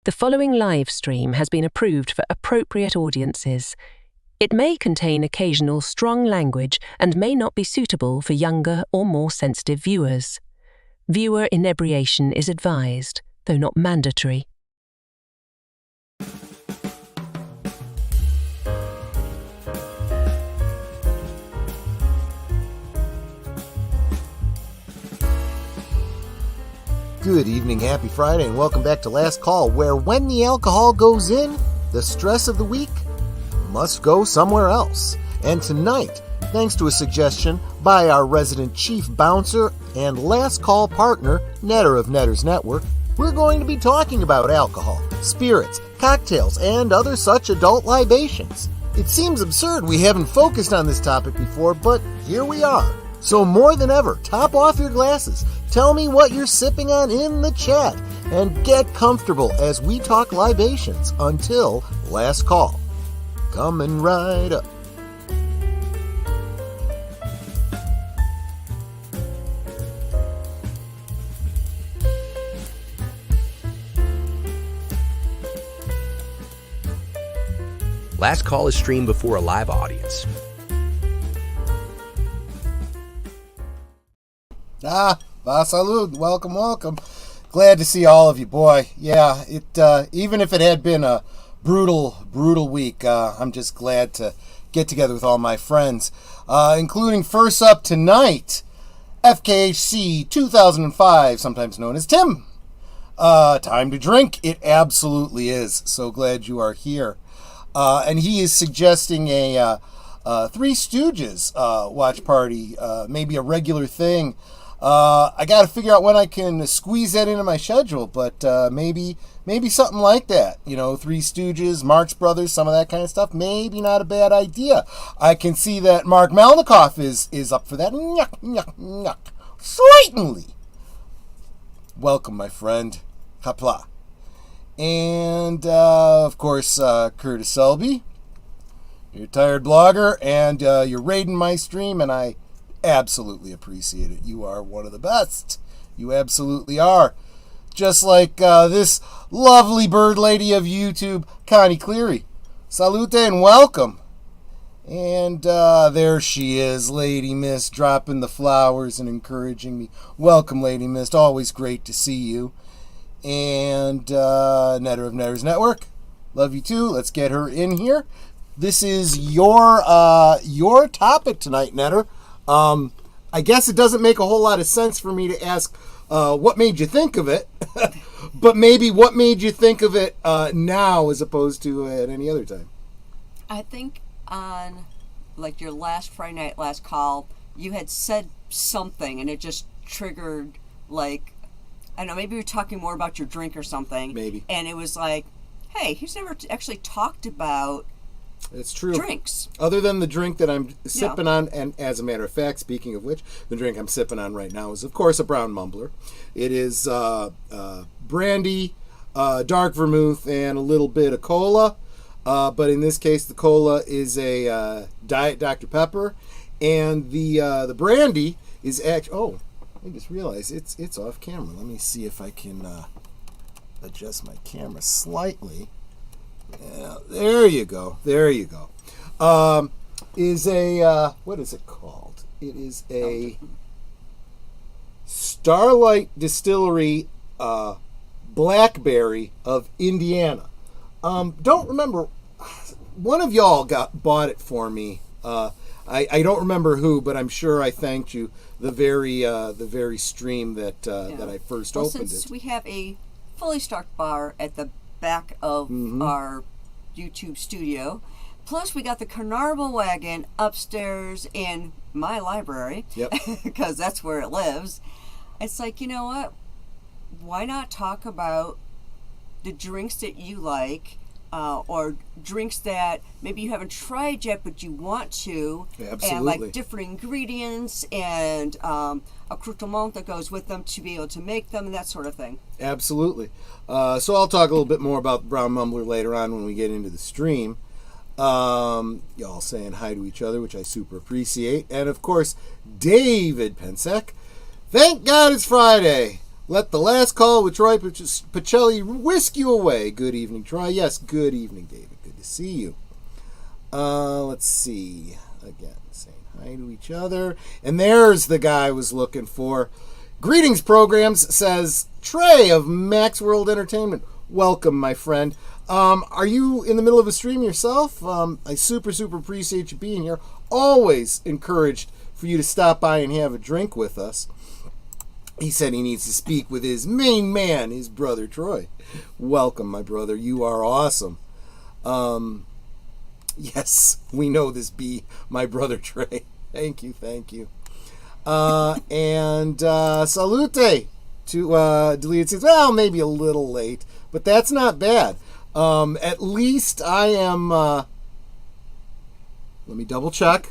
The following live stream has been approved for appropriate audiences. It may contain occasional strong language and may not be suitable for younger or more sensitive viewers. Viewer inebriation is advised, though not mandatory. Good evening, happy Friday, and welcome back to Last Call, where when the alcohol goes in, the stress of the week must go somewhere else. And tonight, thanks to a suggestion by our resident chief bouncer and Last Call partner, Netter of Netters Network, we're going to be talking about alcohol, spirits, cocktails, and other such adult libations. It seems absurd we haven't focused on this topic before, but here we are. So more than ever, top off your glasses, tell me what you're sipping on in the chat, and get comfortable as we talk libations until last call. Coming right up. Last Call is streamed before a live audience. Salud. Welcome. Glad to see all of you, boy. Yeah, even if it had been a brutal week, I'm just glad to get together with all my friends, including first up tonight, FKHC 2005, sometimes known as Tim. Time to drink. It absolutely is. So glad you are here. And he is suggesting a Three Stooges watch party, maybe a regular thing. I got to figure out when I can squeeze that into my schedule, but maybe something like that. You know, Three Stooges, Marx Brothers, some of that kind of stuff. Maybe not a bad idea. I can see that Mark Malnikoff is up for that. Nyuk. Certainly. Welcome, my friend. Kapla. And, of course, Curtis Selby. You're a tired blogger, and you're raiding my stream, and I absolutely appreciate it. You are one of the best. You absolutely are. Just like this lovely bird lady of YouTube, Connie Cleary. Salute and welcome. And there she is, Lady Myst, dropping the flowers and encouraging me. Welcome, Lady Myst. Always great to see you. And Netter of Netters Network. Love you too. Let's get her in here. This is your topic tonight, Netter. I guess it doesn't make a whole lot of sense for me to ask what made you think of it, but maybe what made you think of it now as opposed to at any other time. I think on like your last Friday night, last call, you had said something and it just triggered, like, I don't know, maybe you were talking more about your drink or something. Maybe. And it was like, hey, he's never actually talked about it's true. Drinks. Other than the drink that I'm sipping on, and as a matter of fact, speaking of which, the drink I'm sipping on right now is, of course, a brown Mumbler. It is brandy, dark vermouth, and a little bit of cola. But in this case, the cola is a Diet Dr. Pepper, and the brandy is actually. Oh, I just realized it's off camera. Let me see if I can adjust my camera slightly. Yeah, there you go. Is a, what is it called? It is a Starlight Distillery Blackberry of Indiana. Don't remember, one of y'all bought it for me. I don't remember who, but I'm sure I thanked you the very stream that I first opened it. Since we have a fully stocked bar at the back of our YouTube studio. Plus, we got the Canarble Wagon upstairs in my library, because that's where it lives. It's like, you know what? Why not talk about the drinks that you like, or drinks that maybe you haven't tried yet, but you want to. Absolutely. And like different ingredients and accoutrement that goes with them to be able to make them and that sort of thing. Absolutely. So I'll talk a little bit more about Brown Mumbler later on when we get into the stream. Y'all saying hi to each other, which I super appreciate. And of course, David Pensak. Thank God it's Friday. Let the last call with Troy Pacelli whisk you away. Good evening, Troy. Yes, good evening, David. Good to see you. Let's see. Again, saying hi to each other. And there's the guy I was looking for. Greetings, programs, says Trey of Max World Entertainment. Welcome, my friend. Are you in the middle of a stream yourself? I super appreciate you being here. Always encouraged for you to stop by and have a drink with us. He said he needs to speak with his main man, his brother Troy. Welcome, my brother. You are awesome. Yes, we know this be my brother Trey. Thank you. And salute to Deleted Scenes. Well, maybe a little late, but that's not bad. At least I am, let me double check.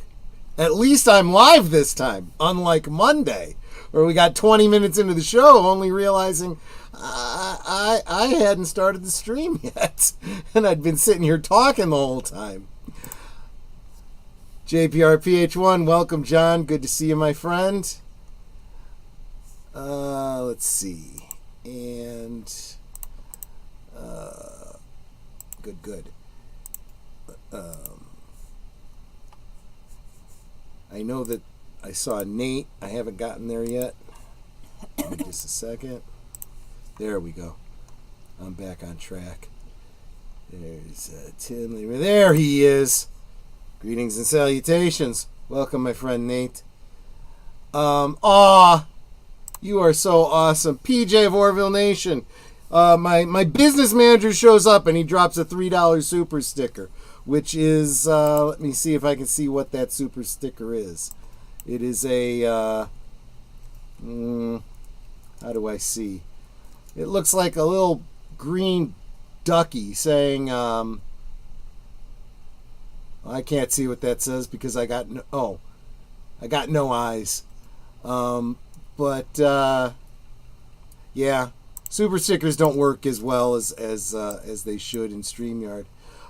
At least I'm live this time, unlike Monday, where we got 20 minutes into the show, only realizing I hadn't started the stream yet, and I'd been sitting here talking the whole time. JPRPH1, welcome, John. Good to see you, my friend. Let's see. And good. I know that I saw Nate. I haven't gotten there yet. Give me just a second. There we go. I'm back on track. There's Tim. There he is. Greetings and salutations. Welcome, my friend Nate. You are so awesome. PJ of Orville Nation. My business manager shows up and he drops a $3 super sticker, which is, let me see if I can see what that super sticker is. It is a, how do I see? It looks like a little green ducky saying, I can't see what that says because I got no eyes. Yeah, super stickers don't work as well as they should in StreamYard.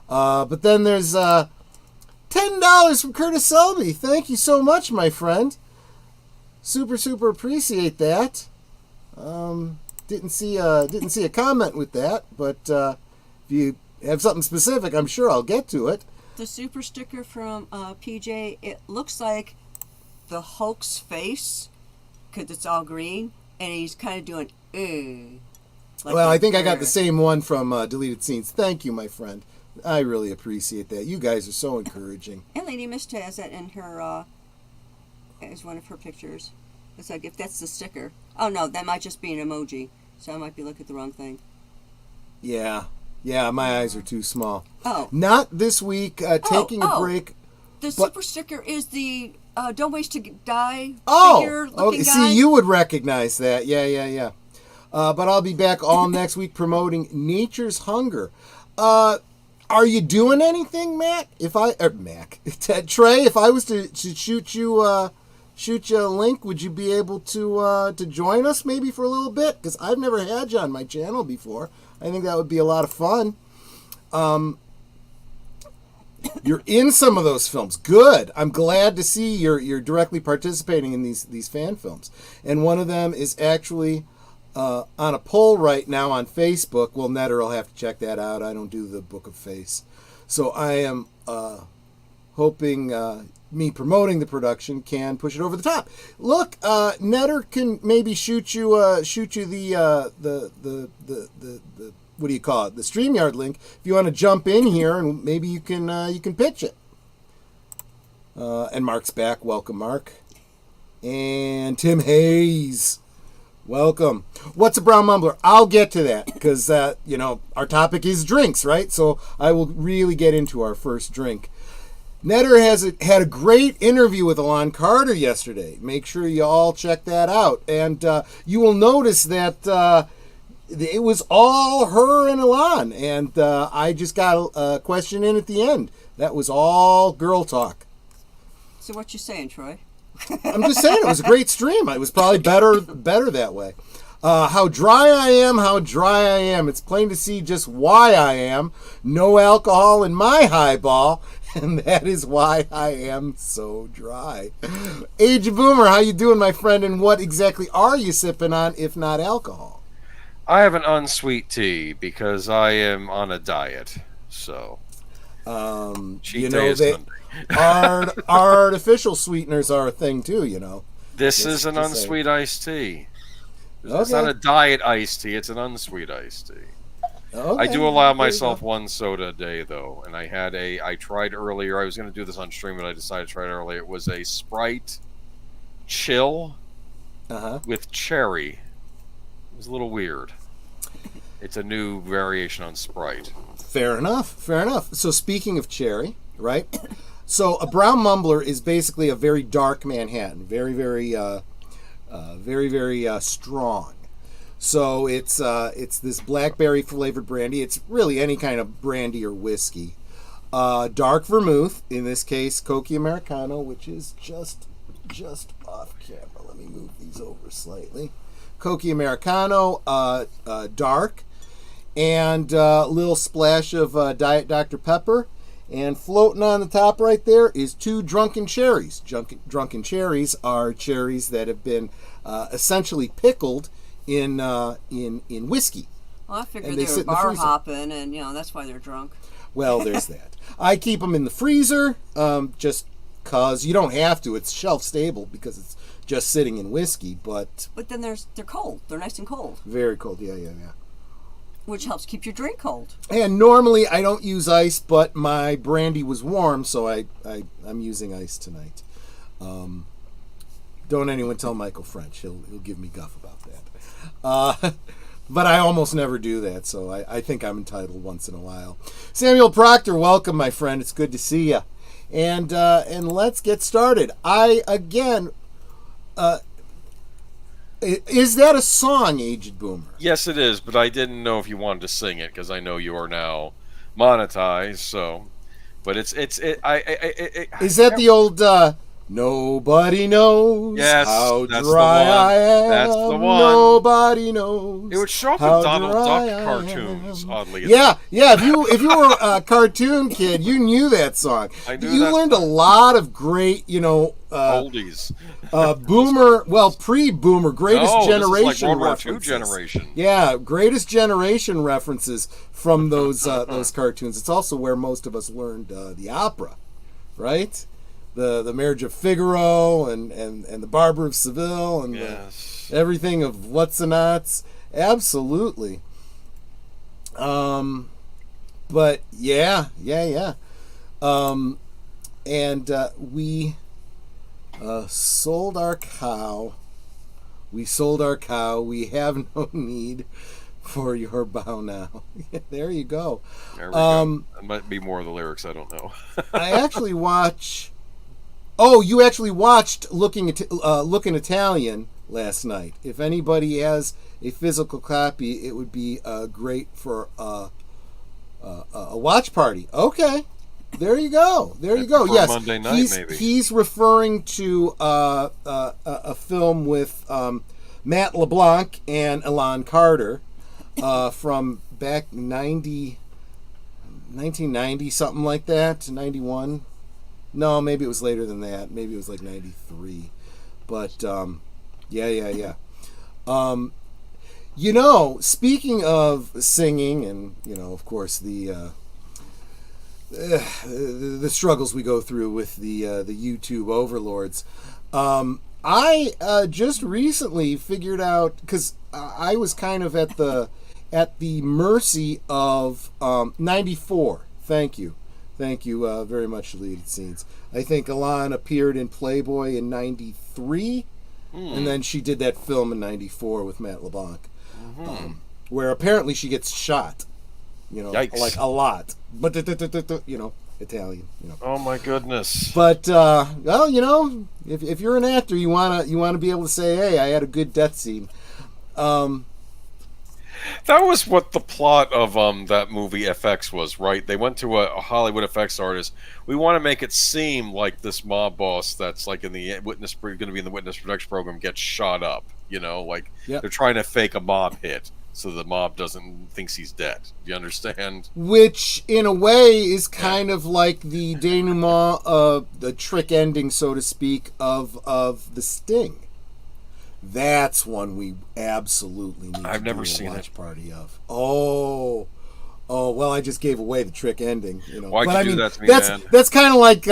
But then there's $10 from Curtis Selby. Thank you so much, my friend. Super appreciate that. Didn't see a comment with that, but if you have something specific, I'm sure I'll get to it. The super sticker from PJ, it looks like the Hulk's face, because it's all green, and he's kind of doing, like well, I think I got the same one from Deleted Scenes. Thank you, my friend. I really appreciate that. You guys are so encouraging. And Lady Myst has that in her, as one of her pictures. It's like, if that's the sticker. Oh, no, that might just be an emoji, so I might be looking at the wrong thing. Yeah, my eyes are too small. Oh. Not this week, taking a break. The super sticker is the Don't Waste to Die figure looking guy. See, you would recognize that. Yeah. But I'll be back all next week promoting Nature's Hunger. Are you doing anything, Trey, if I was to shoot you a link, would you be able to join us maybe for a little bit? Because I've never had you on my channel before. I think that would be a lot of fun. You're in some of those films. Good. I'm glad to see you're directly participating in these fan films. And one of them is actually on a poll right now on Facebook. Well, Netter will have to check that out. I don't do the Book of Face. So I am hoping me promoting the production can push it over the top. Look, Netter can maybe shoot you the what do you call it? The StreamYard link. If you want to jump in here and maybe you can pitch it. And Mark's back. Welcome, Mark. And Tim Hayes. Welcome. What's a brown mumbler? I'll get to that because our topic is drinks, right? So I will really get into our first drink. Netter had a great interview with Alon Carter yesterday. Make sure you all check that out. And you will notice that it was all her and Alon. And I just got a question in at the end. That was all girl talk. So what you saying, Troy? I'm just saying it was a great stream. It was probably better that way. How dry I am. It's plain to see just why I am. No alcohol in my highball. And that is why I am so dry. Age Boomer, how you doing, my friend? And what exactly are you sipping on, if not alcohol? I have an unsweet tea because I am on a diet. So, cheat day is Monday. Artificial sweeteners are a thing too, you know. This is an unsweet iced tea. It's not a diet iced tea. It's an unsweet iced tea. Okay. I do allow myself one soda a day, though. And I tried earlier. I was going to do this on stream, but I decided to try it earlier. It was a Sprite Chill with cherry. It was a little weird. It's a new variation on Sprite. Fair enough. So speaking of cherry, right? So a brown Mumbler is basically a very dark Manhattan. Very, very strong. So it's this blackberry flavored brandy. It's really any kind of brandy or whiskey. Dark vermouth, in this case, Coca Americano, which is just off camera. Let me move these over slightly. Coca Americano, dark, and a little splash of Diet Dr. Pepper. And floating on the top right there is 2 drunken cherries. Drunken cherries are cherries that have been essentially pickled in whiskey. Well, I figured they were bar hopping, and that's why they're drunk. Well, there's that. I keep them in the freezer, just cause you don't have to. It's shelf stable because it's just sitting in whiskey. But then they're cold. They're nice and cold. Very cold. Yeah. Which helps keep your drink cold. And normally I don't use ice, but my brandy was warm, so I'm using ice tonight. Don't anyone tell Michael French. He'll give me guff about that. But I almost never do that, so I think I'm entitled once in a while. Samuel Proctor, welcome, my friend. It's good to see you. And let's get started. Is that a song, Aged Boomer? Yes, it is, but I didn't know if you wanted to sing it because I know you are now monetized. So, but is that the old nobody knows how dry I am? That's the one. Nobody knows. It would show up in Donald Duck cartoons, oddly enough. Yeah. If you were a cartoon kid, you knew that song. You learned a lot of great, oldies. Boomer, pre-Boomer, Greatest Generation this is like World references. War II generation. Yeah, Greatest Generation references from those cartoons. It's also where most of us learned the opera, right? The Marriage of Figaro and the Barber of Seville and everything of What's the Knots. Absolutely. But yeah. We sold our cow. We have no need for your bow now. There you go. There we go. That might be more of the lyrics. I don't know. I actually watch. Oh, you actually watched Looking Italian last night. If anybody has a physical copy, it would be great for a watch party. Okay. There you go. Yes, Monday night, maybe. He's referring to a film with Matt LeBlanc and Elan Carter from back 1990, something like that, 91. No, maybe it was later than that. Maybe it was like 93. But yeah. Speaking of singing, and of course the struggles we go through with the YouTube overlords. I just recently figured out, because I was kind of at the mercy of 94. Thank you very much, Deleted Scenes. I think Elan appeared in Playboy in 93, and then she did that film in 94 with Matt LeBlanc, where apparently she gets shot. Yikes. Like a lot. But, Italian. Oh my goodness. But, if you're an actor, you wanna be able to say, hey, I had a good death scene. That was what the plot of that movie FX was, right? They went to a Hollywood effects artist. We want to make it seem like this mob boss that's like going to be in the witness protection program gets shot up. They're trying to fake a mob hit. so the mob thinks he's dead. Do you understand? Which, in a way, is kind of like the denouement, the trick ending, so to speak, of the Sting. That's one we absolutely need I've to never do seen a watch it. party of. Oh, well, I just gave away the trick ending. You know, Why'd but you do that to me, that's, man? That's kind of like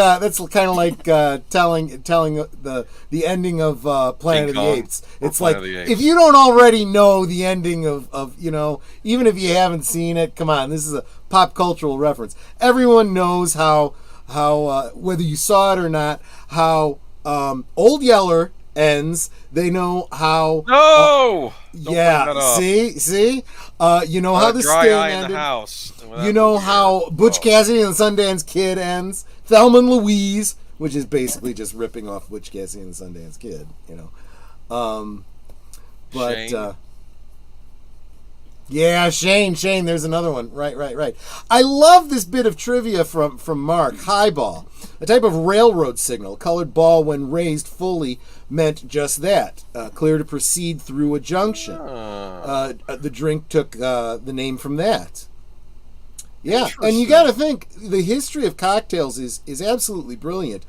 telling the ending of Planet of the Kong Apes. or It's Planet like of the Apes. if you don't already know the ending of you know, even if you haven't seen it, come on, this is a pop cultural reference. Everyone knows how whether you saw it or not, how Old Yeller ends. They know how. No. Don't Yeah. bring that up. See. You know how the dry Sting eye in ended. the house. You know how Butch Cassidy and the Sundance Kid ends. Thelma and Louise, which is basically just ripping off Butch Cassidy and the Sundance Kid. You know. But Shane. yeah, Shane. There's another one. Right. I love this bit of trivia from Mark. Highball, a type of railroad signal. Colored ball, when raised fully, meant just that. Clear to proceed through a junction. The drink took the name from that. Yeah, and you got to think the history of cocktails is absolutely brilliant.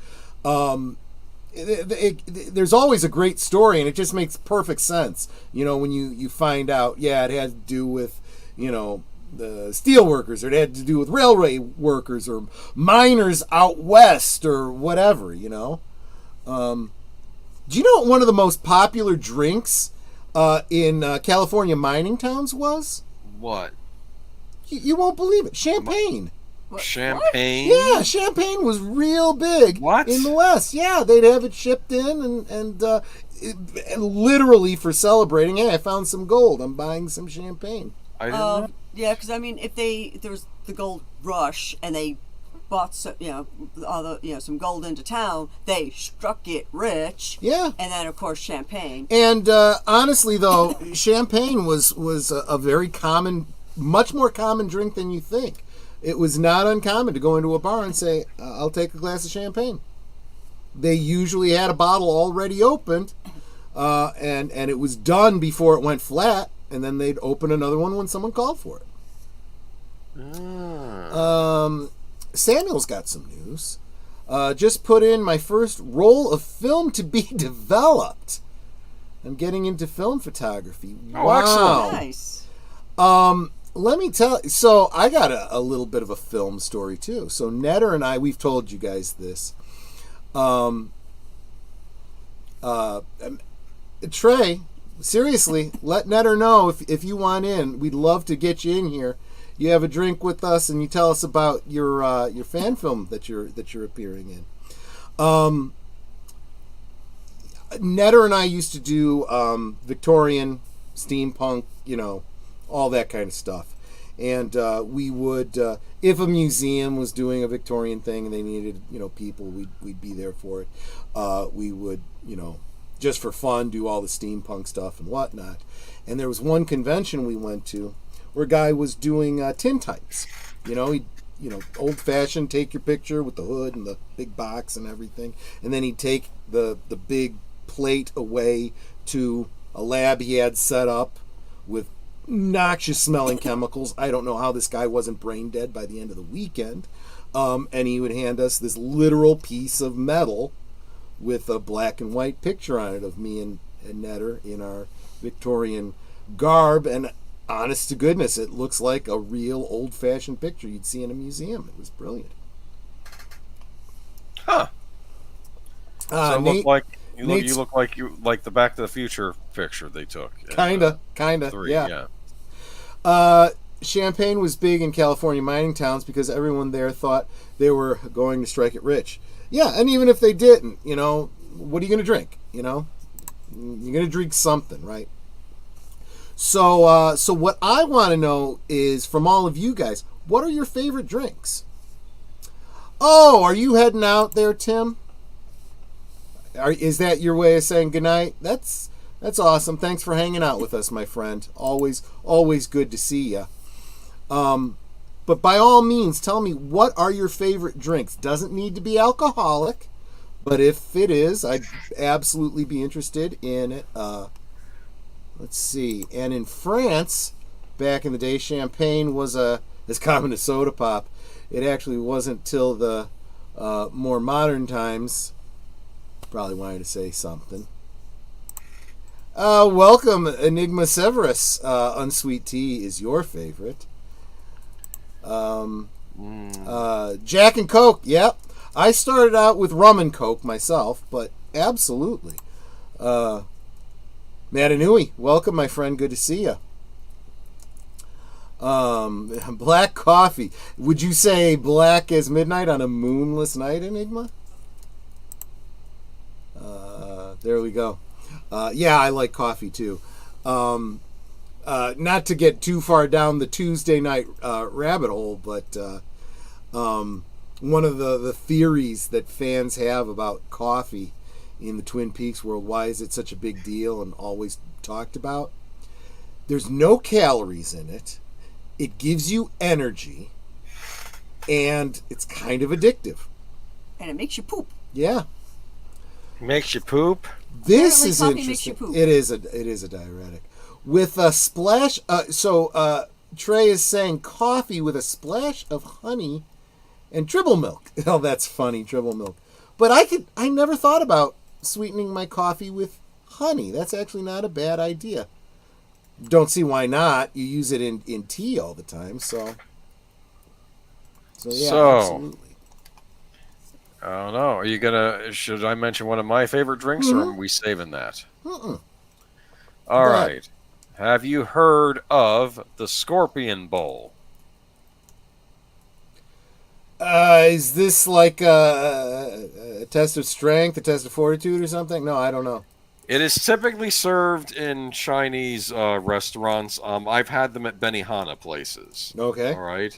There's always a great story, and it just makes perfect sense. You know, when you find out, it had to do with, you know, the steel workers, or it had to do with railway workers, or miners out west, or whatever. You know. Do you know what one of the most popular drinks in California mining towns was? What? You won't believe it. Champagne. Champagne? Yeah, champagne was real big in the West. Yeah, they'd have it shipped in, and literally for celebrating, hey, I found some gold. I'm buying some champagne. I didn't know. Yeah, because I mean, if there was the gold rush and they bought some gold into town, they struck it rich. Yeah, and then of course champagne. And honestly, though, champagne was a very common, much more common drink than you think. It was not uncommon to go into a bar and say, "I'll take a glass of champagne." They usually had a bottle already opened, and it was done before it went flat, and then they'd open another one when someone called for it. Samuel's got some news. Just put in my first roll of film to be developed. I'm getting into film photography. Oh, wow. Nice. Let me tell you, so I got a little bit of a film story too. So Netter and I, we've told you guys this. Trey, seriously, let Netter know if you want in. We'd love to get you in here. You have a drink with us, and you tell us about your fan film that you're appearing in. Netter and I used to do Victorian steampunk, you know, all that kind of stuff. And we would, if a museum was doing a Victorian thing and they needed, you know, people, we'd be there for it. We would, you know, just for fun, do all the steampunk stuff and whatnot. And there was one convention we went to where a guy was doing tintypes. You know, old-fashioned, take your picture with the hood and the big box and everything. And then he'd take the big plate away to a lab he had set up with noxious smelling chemicals. I don't know how this guy wasn't brain dead by the end of the weekend. And he would hand us this literal piece of metal with a black and white picture on it of me and Netter in our Victorian garb. And honest to goodness, it looks like a real old-fashioned picture you'd see in a museum. It was brilliant. Huh. So you look like the Back to the Future picture they took. Kinda. 3, yeah. Champagne was big in California mining towns because everyone there thought they were going to strike it rich. Yeah, and even if they didn't, you know, what are you going to drink? You know, you're going to drink something, right? So what I want to know is from all of you guys, what are your favorite drinks? Oh, are you heading out there, Tim? Is that your way of saying goodnight? That's awesome. Thanks for hanging out with us, my friend. Always good to see you. But by all means, tell me, what are your favorite drinks? Doesn't need to be alcoholic, but if it is, I'd absolutely be interested in it. Let's see. And in France, back in the day, champagne was as common as soda pop. It actually wasn't till the more modern times. Probably wanted to say something. Welcome, Enigma Severus. Unsweet tea is your favorite. Jack and Coke, yep. I started out with rum and Coke myself, but absolutely. Matanui, welcome, my friend. Good to see you. Black coffee. Would you say black as midnight on a moonless night, Enigma? There we go. Yeah, I like coffee too. Not to get too far down the Tuesday night rabbit hole, but one of the theories that fans have about coffee in the Twin Peaks world, why is it such a big deal and always talked about? There's no calories in it. It gives you energy, and it's kind of addictive. And it makes you poop. Yeah. Makes you poop? This is coffee interesting. makes you poop. It is a diuretic. With a splash, Trey is saying coffee with a splash of honey and dribble milk. Oh, that's funny, dribble milk. But I never thought about sweetening my coffee with honey. That's actually not a bad idea. Don't see why not. You use it in tea all the time, so yeah, absolutely. I don't know. Should I mention one of my favorite drinks, or are we saving that? Mm-mm. All right. Have you heard of the Scorpion Bowl? Is this like a test of strength, a test of fortitude or something? No, I don't know. It is typically served in Chinese restaurants. I've had them at Benihana places. Okay. All right.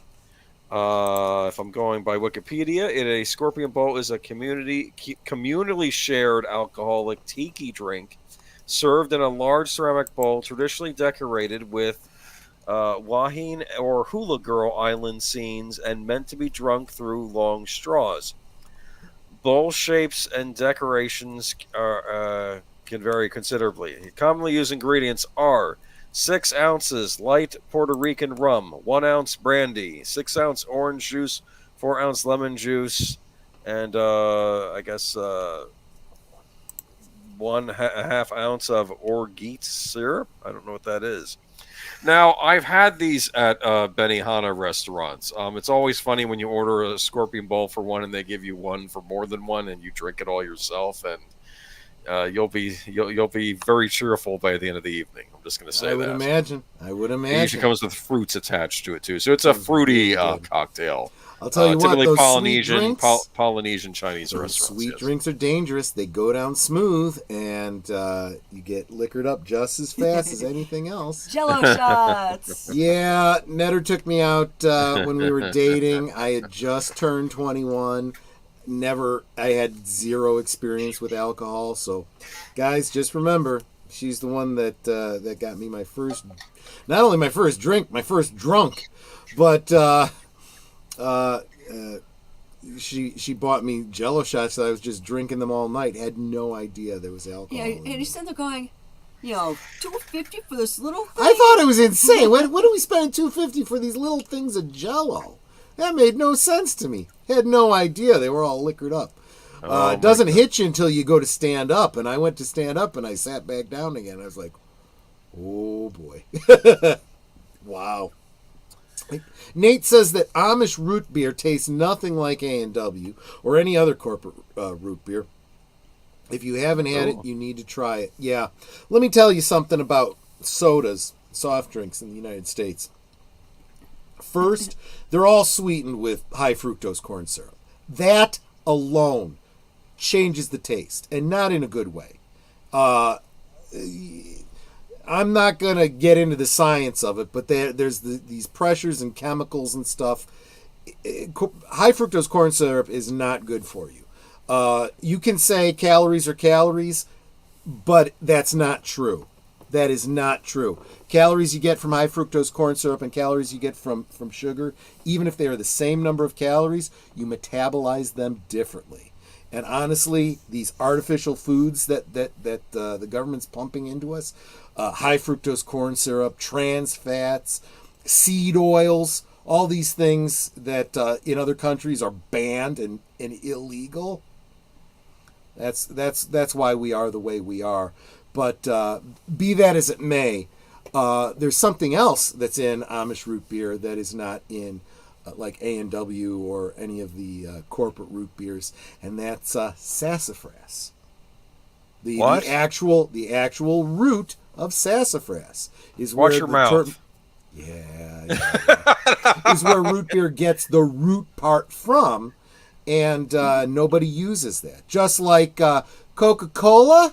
If I'm going by Wikipedia, a Scorpion Bowl is a communally shared alcoholic tiki drink served in a large ceramic bowl, traditionally decorated with Wahine or Hula Girl Island scenes and meant to be drunk through long straws. Bowl shapes and decorations can vary considerably. Commonly used ingredients are 6 ounces light Puerto Rican rum, 1 ounce brandy, 6 ounce orange juice, 4 ounce lemon juice, and I guess 1/2 ounce of orgeat syrup. I don't know what that is. Now, I've had these at Benihana restaurants. It's always funny when you order a Scorpion Bowl for one and they give you one for more than one and you drink it all yourself, and you'll be very cheerful by the end of the evening. I'm just going to say that. I would imagine. It usually comes with fruits attached to it too, so it's a fruity cocktail. I'll tell you what, typically those Polynesian, sweet drinks, Polynesian Chinese those restaurants. Sweet drinks are dangerous. They go down smooth, and you get liquored up just as fast as anything else. Jello shots. Yeah, Netter took me out when we were dating. I had just turned 21. I had zero experience with alcohol. So, guys, just remember, she's the one that got me my first, not only my first drink, my first drunk, but she bought me Jello shots that I was just drinking them all night. Had no idea there was alcohol. Yeah, and you're sitting there going, $2.50 for this little thing? I thought it was insane. What do we spend $2.50 for these little things of Jello? That made no sense to me. Had no idea they were all liquored up. It doesn't hit you until you go to stand up, and I went to stand up and I sat back down again. I was like, oh boy. Wow. Nate says that Amish root beer tastes nothing like A&W or any other corporate root beer. If you haven't had it, you need to try it. Yeah. Let me tell you something about sodas, soft drinks in the United States. First, they're all sweetened with high fructose corn syrup. That alone changes the taste, and not in a good way. I'm not going to get into the science of it, but there's these pressures and chemicals and stuff. High fructose corn syrup is not good for you. You can say calories are calories, but that's not true. That is not true. Calories you get from high fructose corn syrup and calories you get from sugar, even if they are the same number of calories, you metabolize them differently. And honestly, these artificial foods that the government's pumping into us, high fructose corn syrup, trans fats, seed oils, all these things that in other countries are banned and illegal. That's why we are the way we are. But be that as it may, there's something else that's in Amish root beer that is not in like A&W or any of the corporate root beers, and that's sassafras. The actual root of sassafras is where Watch your mouth. Is where root beer gets the root part from, and nobody uses that. Just like Coca-Cola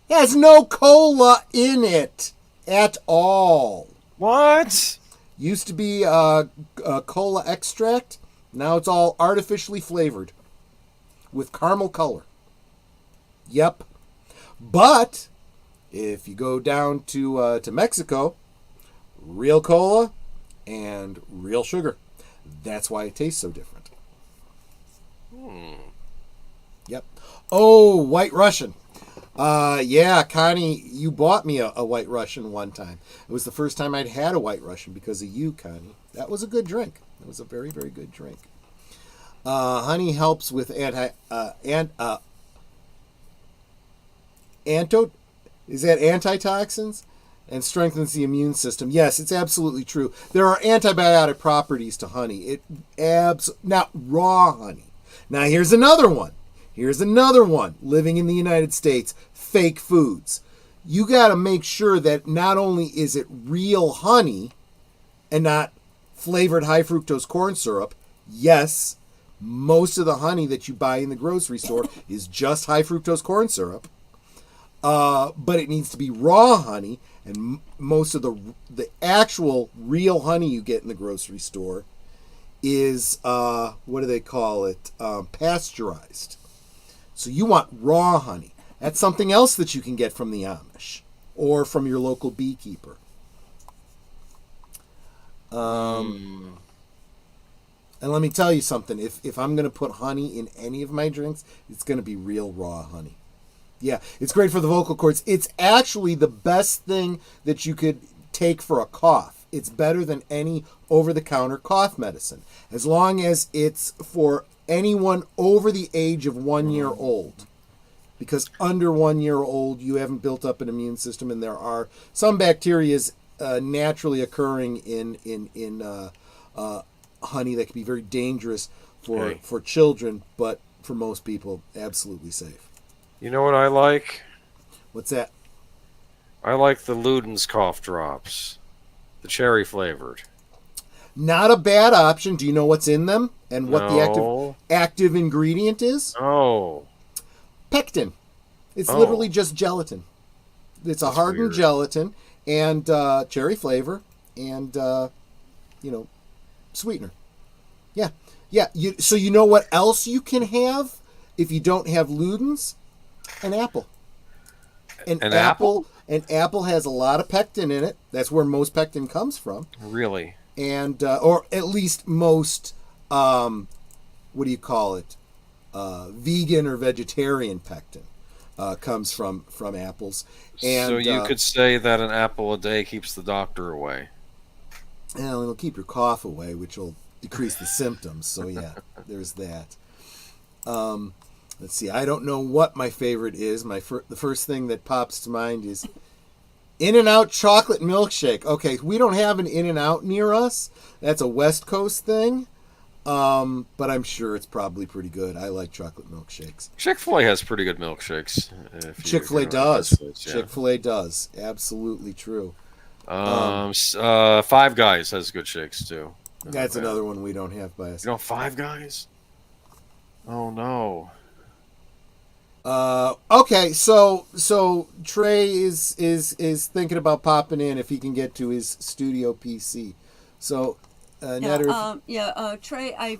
has no cola in it at all. What? Used to be cola extract. Now it's all artificially flavored with caramel color. Yep. But if you go down to Mexico, real cola and real sugar. That's why it tastes so different. Yep. Oh, White Russian. Yeah, Connie, you bought me a White Russian one time. It was the first time I'd had a White Russian because of you, Connie. That was a good drink. It was a very, very good drink. Honey helps with antitoxins and strengthens the immune system. Yes, it's absolutely true. There are antibiotic properties to honey. Not raw honey. Now here's another one. Living in the United States, fake foods. You got to make sure that not only is it real honey and not flavored high fructose corn syrup. Yes, most of the honey that you buy in the grocery store is just high fructose corn syrup. But it needs to be raw honey, and most of the actual real honey you get in the grocery store is, what do they call it? Pasteurized. So you want raw honey. That's something else that you can get from the Amish or from your local beekeeper. And let me tell you something. If I'm going to put honey in any of my drinks, it's going to be real raw honey. Yeah, it's great for the vocal cords. It's actually the best thing that you could take for a cough. It's better than any over-the-counter cough medicine, as long as it's for anyone over the age of 1 year old. Because under 1 year old, you haven't built up an immune system, and there are some bacteria naturally occurring in honey that can be very dangerous for children, but for most people, absolutely safe. You know what I like? What's that? I like the Luden's cough drops. The cherry flavored. Not a bad option. Do you know what's in them and what the active ingredient is? Oh. Pectin. It's literally just gelatin. It's a hardened gelatin and cherry flavor and, sweetener. Yeah. Yeah. So you know what else you can have if you don't have Luden's? An apple. An apple? An apple has a lot of pectin in it. That's where most pectin comes from. Really? And or at least most vegan or vegetarian pectin comes from apples. And so you could say that an apple a day keeps the doctor away. Well, it'll keep your cough away, which will decrease the symptoms. So yeah, there's that. Let's see. I don't know what my favorite is. The first thing that pops to mind is In-N-Out chocolate milkshake. Okay, we don't have an In-N-Out near us. That's a West Coast thing. But I'm sure it's probably pretty good. I like chocolate milkshakes. Chick-fil-A has pretty good milkshakes. Chick-fil-A does. Yeah. Chick-fil-A does. Absolutely true. Five Guys has good shakes too. That's another one we don't have by us. You know, Five Guys? Oh no. Okay, so Trey is thinking about popping in if he can get to his studio PC. So, Trey, I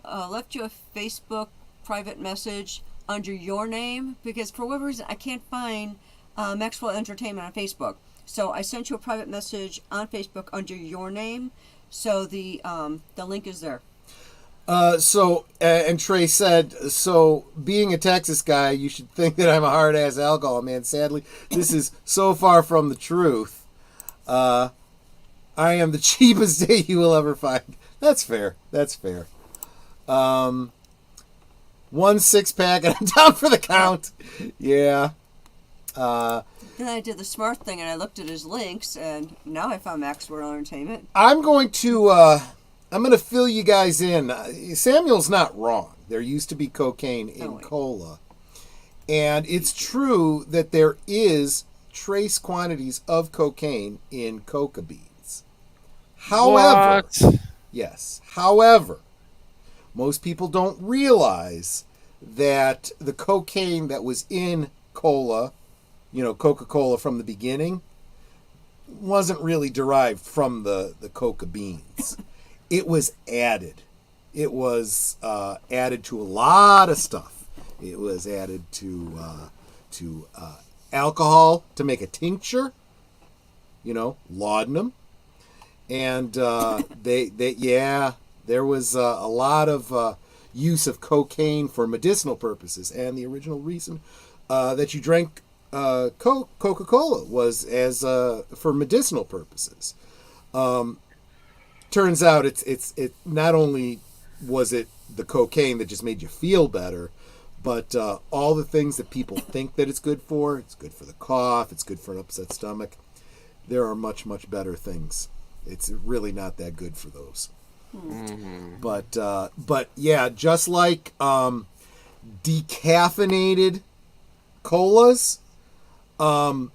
left you a Facebook private message under your name because for whatever reason I can't find Maxwell Entertainment on Facebook. So I sent you a private message on Facebook under your name. So the link is there. And Trey said, so being a Texas guy, you should think that I'm a hard-ass alcohol man. Sadly, this is so far from the truth. I am the cheapest date you will ever find. That's fair. That's fair. 1 6-pack and I'm down for the count. Yeah. Then I did the smart thing and I looked at his links and now I found Max World Entertainment. I'm going to fill you guys in. Samuel's not wrong. There used to be cocaine in cola. And it's true that there is trace quantities of cocaine in coca beans. However, yes. However, most people don't realize that the cocaine that was in cola, Coca-Cola from the beginning, wasn't really derived from the coca beans. It was added. It was added to a lot of stuff. It was added to alcohol to make a tincture, laudanum. And there was a lot of use of cocaine for medicinal purposes. And the original reason that you drank Coca-Cola was as for medicinal purposes. Turns out it not only was it the cocaine that just made you feel better, but all the things that people think that it's good for the cough, it's good for an upset stomach. There are much, much better things. It's really not that good for those. Mm-hmm. But yeah, just like decaffeinated colas, all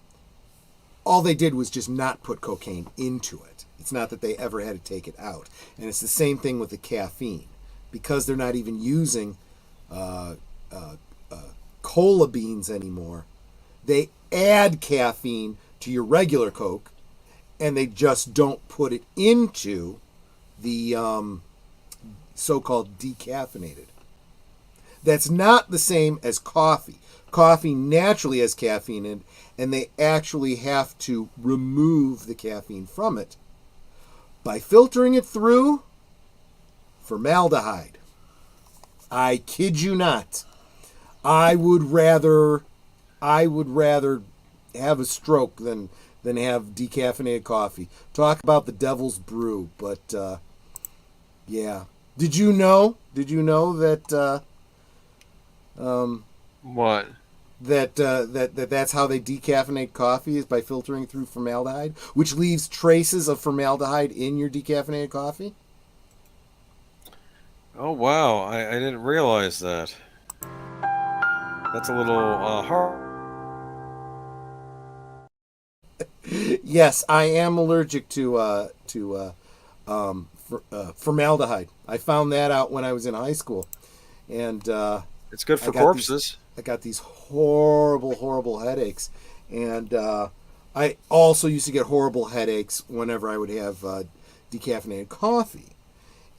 they did was just not put cocaine into it. It's not that they ever had to take it out. And it's the same thing with the caffeine. Because they're not even using cola beans anymore, they add caffeine to your regular Coke, and they just don't put it into the so-called decaffeinated. That's not the same as coffee. Coffee naturally has caffeine in it, and they actually have to remove the caffeine from it by filtering it through formaldehyde. I kid you not. I would rather have a stroke than have decaffeinated coffee. Talk about the devil's brew, but yeah. Did you know that what? That's how they decaffeinate coffee, is by filtering through formaldehyde, which leaves traces of formaldehyde in your decaffeinated coffee? Oh, wow. I didn't realize that. That's a little hard. Yes, I am allergic to formaldehyde. I found that out when I was in high school. And it's good for corpses. I got these horrible headaches. And I also used to get horrible headaches whenever I would have decaffeinated coffee.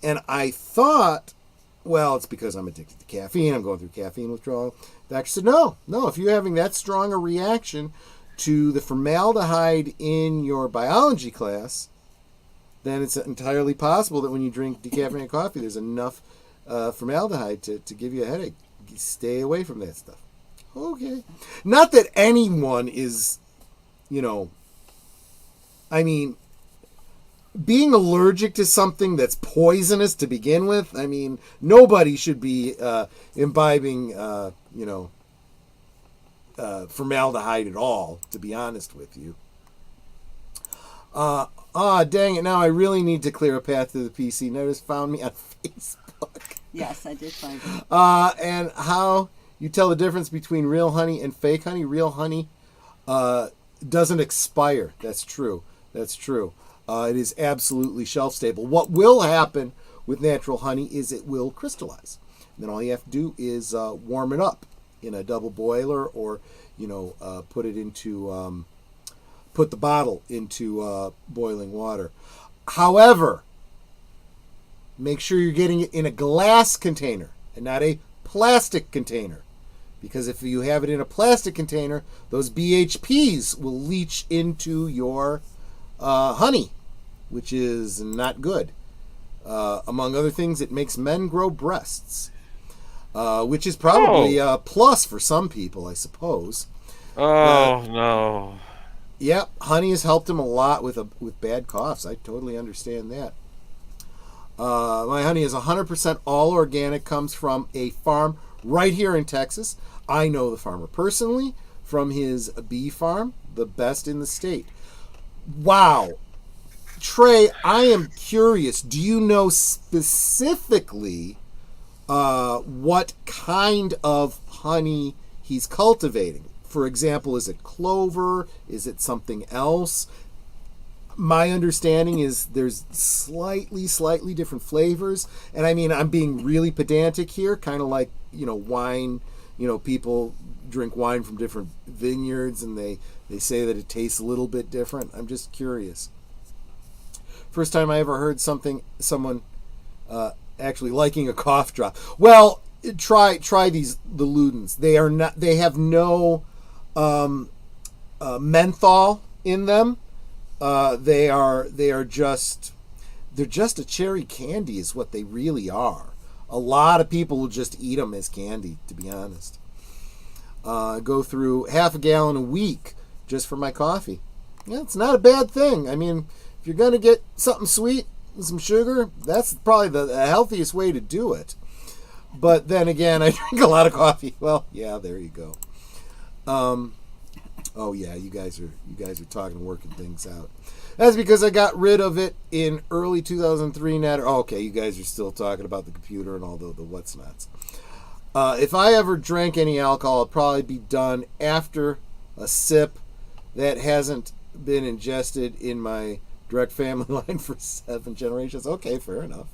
And I thought, well, it's because I'm addicted to caffeine. I'm going through caffeine withdrawal. The doctor said, no, if you're having that strong a reaction to the formaldehyde in your biology class, then it's entirely possible that when you drink decaffeinated coffee, there's enough formaldehyde to give you a headache. Stay away from that stuff. Okay. Not that anyone is, being allergic to something that's poisonous to begin with, nobody should be imbibing, formaldehyde at all, to be honest with you. Dang it, now I really need to clear a path to the PC. Notice found me on Facebook. Yes, I did find it. And how you tell the difference between real honey and fake honey. Real honey doesn't expire. That's true. It is absolutely shelf stable. What will happen with natural honey is it will crystallize. And then all you have to do is warm it up in a double boiler, or put the bottle into boiling water. However, make sure you're getting it in a glass container and not a plastic container. Because if you have it in a plastic container, those BHPs will leach into your honey, which is not good. Among other things, it makes men grow breasts, which is probably a plus for some people, I suppose. No. Yep, honey has helped him a lot with bad coughs. I totally understand that. My honey is 100% all organic, comes from a farm right here in Texas. I know the farmer personally from his bee farm, the best in the state. Wow. Trey, I am curious. Do you know specifically what kind of honey he's cultivating? For example, is it clover? Is it something else? My understanding is there's slightly different flavors. And I mean, I'm being really pedantic here, kind of like, wine. People drink wine from different vineyards and they say that it tastes a little bit different. I'm just curious. First time I ever heard someone actually liking a cough drop. Well, try the Ludens. They have no menthol in them. They're just a cherry candy is what they really are. A lot of people will just eat them as candy, to be honest. Go through half a gallon a week just for my coffee. Yeah, it's not a bad thing. I mean, if you're going to get something sweet and some sugar, that's probably the healthiest way to do it. But then again, I drink a lot of coffee. Well, yeah, there you go. Oh yeah, you guys are talking, working things out. That's because I got rid of it in early 2003. Okay, you guys are still talking about the computer and all the what's nots. If I ever drank any alcohol, it'd probably be done after a sip that hasn't been ingested in my direct family line for 7 generations. Okay, fair enough.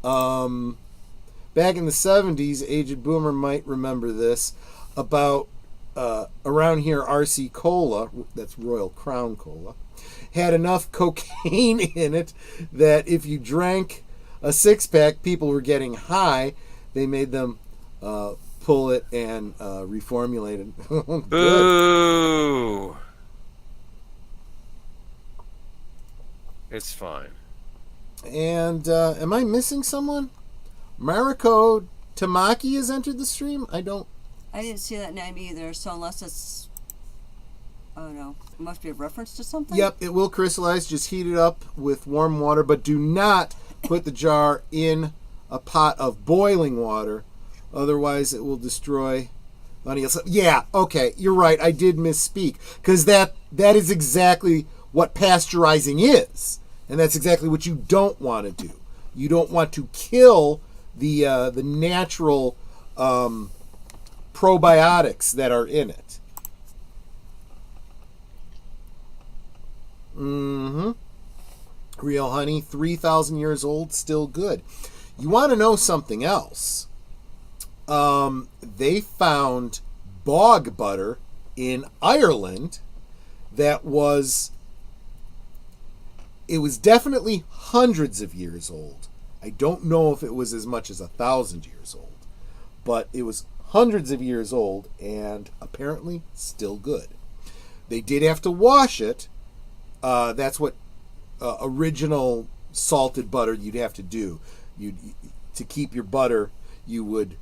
Back in the 70s, Aged Boomer might remember this, about around here, RC Cola, that's Royal Crown Cola, had enough cocaine in it that if you drank a 6-pack, people were getting high. They made them pull it and reformulate it. Boo! It's fine. And am I missing someone? Mariko Tamaki has entered the stream? I didn't see that name either, so unless it's... Oh no. It must be a reference to something? Yep, it will crystallize. Just heat it up with warm water, but do not put the jar in a pot of boiling water. Otherwise, it will destroy... Yeah, okay, you're right. I did misspeak. Because that is exactly what pasteurizing is. And that's exactly what you don't want to do. You don't want to kill the natural probiotics that are in it. Real honey, 3,000 years old, still good. You want to know something else? They found bog butter in Ireland that was definitely hundreds of years old. I don't know if it was as much as 1,000 years old, but it was hundreds of years old and apparently still good. They did have to wash it. That's what original salted butter you'd have to do. To keep your butter, you would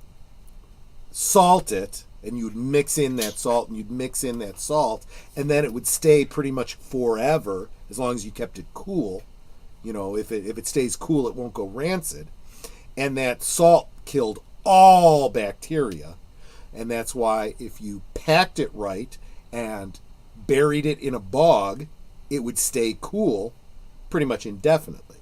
salt it, and you would mix in that salt, and you'd mix in that salt, and then it would stay pretty much forever as long as you kept it cool. If it stays cool, it won't go rancid. And that salt killed all bacteria, and that's why if you packed it right and buried it in a bog, it would stay cool pretty much indefinitely.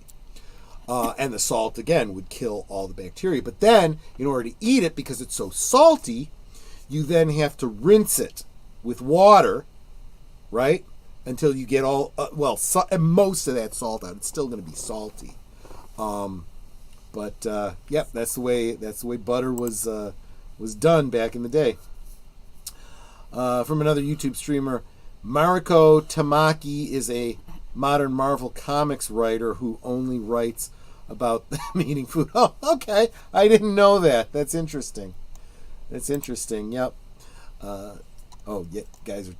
And the salt, again, would kill all the bacteria. But then, in order to eat it, because it's so salty, you then have to rinse it with water, right? Until you get all, most of that salt out. It's still going to be salty. Yep, that's the way butter was done back in the day. From another YouTube streamer, Mariko Tamaki is a modern Marvel Comics writer who only writes about them eating food. Oh, okay. I didn't know that. That's interesting. Yep. Oh, yeah, guys are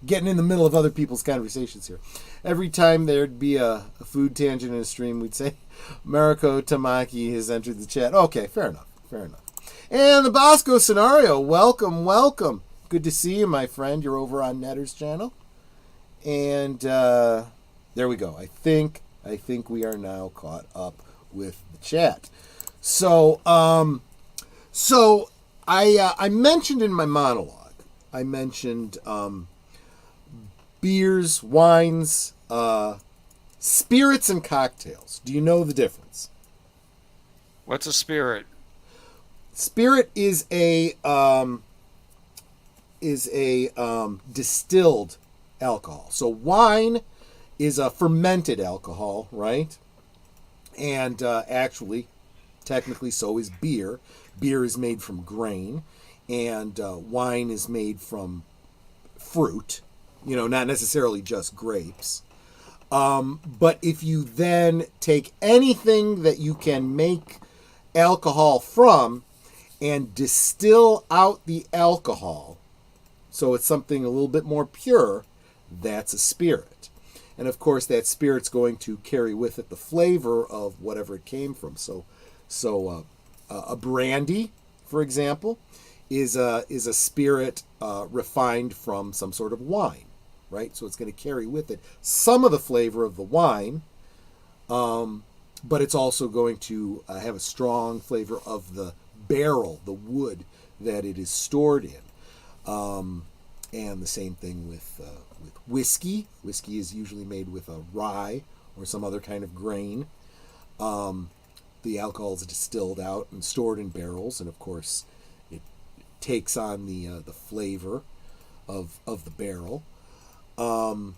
getting in the middle of other people's conversations here. Every time there'd be a food tangent in a stream, we'd say, Mariko Tamaki has entered the chat. Okay, fair enough. And the Bosco scenario, welcome. Good to see you, my friend. You're over on Netter's channel. And there we go. I think we are now caught up with the chat. So I mentioned in my monologue, beers, wines, spirits, and cocktails. Do you know the difference? What's a spirit? Spirit is a distilled alcohol. So wine is a fermented alcohol, right? And actually, technically, so is beer. Beer is made from grain, and wine is made from fruit, not necessarily just grapes. But if you then take anything that you can make alcohol from and distill out the alcohol, so it's something a little bit more pure, that's a spirit. And of course, that spirit's going to carry with it the flavor of whatever it came from. So a brandy, for example, is a spirit refined from some sort of wine, right? So it's going to carry with it some of the flavor of the wine, but it's also going to have a strong flavor of the barrel, the wood that it is stored in. And the same thing with whiskey. Whiskey is usually made with a rye or some other kind of grain. The alcohol is distilled out and stored in barrels, and of course, it takes on the flavor of the barrel. And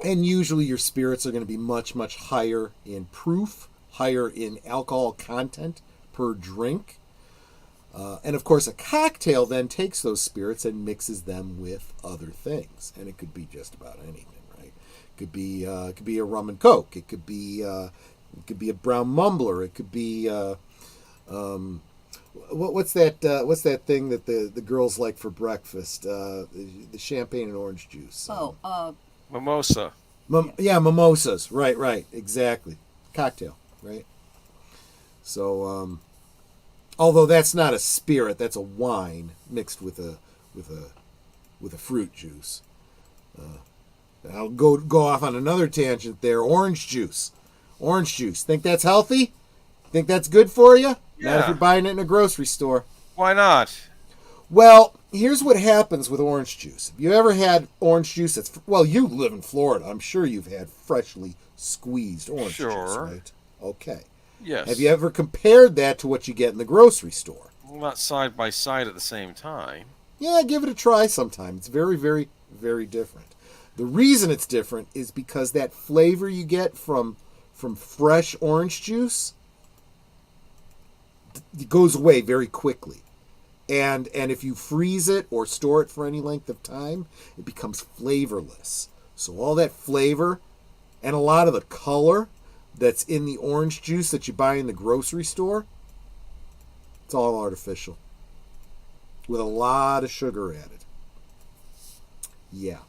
usually, your spirits are going to be much, much higher in proof, higher in alcohol content per drink. And of course, a cocktail then takes those spirits and mixes them with other things, and it could be just about anything, right? It could be a rum and coke. It could be a brown mumbler. It could be what's that thing that the girls like for breakfast? The champagne and orange juice. Mimosa. Mimosas. Right, exactly. Cocktail, right? So, although that's not a spirit, that's a wine mixed with a fruit juice. I'll go off on another tangent there. Orange juice. Think that's healthy? Think that's good for you? Yeah. Not if you're buying it in a grocery store. Why not? Well, here's what happens with orange juice. Have you ever had orange juice you live in Florida. I'm sure you've had freshly squeezed orange juice, right? Okay. Yes. Have you ever compared that to what you get in the grocery store? Well, not side by side at the same time. Yeah, give it a try sometime. It's very, very, very different. The reason it's different is because that flavor you get from fresh orange juice, it goes away very quickly. And if you freeze it or store it for any length of time, it becomes flavorless. So all that flavor and a lot of the color that's in the orange juice that you buy in the grocery store, it's all artificial with a lot of sugar added. Yeah,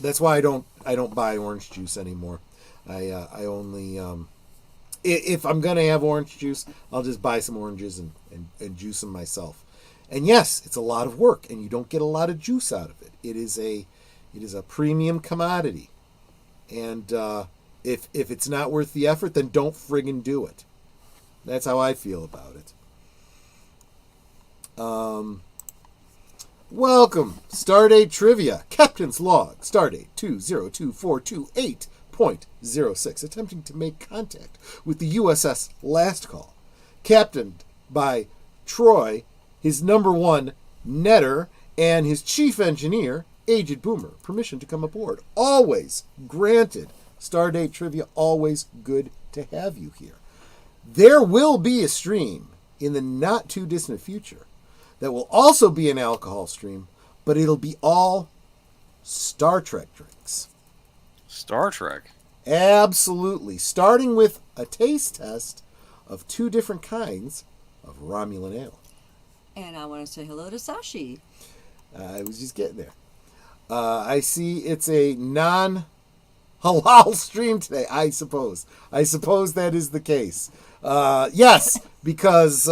that's why I don't buy orange juice anymore. I only if I'm gonna have orange juice, I'll just buy some oranges and juice them myself. And yes, it's a lot of work, and you don't get a lot of juice out of it. It is a premium commodity, and if it's not worth the effort, then don't friggin' do it. That's how I feel about it. Welcome, Stardate Trivia, Captain's Log, Stardate 202428.06, attempting to make contact with the USS Last Call, captained by Troy, his number one netter, and his chief engineer, Aged Boomer. Permission to come aboard. Always granted. Stardate Trivia, always good to have you here. There will be a stream in the not too distant future that will also be an alcohol stream, but it'll be all Star Trek drinks. Star Trek? Absolutely. Starting with a taste test of two different kinds of Romulan ale. And I want to say hello to Sashi. I was just getting there. I see it's a non-halal stream today, I suppose. I suppose that is the case. Yes, because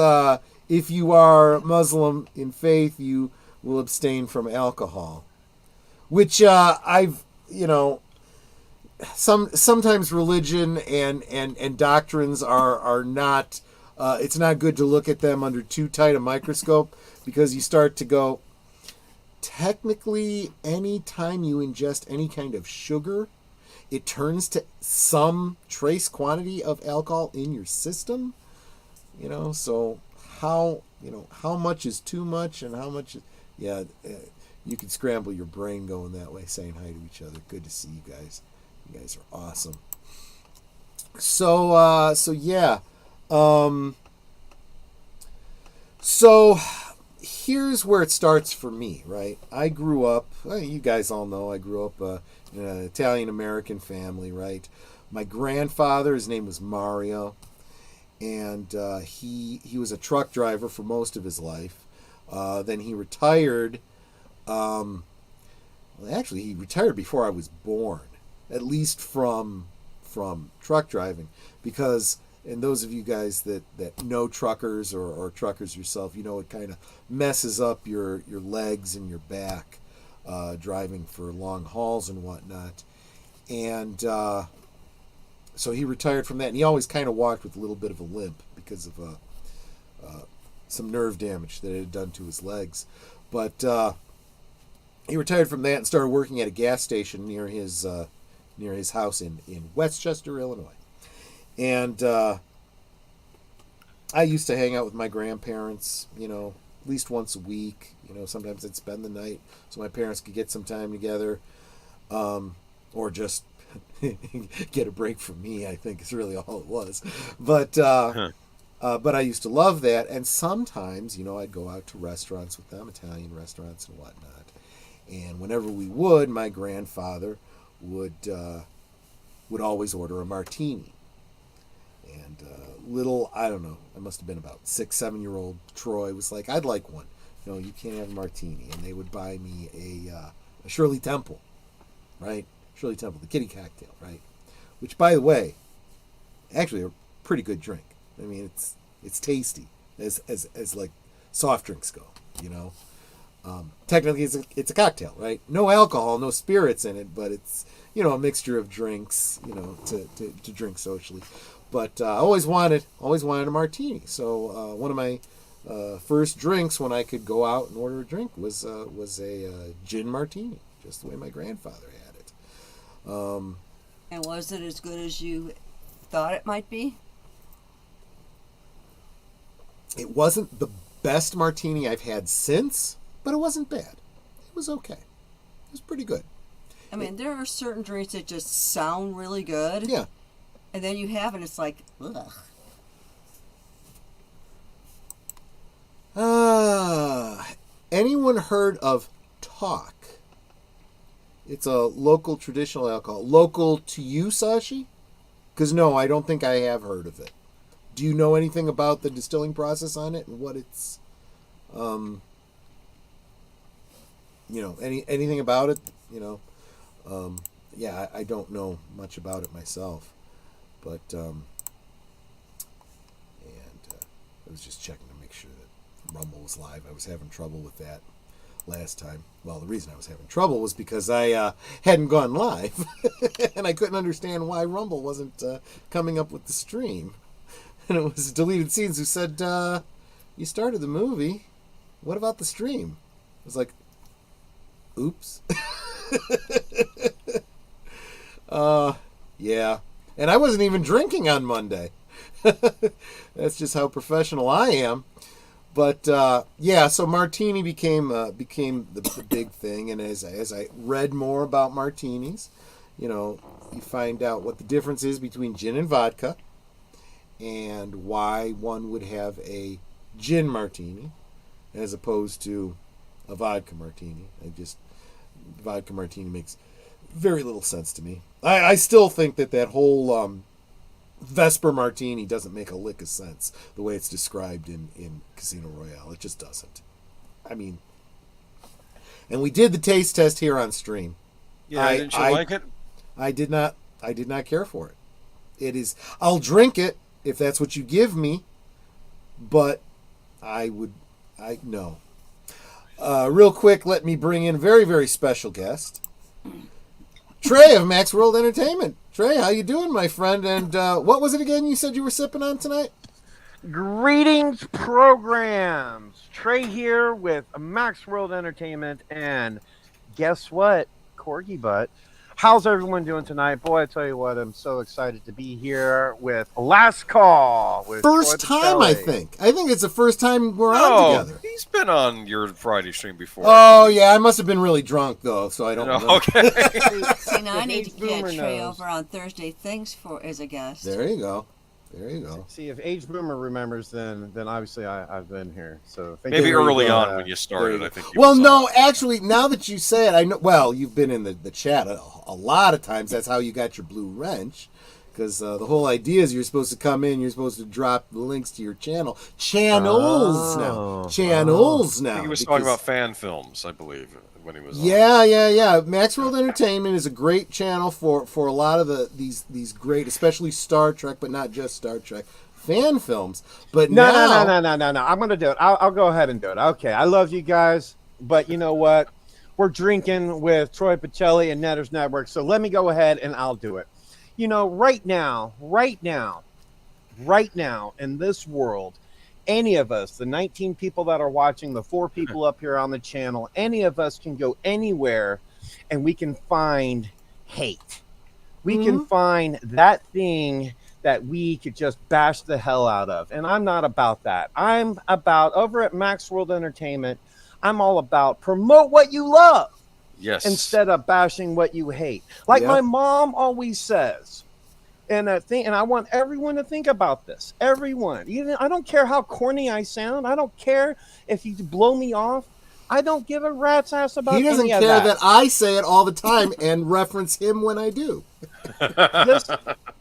if you are Muslim in faith, you will abstain from alcohol. Which sometimes religion and doctrines are not, it's not good to look at them under too tight a microscope, because you start to go, technically, any time you ingest any kind of sugar, it turns to some trace quantity of alcohol in your system. So how much is too much and how much is, you could scramble your brain going that way, saying hi to each other. Good to see you guys. You guys are awesome. So here's where it starts for me, right? I grew up, you guys all know, I grew up in an Italian-American family, right? My grandfather, his name was Mario, and he was a truck driver for most of his life. Then he retired. Actually, he retired before I was born, at least from truck driving, because, and those of you guys that know truckers or truckers yourself, it kind of messes up your legs and your back driving for long hauls and whatnot. And so he retired from that, and he always kind of walked with a little bit of a limp because of some nerve damage that it had done to his legs. But he retired from that and started working at a gas station near his house in Westchester, Illinois. And I used to hang out with my grandparents, at least once a week. Sometimes I'd spend the night so my parents could get some time together, or just get a break from me, I think is really all it was. But I used to love that. And sometimes, I'd go out to restaurants with them, Italian restaurants and whatnot. And whenever we would, my grandfather would always order a martini. And I don't know, I must have been about 6-7-year-old Troy was like, I'd like one. No, you can't have a martini. And they would buy me a Shirley Temple, right? Shirley Temple, the kitty cocktail, right? Which, by the way, actually a pretty good drink. I mean, it's tasty as like soft drinks go, Technically, it's a cocktail, right? No alcohol, no spirits in it, but it's a mixture of drinks, to drink socially. But I always wanted a martini. So one of my first drinks when I could go out and order a drink was a gin martini, just the way my grandfather had it. And was it as good as you thought it might be? It wasn't the best martini I've had since, but it wasn't bad. It was okay. It was pretty good. I mean, there are certain drinks that just sound really good. Yeah. And then you have it, it's like, ugh. Anyone heard of talk? It's a local traditional alcohol. Local to you, Sashi? Because no, I don't think I have heard of it. Do you know anything about the distilling process on it and what it's, anything about it? I don't know much about it myself, but I was just checking to make sure that Rumble was live. I was having trouble with that last time. Well, the reason I was having trouble was because I hadn't gone live, and I couldn't understand why Rumble wasn't coming up with the stream. And it was Deleted Scenes who said, you started the movie. What about the stream? I was like, oops. Yeah. And I wasn't even drinking on Monday. That's just how professional I am. But so martini became the big thing. And as I read more about martinis, you find out what the difference is between gin and vodka, and why one would have a gin martini as opposed to a vodka martini. Vodka martini makes very little sense to me. I still think that whole Vesper Martini doesn't make a lick of sense the way it's described in Casino Royale. It just doesn't. I mean, and we did the taste test here on stream. Yeah, didn't you like it? I did not care for it. It is. I'll drink it if that's what you give me, but no. Real quick, let me bring in a very, very special guest, Trey of Max World Entertainment. Trey, how you doing, my friend? And what was it again you said you were sipping on tonight? Greetings, programs. Trey here with Max World Entertainment, and guess what, Corgi Butt? How's everyone doing tonight? Boy, I tell you what, I'm so excited to be here with Last Call. With first time, I think. I think it's the first time we're on together. He's been on your Friday stream before. Oh, yeah, I must have been really drunk, though, so I don't know. Okay. See, now I need to get Trey over on Thursday Things as a guest. There you go. There you go. See, if Age Boomer remembers, then obviously I've been here. So maybe early on when you started, I think. Well, no, actually, now that you say it, I know. Well, you've been in the chat a lot of times. That's how you got your blue wrench, because the whole idea is you're supposed to come in, you're supposed to drop the links to your channels now. I think he was talking about fan films, I believe, when he was on. Yeah. Max World Entertainment is a great channel for a lot of these great, especially Star Trek, but not just Star Trek, fan films. But no. I'm going to do it. I'll go ahead and do it. Okay, I love you guys, but you know what? We're drinking with Troy Pacelli and Netters Network, so let me go ahead and I'll do it. You know, right now, in this world, any of us, the 19 people that are watching, the 4 people up here on the channel, any of us can go anywhere and we can find hate. We can find that thing that we could just bash the hell out of. And I'm not about that. I'm about, over at Max World Entertainment, I'm all about promote what you love. Yes. Instead of bashing what you hate. Like my mom always says, and I want everyone to think about this. Everyone. Even I don't care how corny I sound. I don't care if you blow me off. I don't give a rat's ass about any of that. He doesn't care that I say it all the time and reference him when I do.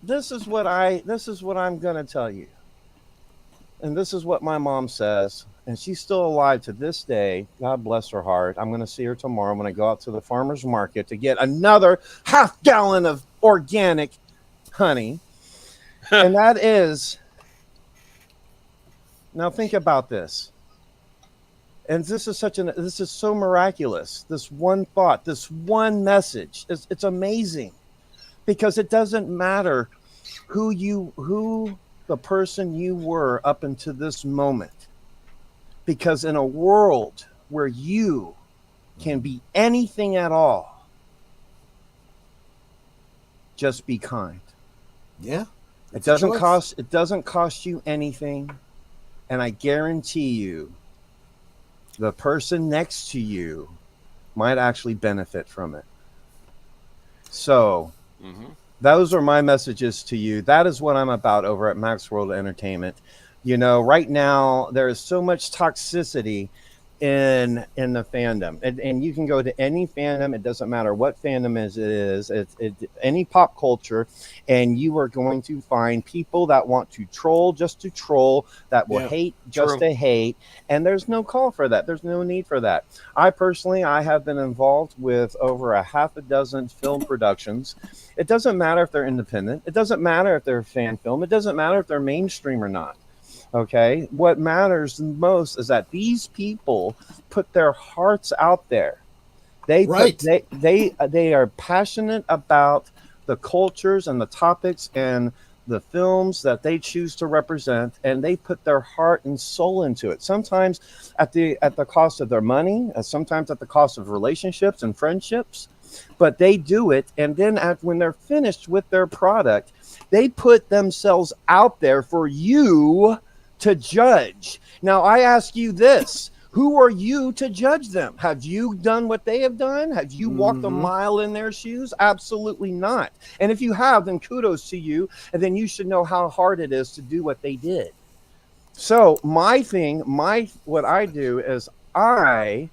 This is what I'm gonna tell you. And this is what my mom says. And she's still alive to this day. God bless her heart. I'm going to see her tomorrow when I go out to the farmer's market to get another half gallon of organic honey. And that is, now think about this. And this is so miraculous. This one thought, this one message, it's amazing, because it doesn't matter who the person you were up until this moment. Because in a world where you can be anything at all, just be kind. Yeah. It doesn't cost you anything, and I guarantee you the person next to you might actually benefit from it. So those are my messages to you. That is what I'm about over at Max World Entertainment. You know, right now there is so much toxicity in the fandom, and you can go to any fandom. It doesn't matter what fandom it is. It's any pop culture, and you are going to find people that want to troll just to troll, that will hate just to hate, and there's no call for that. There's no need for that. I have been involved with over a half a dozen film productions. It doesn't matter if they're independent. It doesn't matter if they're a fan film. It doesn't matter if they're mainstream or not. Okay, what matters most is that these people put their hearts out there. They are passionate about the cultures and the topics and the films that they choose to represent, and they put their heart and soul into it. Sometimes at the cost of their money, sometimes at the cost of relationships and friendships, but they do it. And then when they're finished with their product, they put themselves out there for you to judge. Now, I ask you this. Who are you to judge them? Have you done what they have done? Have you walked a mile in their shoes? Absolutely not. And if you have, then kudos to you. And then you should know how hard it is to do what they did. So what I do is I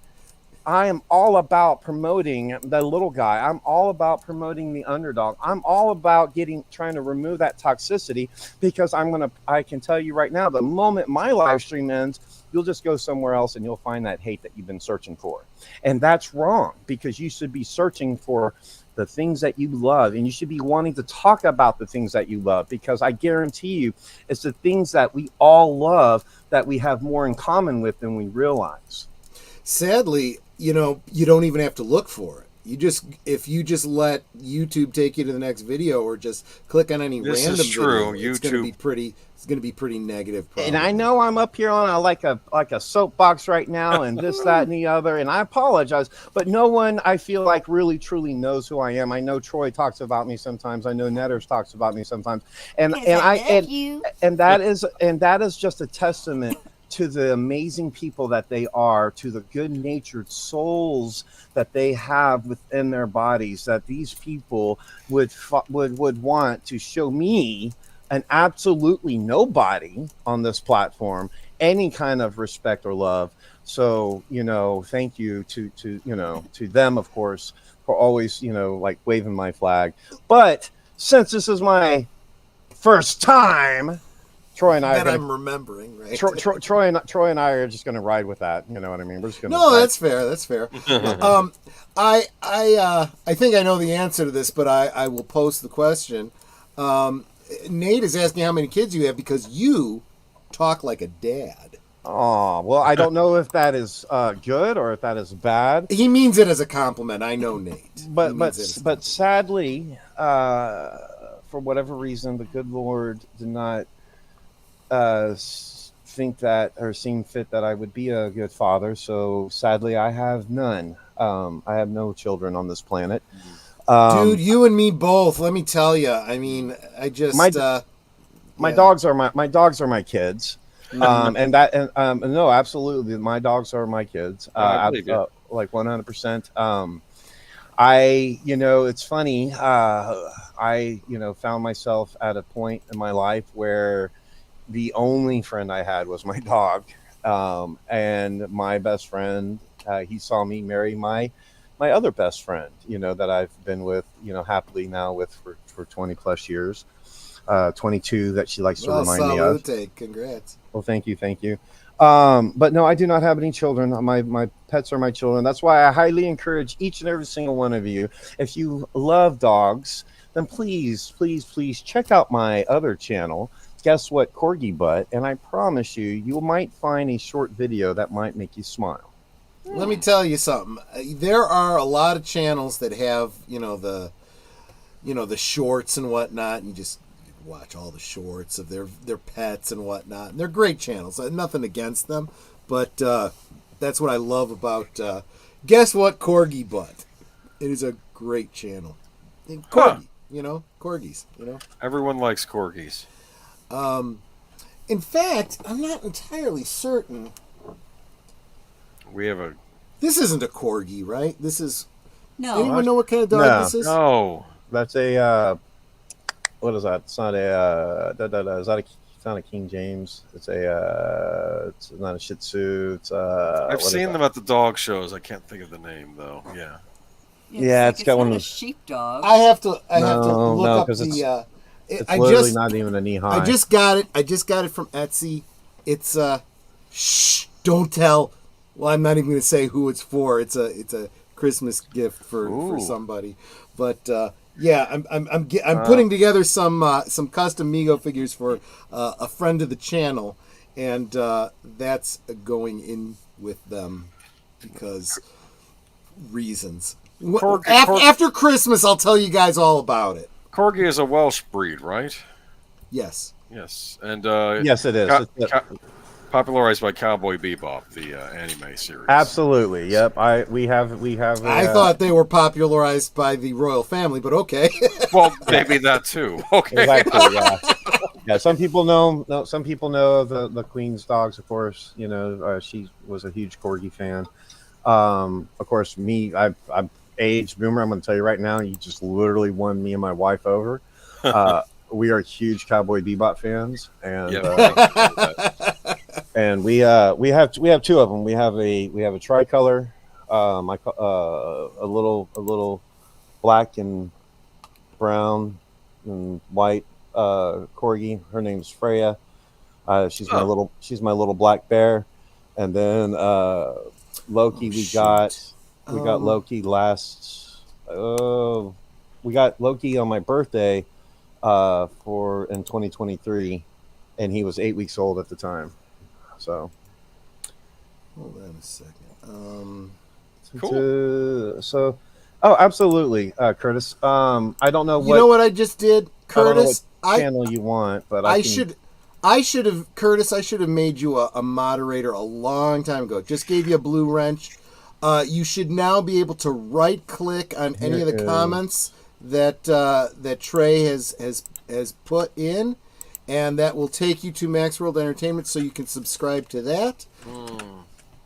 I am all about promoting the little guy. I'm all about promoting the underdog. I'm all about trying to remove that toxicity, because I can tell you right now, the moment my live stream ends, you'll just go somewhere else and you'll find that hate that you've been searching for. And that's wrong, because you should be searching for the things that you love, and you should be wanting to talk about the things that you love, because I guarantee you it's the things that we all love that we have more in common with than we realize. Sadly, you don't even have to look for it. If you just let YouTube take you to the next video, or just click on any This random is true. video, it's going to be pretty negative. Probably. And I know I'm up here on like a soapbox right now, and this, that, and the other, and I apologize, but no one, I feel like, really truly knows who I am. I know Troy talks about me sometimes. I know Netters talks about me sometimes, and that is just a testament to the amazing people that they are, to the good-natured souls that they have within their bodies, that these people would want to show me, an absolutely nobody on this platform, any kind of respect or love. So, thank you to them, of course, for always, like waving my flag. But since this is my first time, Troy and I I'm remembering, right? Troy and I are just going to ride with that. You know what I mean? We're just going to. No, that's fair. That's fair. I think I know the answer to this, but I will post the question. Nate is asking how many kids you have, because you talk like a dad. Oh, well, I don't know if that is good or if that is bad. He means it as a compliment. I know Nate. But sadly, for whatever reason, the good Lord did not think that, or seem fit that I would be a good father. So sadly, I have none. I have no children on this planet. Dude, you and me both. Let me tell you. I mean, I just my dogs are my kids. No, absolutely, my dogs are my kids. Like 100%. It's funny. I found myself at a point in my life where the only friend I had was my dog, and my best friend. He saw me marry my other best friend, that I've been with, happily now with for 20 plus years, 22 that she likes to remind me of. Congrats. Well, thank you. But no, I do not have any children. My pets are my children. That's why I highly encourage each and every single one of you, if you love dogs, then please check out my other channel. Guess what? Corgi Butt. And I promise you might find a short video that might make you smile. Let me tell you something. There are a lot of channels that have, the shorts and whatnot, and you just watch all the shorts of their pets and whatnot. And they're great channels. Nothing against them, but that's what I love about Guess What? Corgi Butt. It is a great channel. And corgi, corgis, Everyone likes corgis. In fact, I'm not entirely certain. This isn't a corgi, right? This is. No. Anyone know what kind of dog this is? No. That's a. What is that? It's not a. It's not a King James. It's a. It's not a Shih Tzu. It's I've seen them at the dog shows. I can't think of the name though. Yeah. It's got one of those sheepdog. I have to look up the. It's literally not even a knee high. I just got it from Etsy. It's shh, don't tell. Well, I'm not even going to say who it's for. It's a Christmas gift for somebody. But I'm putting together some custom Mego figures for a friend of the channel, and that's going in with them because reasons. After Christmas, I'll tell you guys all about it. Corgi is a Welsh breed, right? Yes. Yes, and yes, it is. Popularized by Cowboy Bebop, the anime series. Absolutely. Yep. We have. I thought they were popularized by the royal family, but okay. Well, maybe that too. Okay. Exactly. Yeah. Yeah. Some people know. Some people know the Queen's dogs. Of course, she was a huge Corgi fan. Of course, me. I'm age boomer. I'm going to tell you right now. You just literally won me and my wife over. We are huge Cowboy Bebop fans, and and we have two of them. We have a tricolor A little black and brown and white corgi. Her name's Freya. She's my little black bear. And then Loki, we got Loki last. We got Loki on my birthday in 2023, and he was 8 weeks old at the time. So hold on a second. Cool. So, absolutely, Curtis. I don't know what. You know what I just did, Curtis? I don't know what channel you want, but I should have made you a moderator a long time ago. Just gave you a blue wrench. You should now be able to right click on any of the comments that Trey has put in, and that will take you to Max World Entertainment, so you can subscribe to that.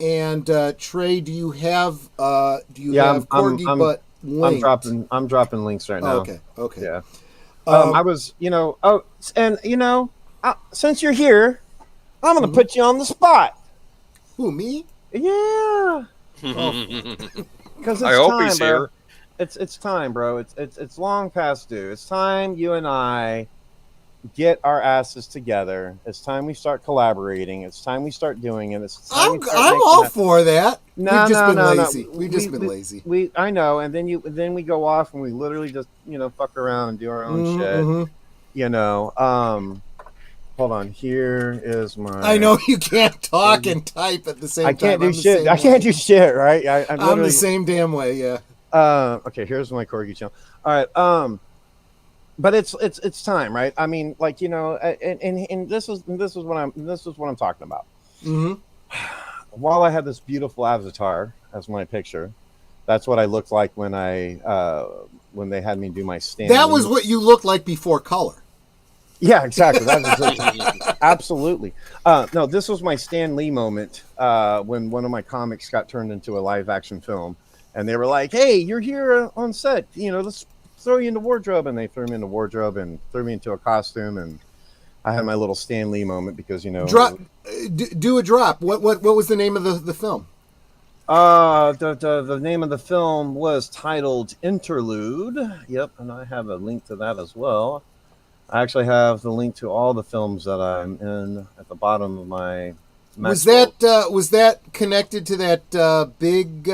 And Trey, do you have Corgi Butt linked? I'm dropping links right now. Okay. Yeah. I was, since you're here, I'm going to put you on the spot. Who, me? Yeah. Because I hope he's bro. here. It's time, bro. It's long past due. It's time you and I get our asses together. It's time we start collaborating. It's time we start doing it. I'm all for that. We've just been lazy. We've just been lazy. I know, and then we go off and we literally just fuck around and do our own shit. Hold on. Here is my. I know you can't talk and type at the same time. I can't do shit. I can't do shit. Right? I'm the same damn way. Yeah. Okay. Here's my corgi channel. All right. But it's time, right? I mean, and this is what I'm talking about. Mm-hmm. While I had this beautiful avatar as my picture, that's what I looked like when they had me do my stand. That was what you looked like before color. Yeah, exactly. Absolutely. No, this was my Stan Lee moment when one of my comics got turned into a live action film, and they were like, "Hey, you're here on set. Let's throw you in the wardrobe," and they threw me in the wardrobe and threw me into a costume, and I had my little Stan Lee moment because do a drop. What was the name of the film? The name of the film was titled Interlude. Yep, and I have a link to that as well. I actually have the link to all the films that I'm in at the bottom of my. Was that connected to that big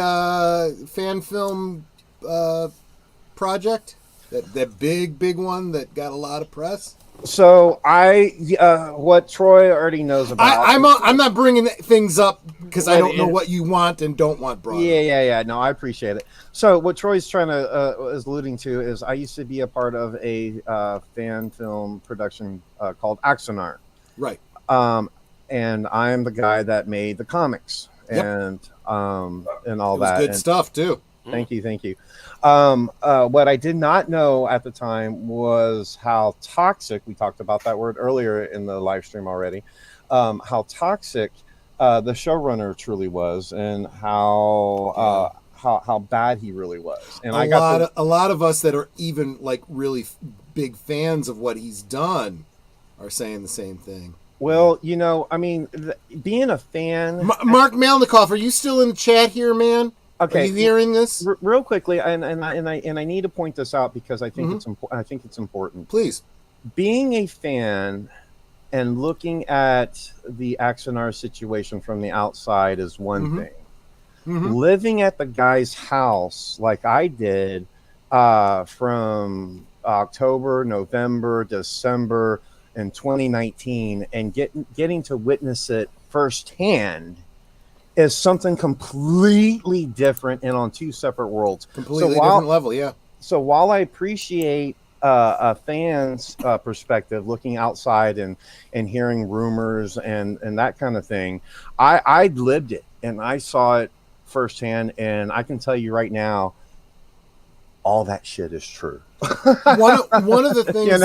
fan film project? That big one that got a lot of press? So what Troy already knows about. I'm not bringing things up because I don't know what you want and don't want brought up. Yeah. No, I appreciate it. So what Troy's trying to is alluding to is I used to be a part of a fan film production called Axonar. Right. And I'm the guy that made the comics and all that. Good stuff too. Thank you. What I did not know at the time was how toxic, we talked about that word earlier in the live stream already, how toxic the showrunner truly was, and how bad he really was. And a lot of us that are even like really big fans of what he's done are saying the same thing. Well, I mean, being a fan. Mark Malnikoff, are you still in the chat here, man? Okay, are you hearing this? Real quickly, and I need to point this out because I think it's important. Please. Being a fan and looking at the Axonar situation from the outside is one thing. Mm-hmm. Living at the guy's house like I did from October, November, December in 2019 and getting to witness it firsthand is something completely different and on two separate worlds. Completely different level, yeah. So while I appreciate a fan's perspective, looking outside and hearing rumors and that kind of thing, I lived it and I saw it firsthand, and I can tell you right now, all that shit is true. one of the things and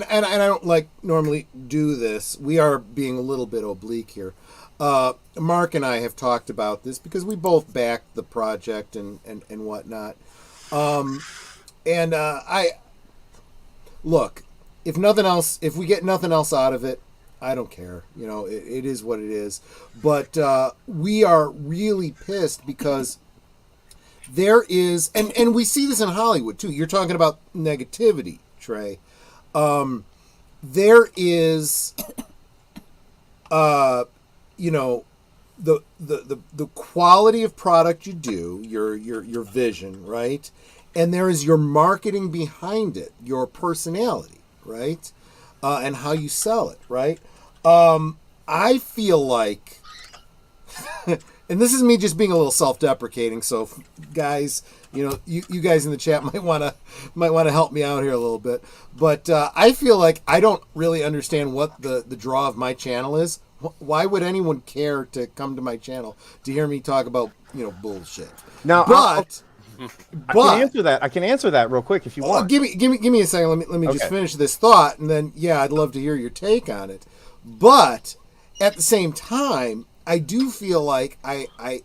I don't normally do this. We are being a little bit oblique here. Mark and I have talked about this because we both backed the project and whatnot. I look, if we get nothing else out of it, I don't care. You know, it is what it is. But we are really pissed because there is, and we see this in Hollywood too. You're talking about negativity, Trey. There is, you know, the quality of product you do, your vision, right? And there is your marketing behind it, your personality, right? And how you sell it, right? I feel like, and this is me just being a little self-deprecating. So, guys, you know, you guys in the chat might want to help me out here a little bit. But I feel like I don't really understand what the draw of my channel is. Why would anyone care to come to my channel to hear me talk about, you know, bullshit? Now, but I can answer that real quick if you want. Give me a second. Let me just finish this thought, and then I'd love to hear your take on it. But at the same time, I do feel like I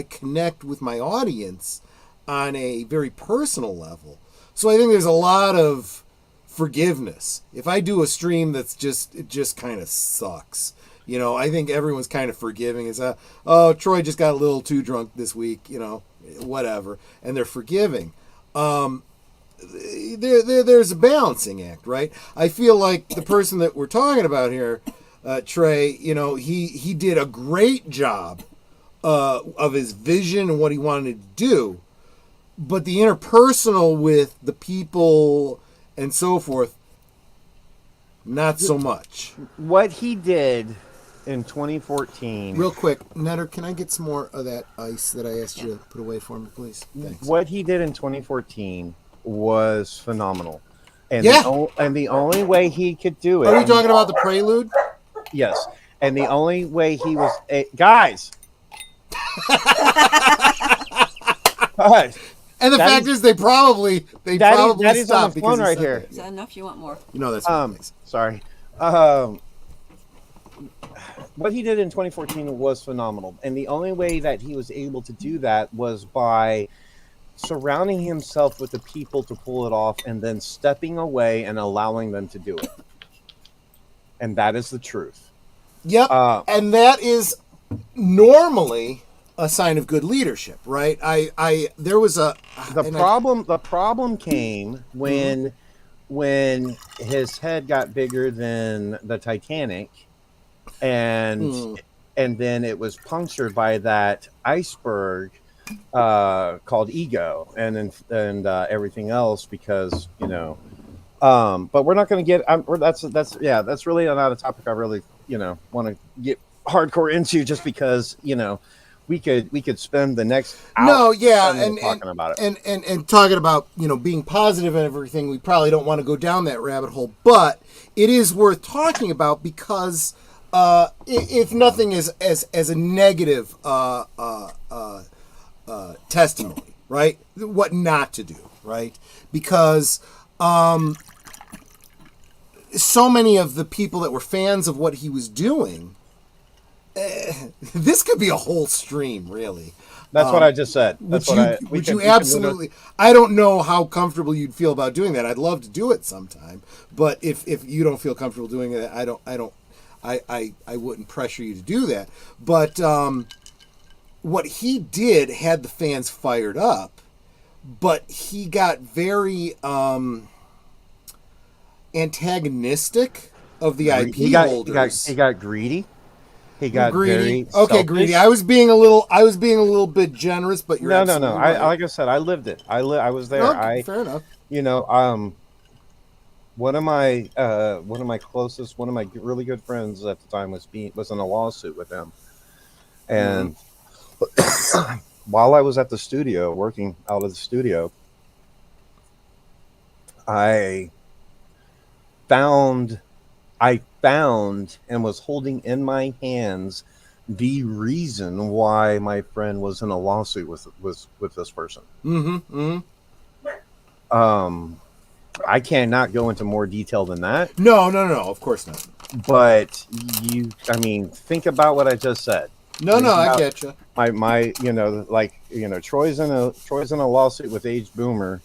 connect with my audience on a very personal level. So I think there's a lot of forgiveness. If I do a stream that's it just kind of sucks. You know, I think everyone's kind of forgiving. It's Troy just got a little too drunk this week, you know, whatever. And they're forgiving. There's a balancing act, right? I feel like the person that we're talking about here, Trey, you know, he did a great job of his vision and what he wanted to do. But the interpersonal with the people and so forth, not so much. What he did in 2014. Real quick, Netter, can I get some more of that ice that I asked you to put away for me, please? Thanks. What he did in 2014 was phenomenal. And yeah. The only way he could do it. Are we talking about the Prelude? Yes. And the only way he was... guys! And the fact is, they probably that is stopped on the phone right here. Is that enough? You want more? No, that's nice. Sorry. What he did in 2014 was phenomenal, and the only way that he was able to do that was by surrounding himself with the people to pull it off, and then stepping away and allowing them to do it. And that is the truth. Yep, and that is normally a sign of good leadership, right? There was a the problem came when his head got bigger than the Titanic, and then it was punctured by that iceberg called ego and everything else, because you know. But we're not going to get. That's really not a topic I really want to get hardcore into, just because we could spend the next hour talking about it and talking about being positive and everything. We probably don't want to go down that rabbit hole, but it is worth talking about because if nothing is as a negative testimony, right? What not to do, right? Because so many of the people that were fans of what he was doing, this could be a whole stream, really. That's what I just said. Would you absolutely? I don't know how comfortable you'd feel about doing that. I'd love to do it sometime, but if you don't feel comfortable doing it, I wouldn't pressure you to do that. But what he did had the fans fired up, but he got very antagonistic of the IP holders. He got greedy. He got greedy. Very okay, selfish. Greedy. I was being a little bit generous, but you're no. right. Like I said, I lived it. I was there. Okay, fair enough. One of my really good friends at the time was in a lawsuit with him, and while I was at the studio working out of the studio, I found and was holding in my hands the reason why my friend was in a lawsuit with this person. I cannot go into more detail than that. No, of course not. But think about what I just said. No, I get you. Troy's in a lawsuit with Age Boomer,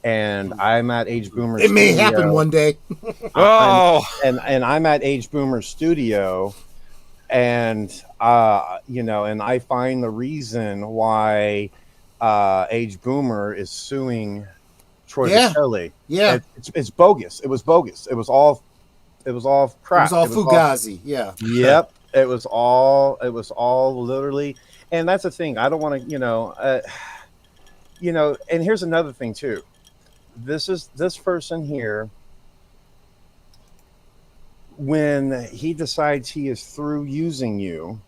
and I'm at Age Boomer. It may Studio. happen one day. And I'm at Age Boomer Studio, and and I find the reason why Age Boomer is suing Troy Pacelli. Yeah, it's bogus. It was bogus. It was all crap. It was all fugazi. Yep. It was all literally, and that's the thing. I don't want to, and here's another thing too. This person here, when he decides he is through using you,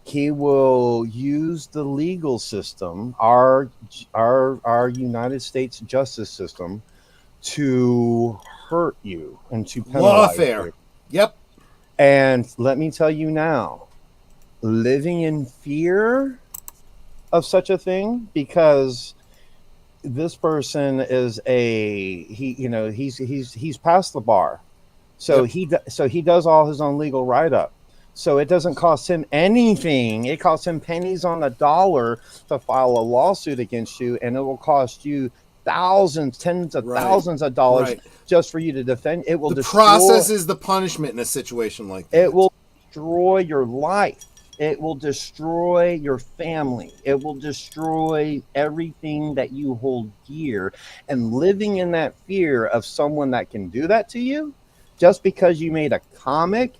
he will use the legal system, our United States justice system, to hurt you and to penalize you. Yep. And let me tell you now, living in fear of such a thing, because this person is he's past the bar, so he does all his own legal write-up. So it doesn't cost him anything. It costs him pennies on the dollar to file a lawsuit against you, and it will cost you thousands, tens of thousands of dollars just for you to defend. It will. The process is the punishment in a situation like that. It will destroy your life. It will destroy your family. It will destroy everything that you hold dear. And living in that fear of someone that can do that to you, just because you made a comic,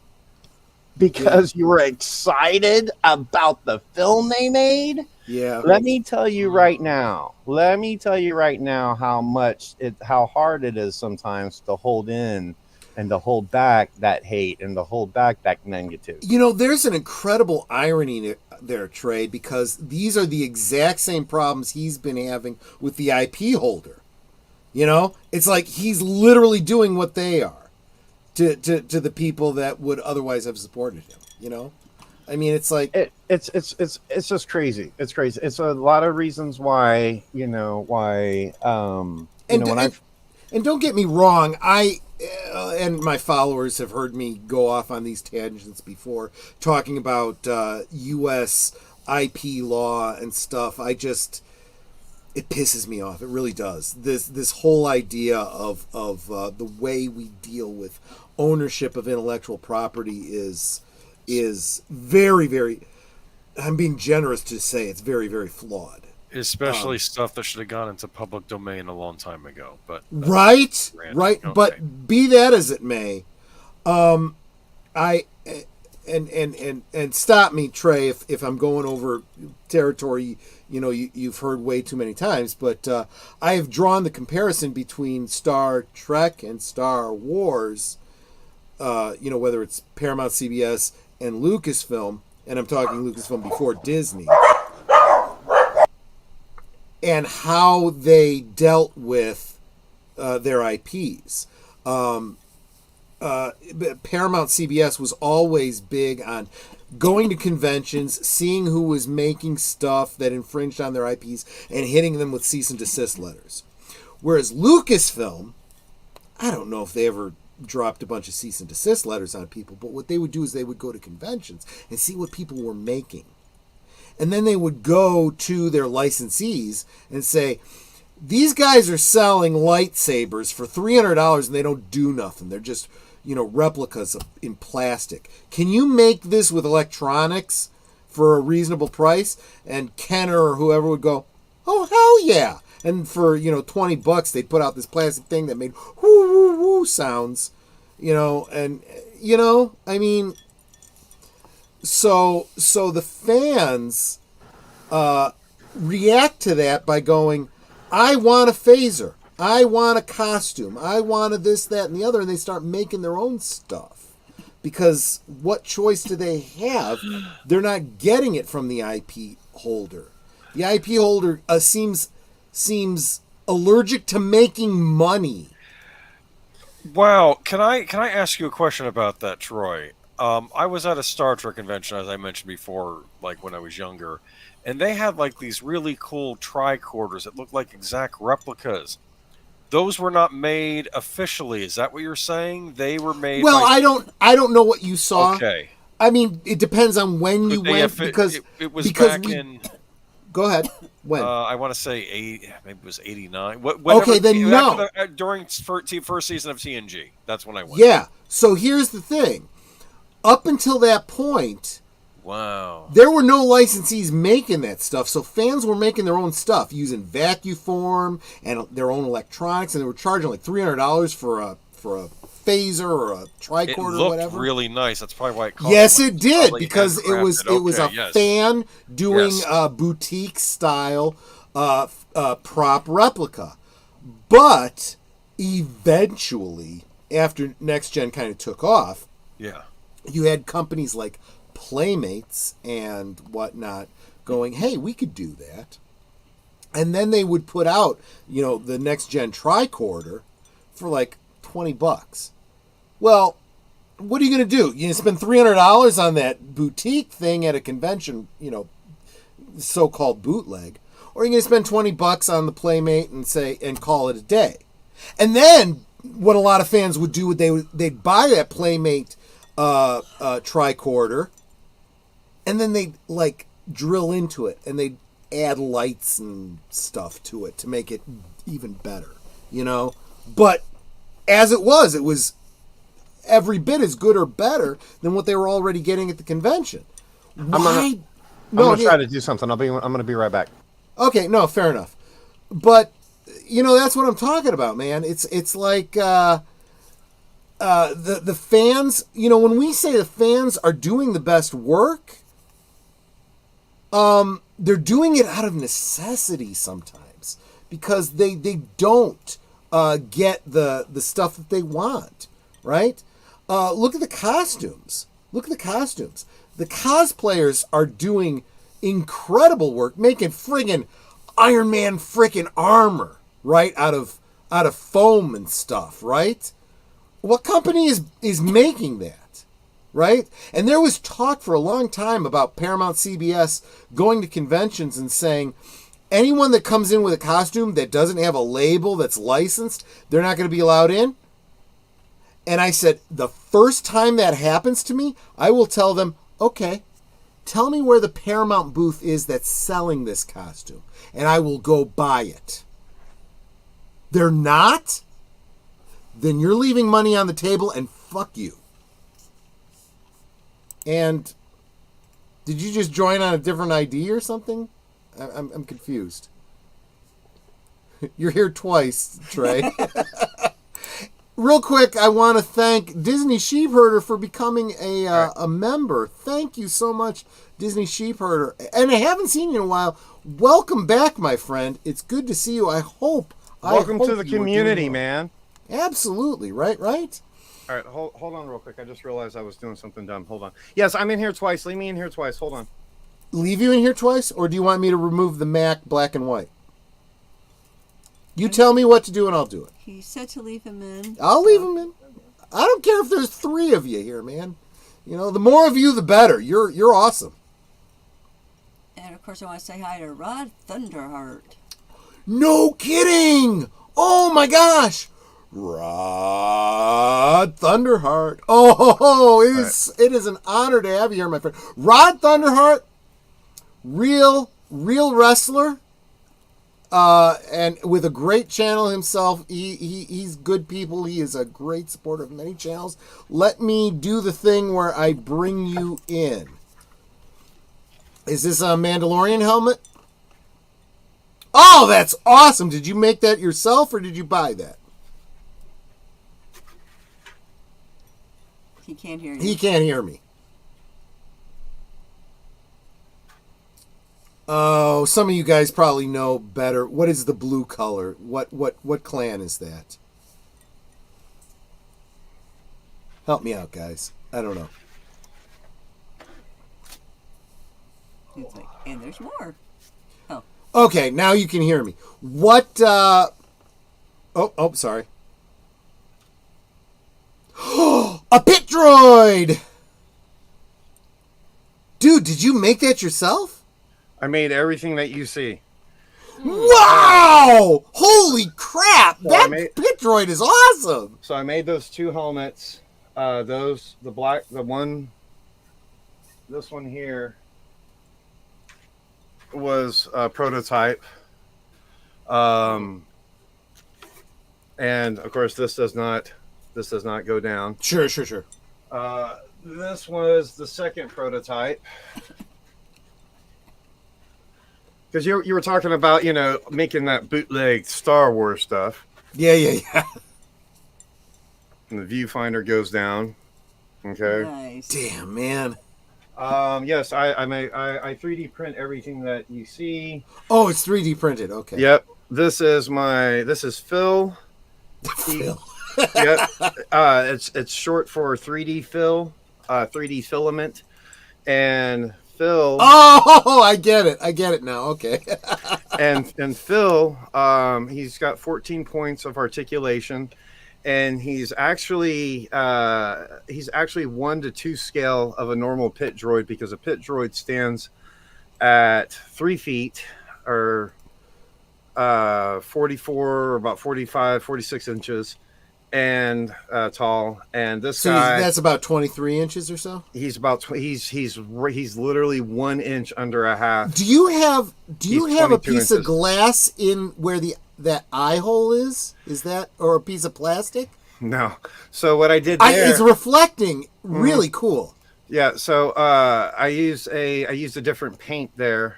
because you were excited about the film they made. Yeah. Let me tell you right now how hard it is sometimes to hold in and to hold back that hate and to hold back that negative. There's an incredible irony there, Trey, because these are the exact same problems he's been having with the IP holder. It's like he's literally doing what they are to the people that would otherwise have supported him. I mean, it's like it's just crazy. It's crazy. It's a lot of reasons why and don't get me wrong, I and my followers have heard me go off on these tangents before, talking about U.S. IP law and stuff. It pisses me off. It really does. This whole idea of the way we deal with ownership of intellectual property is very, very, I'm being generous to say it's very, very flawed. Especially stuff that should have gone into public domain a long time ago. But right. Okay. But be that as it may, and stop me, Trey, if I'm going over territory you've heard way too many times, but I have drawn the comparison between Star Trek and Star Wars, whether it's Paramount, CBS, and Lucasfilm, and I'm talking Lucasfilm before Disney, and how they dealt with their IPs. Paramount CBS was always big on going to conventions, seeing who was making stuff that infringed on their IPs, and hitting them with cease and desist letters. Whereas Lucasfilm, I don't know if they ever dropped a bunch of cease and desist letters on people, but what they would do is they would go to conventions and see what people were making. And then they would go to their licensees and say, these guys are selling lightsabers for $300 and they don't do nothing. They're just, replicas in plastic. Can you make this with electronics for a reasonable price? And Kenner or whoever would go, oh, hell yeah. And for, $20, they'd put out this plastic thing that made whoo, whoo, whoo sounds, and, I mean, so the fans react to that by going, I want a phaser. I want a costume. I want this, that, and the other. And they start making their own stuff. Because what choice do they have? They're not getting it from the IP holder. The IP holder seems allergic to making money. Wow. Can I ask you a question about that, Troy? I was at a Star Trek convention, as I mentioned before, like when I was younger, and they had like these really cool tricorders that looked like exact replicas. Those were not made officially. Is that what you're saying? They were made. Well, I don't know what you saw. Okay. I mean, it depends on when you went, because it was back in. Go ahead. When? I want to say maybe it was 89. Okay, then no. During first season of TNG, that's when I went. Yeah. So here's the thing. Up until that point, wow, there were no licensees making that stuff, so fans were making their own stuff using vacuform and their own electronics, and they were charging like $300 for a phaser or a tricorder or whatever. It looked really nice. That's probably why it cost. Yes, it did, because it was a fan doing a boutique style prop replica. But eventually, after Next Gen kind of took off, you had companies like Playmates and whatnot going, hey, we could do that. And then they would put out, the Next Gen tricorder for like $20. Well, what are you going to do? You spend $300 on that boutique thing at a convention, so-called bootleg, or you're going to spend $20 on the Playmate and call it a day. And then what a lot of fans would do, they'd buy that Playmate tricorder, and then they'd like drill into it, and they'd add lights and stuff to it to make it even better, But as it was every bit as good or better than what they were already getting at the convention. I'm gonna try to do something. I'm gonna be right back. Okay, no, fair enough. But that's what I'm talking about, man. It's like the fans. When we say the fans are doing the best work, they're doing it out of necessity sometimes because they don't get the stuff that they want, right? Look at the costumes. The cosplayers are doing incredible work, making friggin' Iron Man frickin' armor, right? Out of foam and stuff, right? What company is making that, right? And there was talk for a long time about Paramount CBS going to conventions and saying, anyone that comes in with a costume that doesn't have a label that's licensed, they're not going to be allowed in. And I said, the first time that happens to me, I will tell them, okay, tell me where the Paramount booth is that's selling this costume, and I will go buy it. They're not? Then you're leaving money on the table, and fuck you. And did you just join on a different ID or something? I'm confused. You're here twice, Trey. Real quick, I want to thank Disney Sheepherder for becoming a member. Thank you so much, Disney Sheepherder. And I haven't seen you in a while. Welcome back, my friend. It's good to see you. Welcome to the community, man. Absolutely. Right? All right, hold on real quick. I just realized I was doing something dumb. Hold on. Yes, I'm in here twice. Leave me in here twice. Hold on. Leave you in here twice? Or do you want me to remove the Mac black and white? You tell me what to do and I'll do it. He said to leave him in. I'll leave him in. I don't care if there's 3 of you here, man. The more of you, the better. You're awesome. And of course, I want to say hi to Rod Thunderheart. No kidding! Oh my gosh! Rod Thunderheart. Oh, it is an honor to have you here, my friend. Rod Thunderheart, real wrestler. And with a great channel himself, he's good people. He is a great supporter of many channels. Let me do the thing where I bring you in. Is this a Mandalorian helmet? Oh, that's awesome. Did you make that yourself or did you buy that? He can't hear you. He can't hear me. Oh, some of you guys probably know better. What is the blue color? What clan is that? Help me out, guys. I don't know. He's like, and there's more. Oh. Okay, now you can hear me. What, sorry. A pit droid! Dude, did you make that yourself? I made everything that you see. Wow! Holy crap! So that pit droid is awesome! So I made those 2 helmets. This one here. was a prototype. And of course this does not go down. Sure. This was the second prototype. Because you were talking about, making that bootleg Star Wars stuff. Yeah. And the viewfinder goes down. Okay. Nice. Damn, man. Yes, I 3D print everything that you see. Oh, it's 3D printed. Okay. Yep. This is Phil. Phil. Yep. It's short for 3D Phil, 3D filament, and Phil. Oh, I get it now. Okay. and Phil, he's got 14 points of articulation, and he's actually 1 to 2 scale of a normal pit droid, because a pit droid stands at 3 feet or 44 or about 45, 46 inches and tall, and this guy, that's about 23 inches or so. He's literally 1 inch under a half. Do you have a piece inches. of glass in where that eye hole is that, or a piece of plastic? No. So what I did there, it's reflecting really cool. Yeah, so I used a different paint there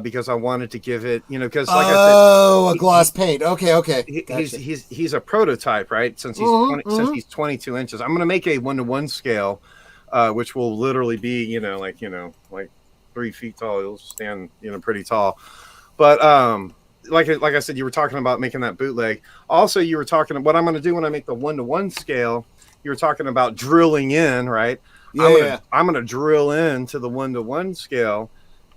because I wanted to give it, because like I said, a gloss paint. Okay. Gotcha. He's a prototype, right? Since he's 22 inches, I'm going to make a 1-to-1 scale, which will literally be like 3 feet tall. He'll stand pretty tall, but like I said, you were talking about making that bootleg. Also, you were talking about what I'm going to do when I make the 1-to-1 scale. You were talking about drilling in, right? Yeah. I'm going to drill into the 1-to-1 scale.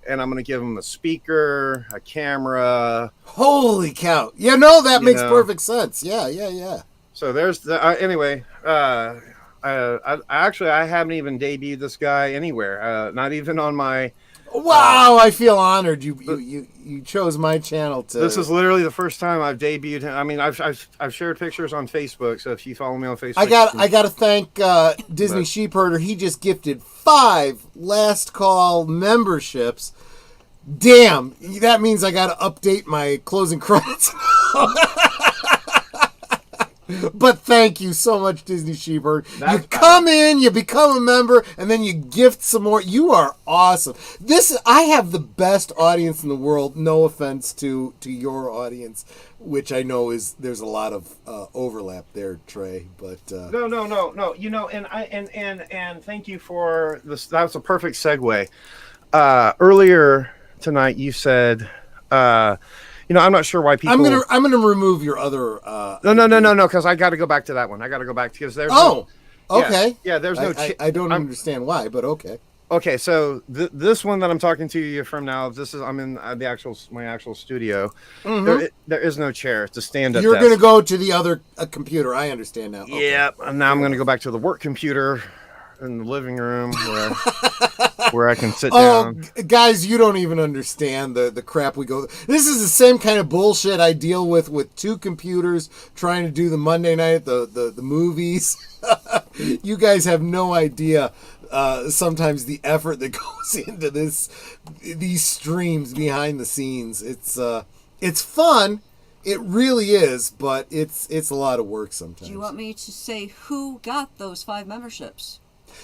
And I'm going to give him a speaker, a camera. Holy cow. Yeah, no, that makes perfect sense. Yeah. So there's the, anyway, I haven't even debuted this guy anywhere. Not even on my. Wow, I feel honored. You chose my channel to. This is literally the first time I've debuted him. I mean, I've shared pictures on Facebook. So if you follow me on Facebook, I got to thank Disney Sheepherder. He just gifted 5 last call memberships. Damn, that means I got to update my closing credits. But thank you so much, Disney Sheepherder. You come in, you become a member, and then you gift some more. You are awesome. I have the best audience in the world. No offense to your audience, which I know there's a lot of overlap there, Trey. But no. And thank you for this. That was a perfect segue. Earlier tonight, you said. I'm not sure why people. I'm gonna remove your other. No, because I got to go back to that one. I got to go back because there's. Okay. Yeah, there's no. I don't understand why, but okay. Okay, so this one that I'm talking to you from now, I'm in my actual studio. Mm-hmm. There is no chair. It's a stand-up. You're going to go to the other computer. I understand now. Okay. Yeah, and now I'm going to go back to the work computer in the living room where I can sit down. Guys, you don't even understand the crap we go. This is the same kind of bullshit I deal with 2 computers trying to do the Monday night the movies. You guys have no idea. Sometimes the effort that goes into these streams behind the scenes. It's fun. It really is, but it's a lot of work sometimes. Do you want me to say who got those 5 memberships?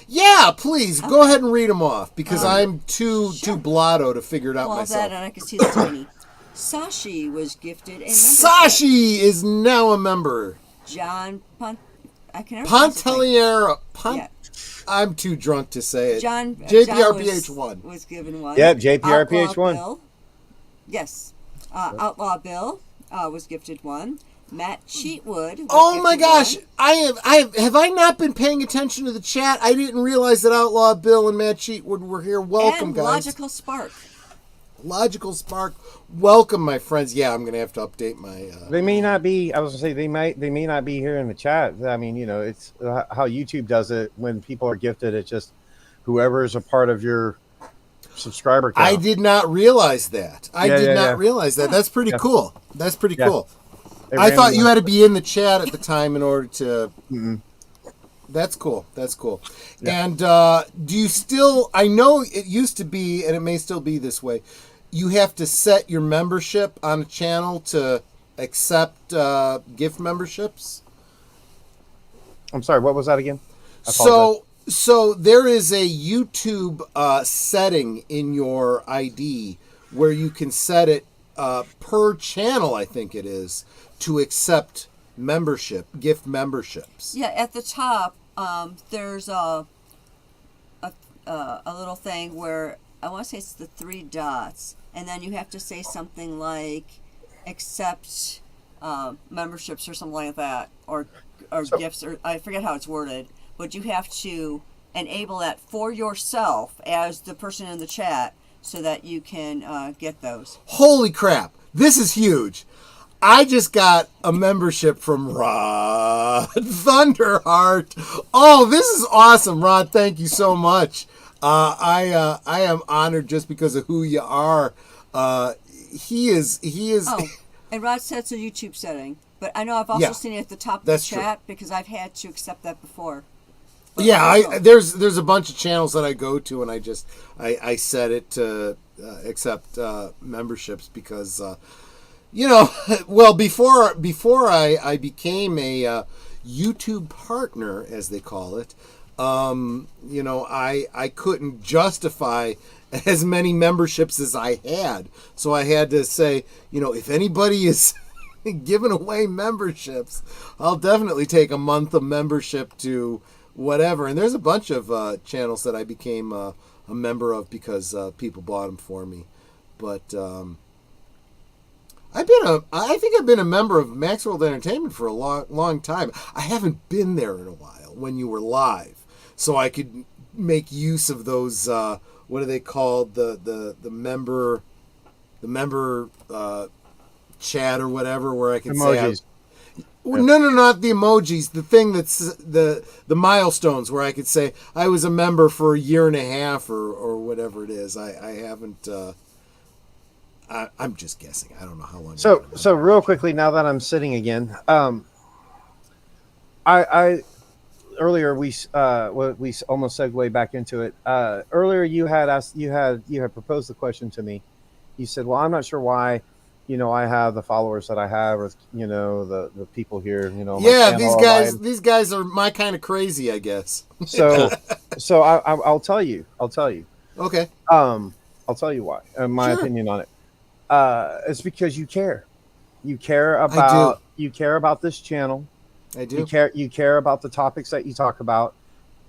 Yeah, please go ahead and read them off because I'm too blotto to figure it out myself. That, and I can see the tiny. Sashi was gifted a membership. Sashi is now a member. John Pontelier. I'm too drunk to say it. JPRPH1 was given one. Yep, JPRPH1. Yes. Outlaw Bill was gifted one. Matt Cheatwood. Oh my gosh! Have I not been paying attention to the chat? I didn't realize that Outlaw Bill and Matt Cheatwood were here. Welcome, and guys. Logical Spark. Welcome, my friends. Yeah, I'm gonna have to update my. They may not be. I was gonna say they may not be here in the chat. I mean, it's how YouTube does it. When people are gifted, it's just whoever is a part of your subscriber count. I did not realize that. I did not realize that. That's pretty cool. That's pretty cool. I thought you had to be in the chat at the time in order to. Mm-hmm. That's cool. Yeah. And do you still? I know it used to be, and it may still be this way. you have to set your membership on a channel to accept gift memberships. I'm sorry, what was that again? So there is a YouTube setting in your ID where you can set it per channel, I think it is, to accept gift memberships. Yeah, at the top, there's a little thing where I want to say it's the 3 dots, and then you have to say something like accept memberships or something like that, or gifts, or I forget how it's worded, but you have to enable that for yourself as the person in the chat so that you can get those. Holy crap! This is huge. I just got a membership from Rod Thunderheart. Oh, this is awesome, Rod. Thank you so much. I am honored just because of who you are. He is. Oh, and Rod said it's a YouTube setting, but I know I've also seen it at the top of the chat because I've had to accept that before. But there's a bunch of channels that I go to, and I set it to accept memberships because well, before I became a YouTube partner, as they call it, I couldn't justify as many memberships as I had. So I had to say, if anybody is giving away memberships, I'll definitely take a month of membership to whatever. And there's a bunch of channels that I became a member of because people bought them for me. But I think I've been a member of Maxworld Entertainment for a long time. I haven't been there in a while when you were live, so I could make use of those. What are they called? The member chat or whatever, where I can emojis. say. No, not the emojis. The thing that's the milestones, where I could say I was a member for a year and a half or whatever it is. I haven't. I'm just guessing. I don't know how long. So real quickly, now that I'm sitting again, I earlier we almost segued back into it. Earlier you had proposed the question to me. You said, "Well, I'm not sure why, I have the followers that I have, or the people here, Yeah, these guys are my kind of crazy, I guess. So I'll tell you. Okay. I'll tell you why. My opinion on it. It's because you care. You care about this channel. I do. You care about the topics that you talk about,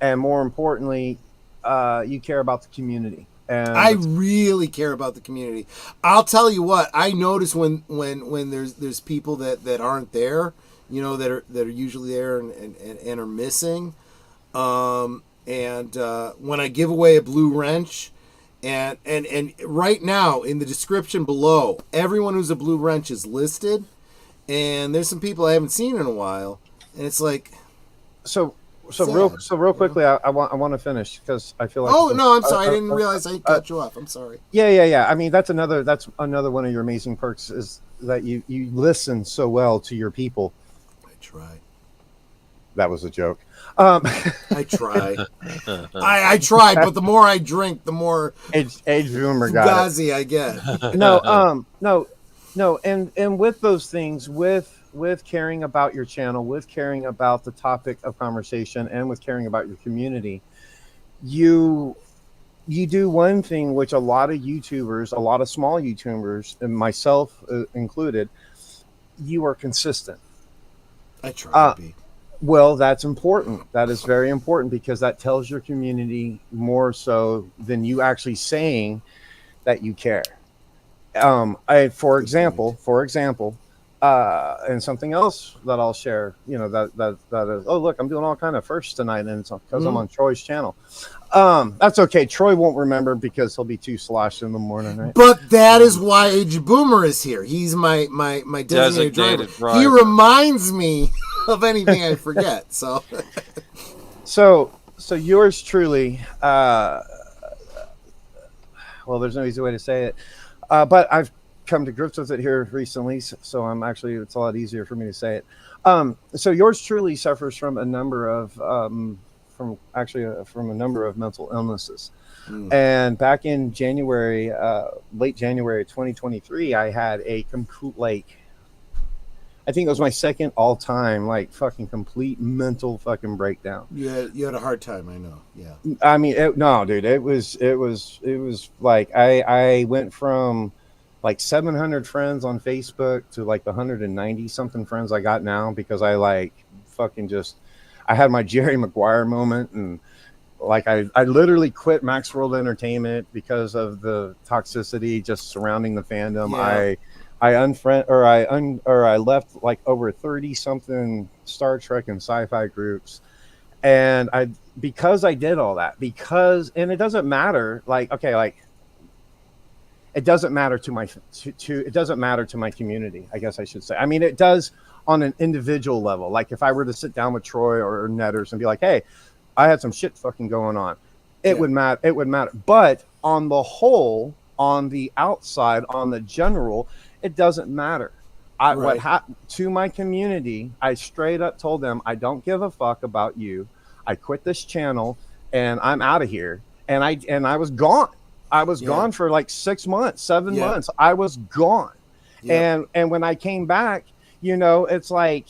and more importantly, you care about the community. And I really care about the community. I'll tell you what, I notice when there's people that aren't there, that are usually there and are missing. And when I give away a blue wrench, and right now in the description below, everyone who's a blue wrench is listed, and there's some people I haven't seen in a while, and it's like so real quickly, I want to finish because I feel like no, I'm sorry, I didn't realize I cut you off. I'm sorry. Yeah. I mean, that's another one of your amazing perks is that you listen so well to your people. I try. That was a joke. I try. I try, but the more I drink, the more age boomer fugazi I get. No, and with those things, with caring about your channel, with caring about the topic of conversation, and with caring about your community, you do one thing which a lot of YouTubers, a lot of small YouTubers, and myself included, you are consistent. I try to be. Well, that's important. That is very important because that tells your community more so than you actually saying that you care. For example, and something else that I'll share, that is, oh, look, I'm doing all kind of firsts tonight, and it's because I'm on Troy's channel. That's okay. Troy won't remember because he'll be too sloshed in the morning, right? But that is why Age Boomer is here. He's my designated driver. He reminds me of anything I forget. So yours truly. Well, there's no easy way to say it, but I've come to grips with it here recently, so it's a lot easier for me to say it. So yours truly suffers from a number of from a number of mental illnesses. And back in January, late January 2023, I had a complete, I think it was my second all-time, fucking complete mental fucking breakdown. Yeah, you had a hard time, I know. Yeah. I mean, no, dude, it was like I went from 700 friends on Facebook to the 190 something friends I got now, because I I had my Jerry Maguire moment, and I literally quit Max World Entertainment because of the toxicity just surrounding the fandom. Yeah. I left over 30 something Star Trek and sci-fi groups, and because I did all that, and it doesn't matter, it doesn't matter to my it doesn't matter to my community, I guess I should say. I mean, it does on an individual level. Like if I were to sit down with Troy or Netters and be like, hey, I had some shit fucking going on, it would matter. But on the whole, on the outside, on the general, it doesn't matter. To my community, I straight up told them, I don't give a fuck about you. I quit this channel and I'm out of here. And I was gone. I was gone for 6 months, 7 months. I was gone. And when I came back, it's I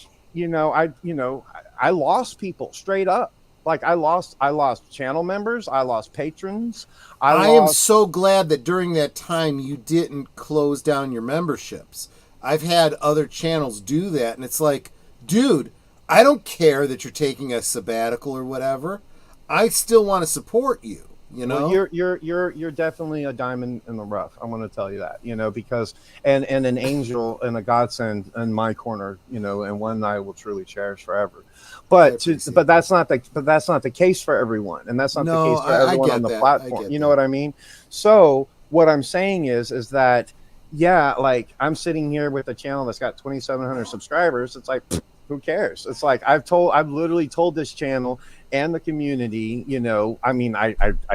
lost people straight up. I lost channel members. I lost patrons. I am so glad that during that time you didn't close down your memberships. I've had other channels do that, and it's like, dude, I don't care that you're taking a sabbatical or whatever. I still want to support you. Well, you're definitely a diamond in the rough. I'm going to tell you that, because and an angel and a godsend in my corner, and one I will truly cherish forever. But that's not the case for everyone, and that's not the case for everyone on the platform. You know what I mean? So what I'm saying is that I'm sitting here with a channel that's got 2,700 subscribers. It's like, who cares? It's like I've literally told this channel and the community, I mean, I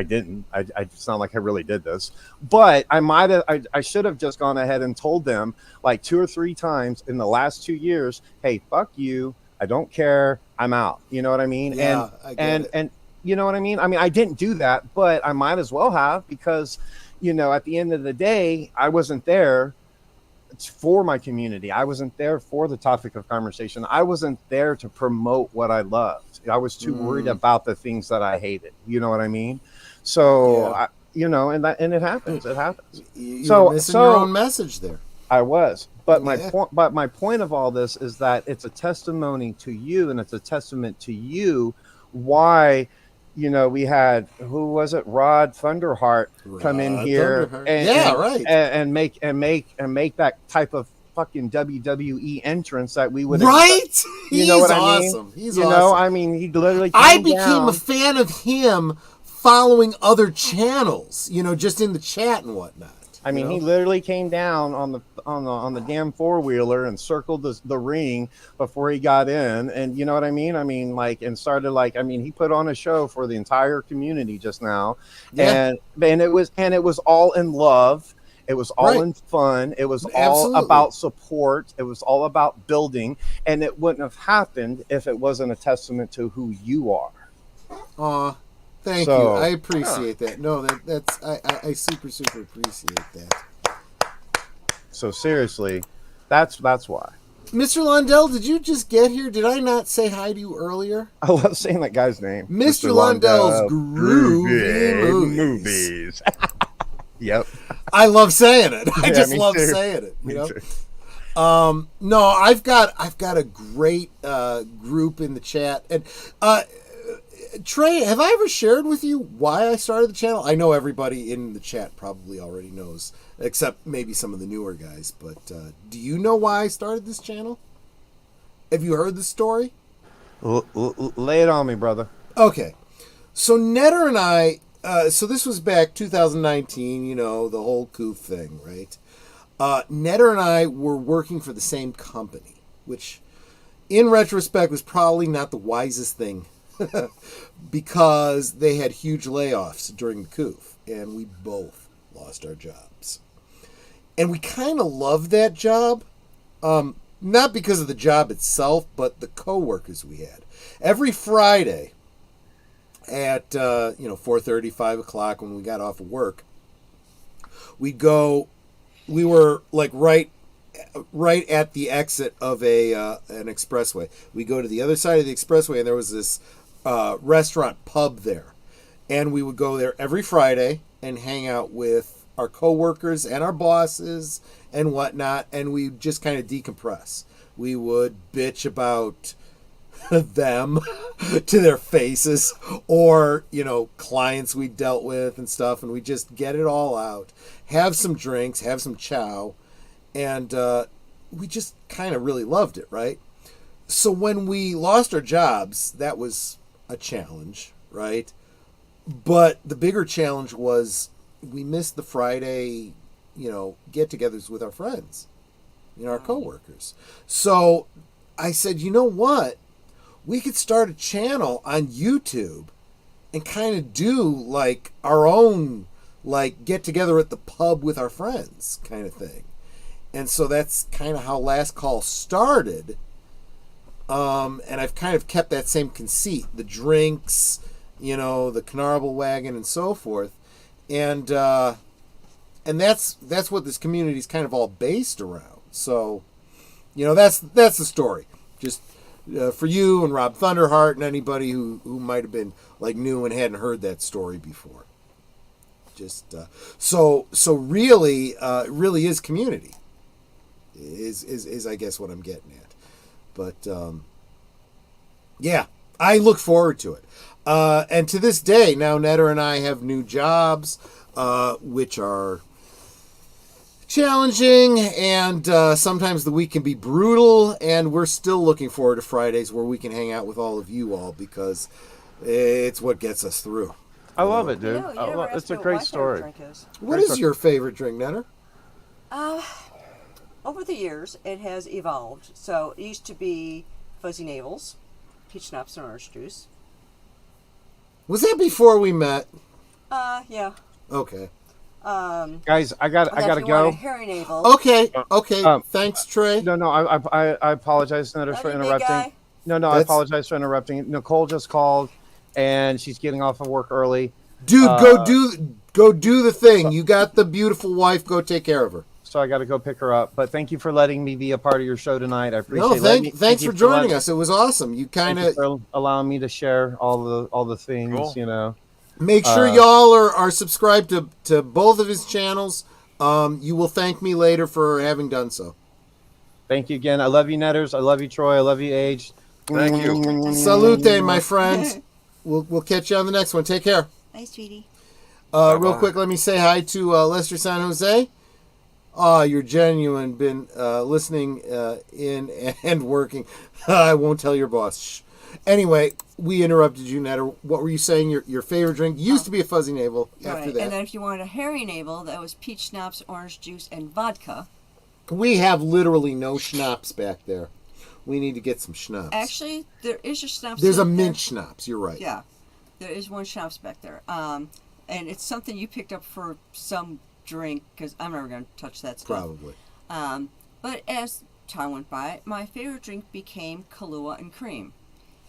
didn't. It's not like I really did this, but I should have just gone ahead and told them 2 or 3 times in the last 2 years, hey, fuck you. I don't care. I'm out. You know what I mean? Yeah, and you know what I mean? I mean, I didn't do that, but I might as well have, because, at the end of the day, I wasn't there for my community. I wasn't there for the topic of conversation. I wasn't there to promote what I loved. I was too worried about the things that I hated. You know what I mean? So, and it happens. It happens. You're missing your own message there. I was, but my point of all this is that it's a testimony to you, and it's a testament to you why. We had, who was it? Rod Thunderheart come in here and make that type of fucking WWE entrance that we would expect. You know what awesome. I mean? He's awesome. I mean, he literally. I became a fan of him following other channels. Just in the chat and whatnot. I mean, he literally came down on the damn 4-wheeler and circled the ring before he got in, and you know what I mean? I mean, and started he put on a show for the entire community just now, and it was all in love. It was all in fun. It was all about support. It was all about building, and it wouldn't have happened if it wasn't a testament to who you are. Thank you. I appreciate that. No, that's I super appreciate that. So seriously, that's why. Mr. Lundell, did you just get here? Did I not say hi to you earlier? I love saying that guy's name. Mr. Lundell's Groovy Movies. Yep. I love saying it. I just love saying it. Too. No, I've got a great group in the chat, and Trey, have I ever shared with you why I started the channel? I know everybody in the chat probably already knows, except maybe some of the newer guys. But do you know why I started this channel? Have you heard the story? Lay it on me, brother. Okay. So Netter and I, so this was back 2019, the whole Coof thing, right? Netter and I were working for the same company, which in retrospect was probably not the wisest thing. Because they had huge layoffs during the Coof, and we both lost our jobs. And we kind of loved that job, not because of the job itself, but the coworkers we had. Every Friday, at 4:30, 5 o'clock when we got off of work. We were like right at the exit of an expressway. We go to the other side of the expressway, and there was this restaurant pub there, and we would go there every Friday and hang out with our coworkers and our bosses and whatnot, and we just kind of decompress. We would bitch about them to their faces, or clients we dealt with and stuff, and we just get it all out, have some drinks, have some chow, and we just kind of really loved it, right? So when we lost our jobs, that was a challenge, right? But the bigger challenge was we missed the Friday get-togethers with our friends, our coworkers. So I said, you know what? We could start a channel on YouTube and kind of do like our own get together at the pub with our friends kind of thing. And so that's kind of how Last Call started. And I've kind of kept that same conceit, the drinks, the Canarble Wagon and so forth. And that's what this community is kind of all based around. So, that's the story. Just for you and Rob Thunderheart and anybody who might have been new and hadn't heard that story before. Just so really, it really is community. Is I guess what I'm getting at. But yeah, I look forward to it. And to this day, now Netter and I have new jobs, which are challenging, and sometimes the week can be brutal, and we're still looking forward to Fridays where we can hang out with all of you all, because it's what gets us through. I love it, dude. It's a great story. What is your favorite drink, Netter? Over the years, it has evolved. So it used to be fuzzy navels, peach schnapps, and orange juice. Was that before we met? Yeah. Okay. Guys, I gotta go. Hairy navel. Okay. Thanks, Trey. No, I apologize, Netter, for interrupting. No, I apologize for interrupting. Nicole just called, and she's getting off of work early. Dude, go do the thing. You got the beautiful wife. Go take care of her. So I got to go pick her up. But thank you for letting me be a part of your show tonight. I appreciate it. Thanks for joining us. It was awesome. You kind of allowing me to share all the things. Cool. Make sure y'all are subscribed to both of his channels. You will thank me later for having done so. Thank you again. I love you, Netters. I love you, Troy. I love you, Age. Thank you. Salute, my friends. We'll catch you on the next one. Take care. Bye, sweetie. Real quick, let me say hi to Lester San Jose. You're genuine. Been listening in and working. I won't tell your boss. Shh. Anyway, we interrupted you, Netter. What were you saying? Your favorite drink used to be a fuzzy navel. After that, and then if you wanted a hairy navel, that was peach schnapps, orange juice, and vodka. We have literally no schnapps back there. We need to get some schnapps. Actually, there is a schnapps. There's a mint schnapps. You're right. Yeah, there is one schnapps back there. And it's something you picked up for some drink, because I'm never going to touch that stuff. Probably. But as time went by, my favorite drink became Kahlua and cream.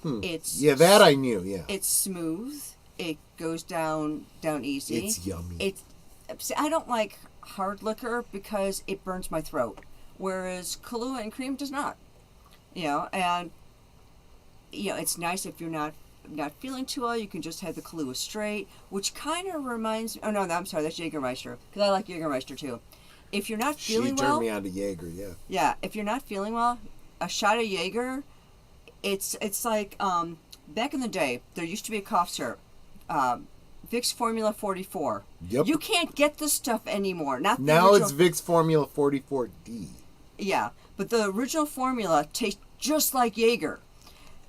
That I knew. Yeah. It's smooth. It goes down easy. It's yummy. I don't like hard liquor because it burns my throat, whereas Kahlua and cream does not. And it's nice if you're not feeling too well. You can just have the Kahlua straight, which kind of reminds me. Oh no, I'm sorry, that's Jägermeister, because I like Jägermeister too. If you're not feeling well, she turned me on to Jaeger. Yeah. Yeah, if you're not feeling well, a shot of Jaeger. It's like back in the day, there used to be a cough syrup, Vicks Formula 44. Yep. You can't get this stuff anymore. Not now. It's Vicks Formula 44D. Yeah, but the original formula tastes just like Jaeger.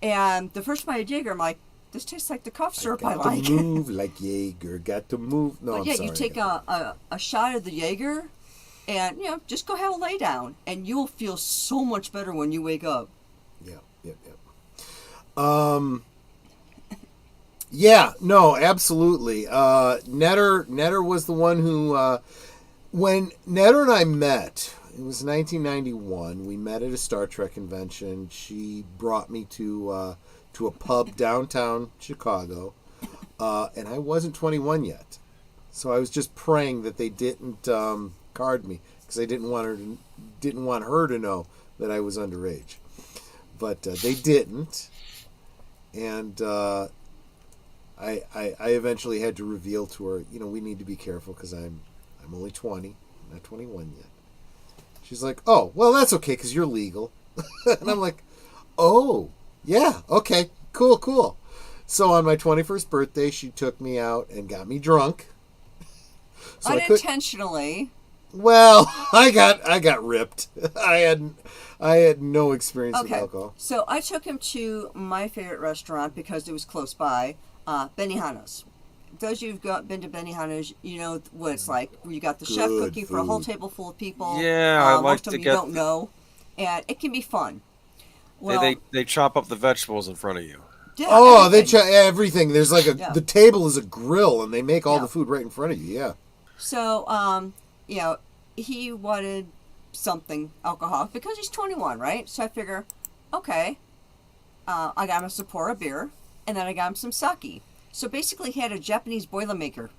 And the first time I had Jaeger, I'm like, this tastes like the cough syrup I like. Got to move like Jaeger. Got to move. No, but yeah, I'm sorry. You take a shot of the Jaeger, and just go have a lay down, and you'll feel so much better when you wake up. Yeah. Yeah, no, absolutely. Netter was the one who, when Netter and I met, it was 1991. We met at a Star Trek convention. She brought me to a pub downtown Chicago. and I wasn't 21 yet. So I was just praying that they didn't card me, because I didn't want her to know that I was underage. But they didn't, and I eventually had to reveal to her, we need to be careful because I'm only 20, I'm not 21 yet. She's like, oh, well, that's okay because you're legal. And I'm like, oh, yeah, okay, cool. So on my 21st birthday, she took me out and got me drunk. So unintentionally. Well, I got ripped. I had no experience with alcohol. So I took him to my favorite restaurant because it was close by, Benihana's. Those of you who've been to Benihana's, you know what it's like. You got the chef cooking for a whole table full of people. Yeah, I like most to of them get. You don't know, and it can be fun. Well, they chop up the vegetables in front of you. Yeah, they chop everything. There's like the table is a grill, and they make all the food right in front of you. Yeah. So, he wanted something alcoholic because he's 21, right? So I figure, okay, I got him a Sapporo beer, and then I got him some sake. So basically, he had a Japanese Boilermaker.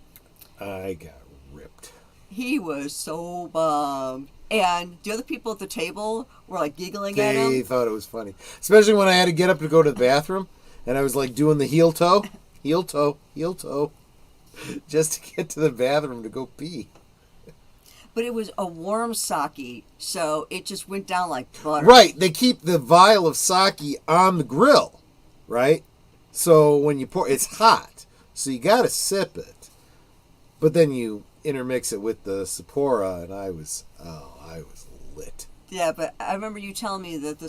I got ripped. He was so bummed. And the other people at the table were like giggling at him. They thought it was funny. Especially when I had to get up to go to the bathroom, and I was like doing the heel toe, just to get to the bathroom to go pee. But it was a warm sake, so it just went down like butter. Right. They keep the vial of sake on the grill, right? So when you pour, it's hot, so you got to sip it. But then you intermix it with the Sapporo, and I was lit. Yeah, but I remember you telling me that the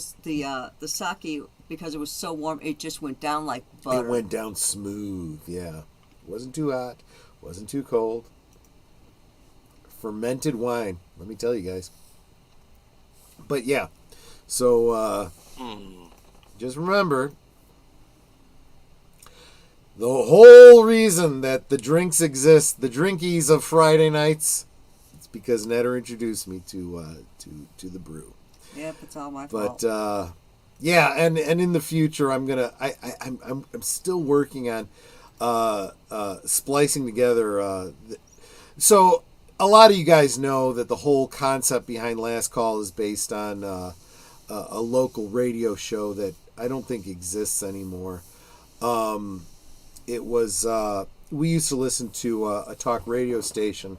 sake, because it was so warm, it just went down like butter. It went down smooth, yeah. Wasn't too hot, wasn't too cold. Fermented wine, let me tell you guys. But yeah, so just remember, the whole reason that the drinks exist, the drinkies of Friday nights, it's because Netter introduced me to the brew. Yep, it's all my fault. But yeah, and in the future, I'm still working on splicing together. So a lot of you guys know that the whole concept behind Last Call is based on a local radio show that I don't think exists anymore. It was we used to listen to a talk radio station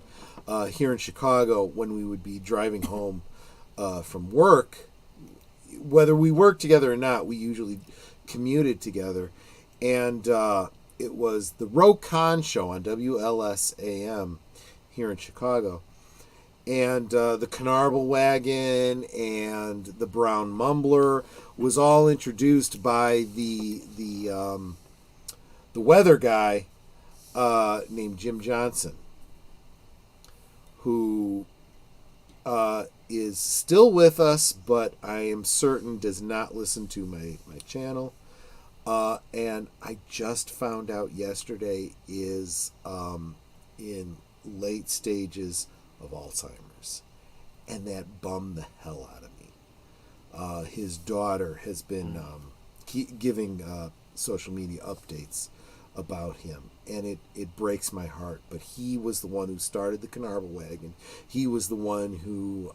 here in Chicago when we would be driving home from work. Whether we worked together or not, we usually commuted together, and it was the Ro Khan show on WLS-AM here in Chicago, and the Canarble Wagon and the Brown Mumbler was all introduced by the weather guy named Jim Johnson, who is still with us, but I am certain does not listen to my channel. And I just found out yesterday is in late stages of Alzheimer's, and that bummed the hell out of me. His daughter has been giving social media updates about him, and it breaks my heart. But he was the one who started the Canarble Wagon. He was the one who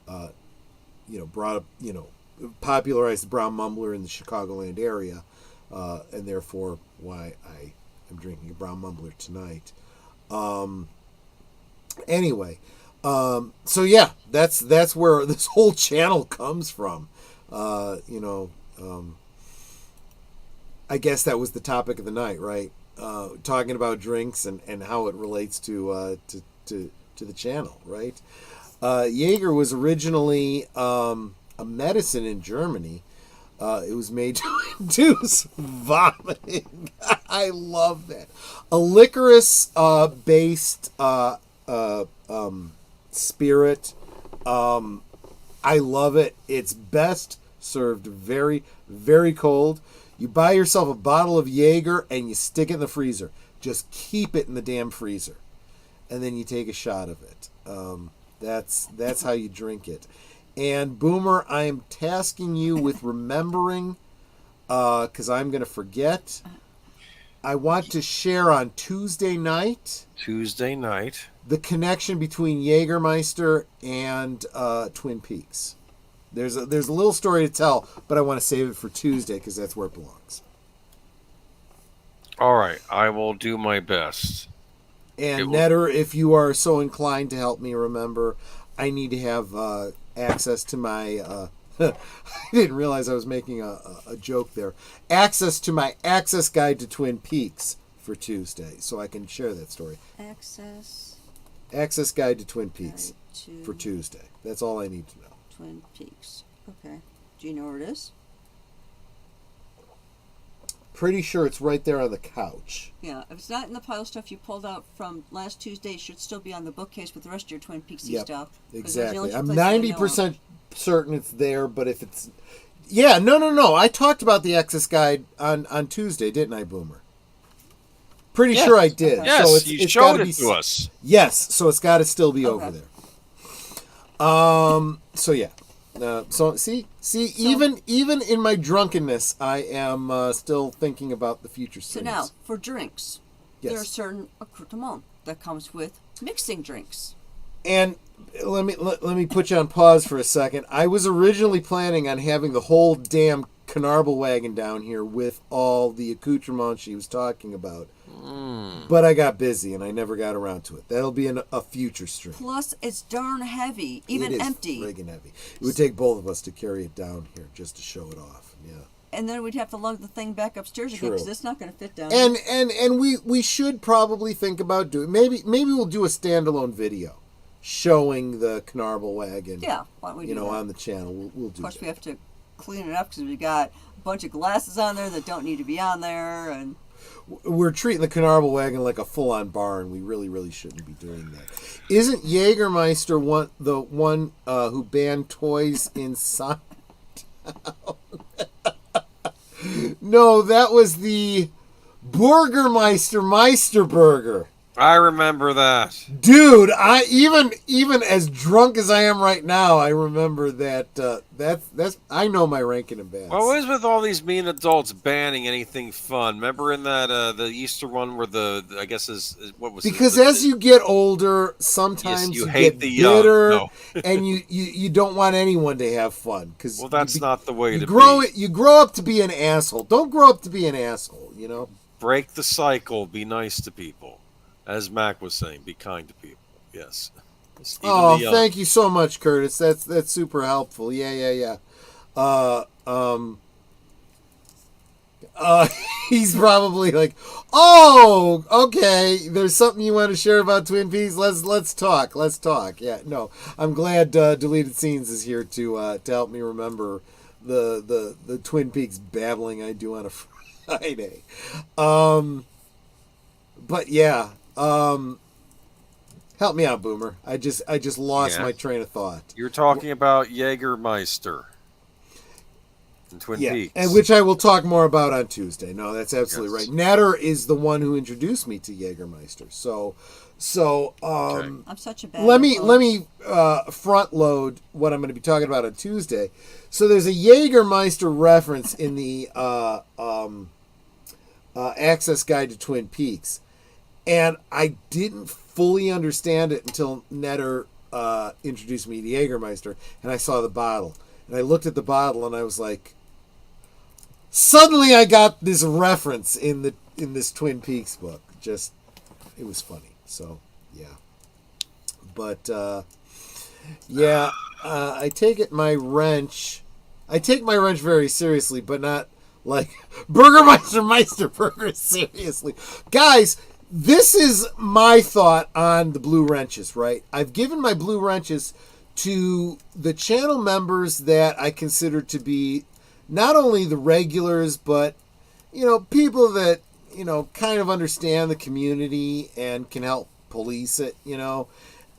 brought up, popularized the Brown Mumbler in the Chicagoland area, and therefore why I am drinking a Brown Mumbler tonight. Anyway, so yeah, that's where this whole channel comes from. I guess that was the topic of the night, right? Talking about drinks and how it relates to the channel, right? Jaeger was originally a medicine in Germany. It was made to induce vomiting. I love that. A licorice based spirit. I love it. It's best served very, very cold. You buy yourself a bottle of Jaeger and you stick it in the freezer. Just keep it in the damn freezer, and then you take a shot of it. That's how you drink it. And Boomer, I am tasking you with remembering, because I'm going to forget. I want to share on Tuesday night. The connection between Jägermeister and Twin Peaks. There's a little story to tell, but I want to save it for Tuesday because that's where it belongs. All right, I will do my best. And Netter, if you are so inclined to help me remember, I need to have access to my... I didn't realize I was making a joke there. Access to my access guide to Twin Peaks for Tuesday, so I can share that story. Access guide to Twin Peaks for Tuesday. That's all I need to know. Twin Peaks. Okay. Do you know where it is? Pretty sure it's right there on the couch. Yeah, if it's not in the pile of stuff you pulled out from last Tuesday, it should still be on the bookcase with the rest of your Twin Peaksy stuff. Exactly. I'm 90% certain it's there, but if it's... Yeah, no. I talked about the access guide on Tuesday, didn't I, Boomer? Pretty sure I did. Okay. Yes, so you showed it to us. Yes, so it's got to still be over there. So yeah. Even in my drunkenness, I am still thinking about the future streams. So now, for drinks, there are certain accoutrements that comes with mixing drinks. And let me put you on pause for a second. I was originally planning on having the whole damn Canarble Wagon down here with all the accoutrements she was talking about. But I got busy and I never got around to it. That'll be a future stream. Plus, it's darn heavy, even empty. It is friggin' heavy. It would take both of us to carry it down here just to show it off. Yeah. And then we'd have to lug the thing back upstairs again because it's not going to fit down. And we should probably think about doing maybe we'll do a standalone video showing the Canarble Wagon. Yeah, why don't we do that? On the channel. We'll do. Of course, we have to clean it up because we got a bunch of glasses on there that don't need to be on there, and we're treating the Canarble Wagon like a full-on barn. We really shouldn't be doing that. Isn't Jägermeister the one who banned toys inside? No, that was the Burgermeister Meisterburger. I remember that. Dude, I even as drunk as I am right now, I remember that. That's I know my ranking in bands. What was with all these mean adults banning anything fun? Remember in that the Easter one where I guess is what was because as you get older, sometimes you hate the bitter, young. No. And you don't want anyone to have fun because that's not the way to grow. You grow up to be an asshole. Don't grow up to be an asshole. Break the cycle. Be nice to people. As Mac was saying, be kind to people. Yes. Thank you so much, Curtis. That's super helpful. Yeah. He's probably like, oh, okay. There's something you want to share about Twin Peaks. Let's talk. Yeah. No, I'm glad Deleted Scenes is here to help me remember the Twin Peaks babbling I do on a Friday. But yeah. Help me out, Boomer. I just lost my train of thought. You're talking about Jägermeister in Twin Peaks. And which I will talk more about on Tuesday. No, that's absolutely right. Natter is the one who introduced me to Jägermeister. So I'm such a bad let me front load what I'm going to be talking about on Tuesday. So there's a Jägermeister reference in the Access Guide to Twin Peaks. And I didn't fully understand it until Netter introduced me to Jägermeister, and I saw the bottle. And I looked at the bottle, and I was like, suddenly I got this reference in this Twin Peaks book. It was funny. So, yeah. But, I take my wrench very seriously, but not like Burgermeister Meisterburger seriously. Guys, this is my thought on the blue wrenches, right? I've given my blue wrenches to the channel members that I consider to be not only the regulars, but, people that, kind of understand the community and can help police it,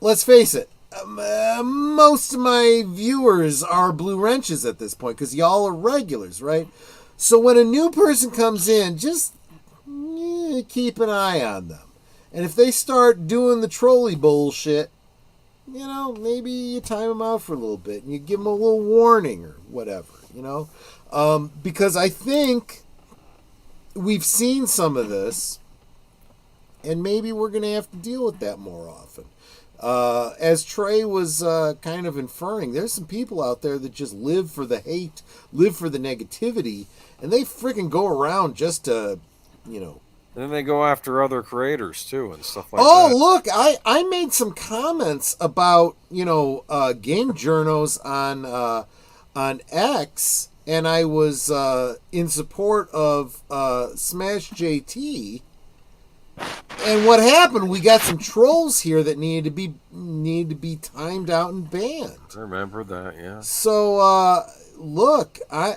Let's face it, most of my viewers are blue wrenches at this point because y'all are regulars, right? So when a new person comes in, just keep an eye on them. And if they start doing the trolley bullshit, maybe you time them out for a little bit and you give them a little warning or whatever, because I think we've seen some of this, and maybe we're going to have to deal with that more often. As Trey was kind of inferring, there's some people out there that just live for the hate, live for the negativity, and they freaking go around just to, And then they go after other creators too and stuff like that. Oh, look, I made some comments about, game journos on X, and I was in support of Smash JT. And what happened? We got some trolls here that needed to be timed out and banned. I remember that, yeah. So look, I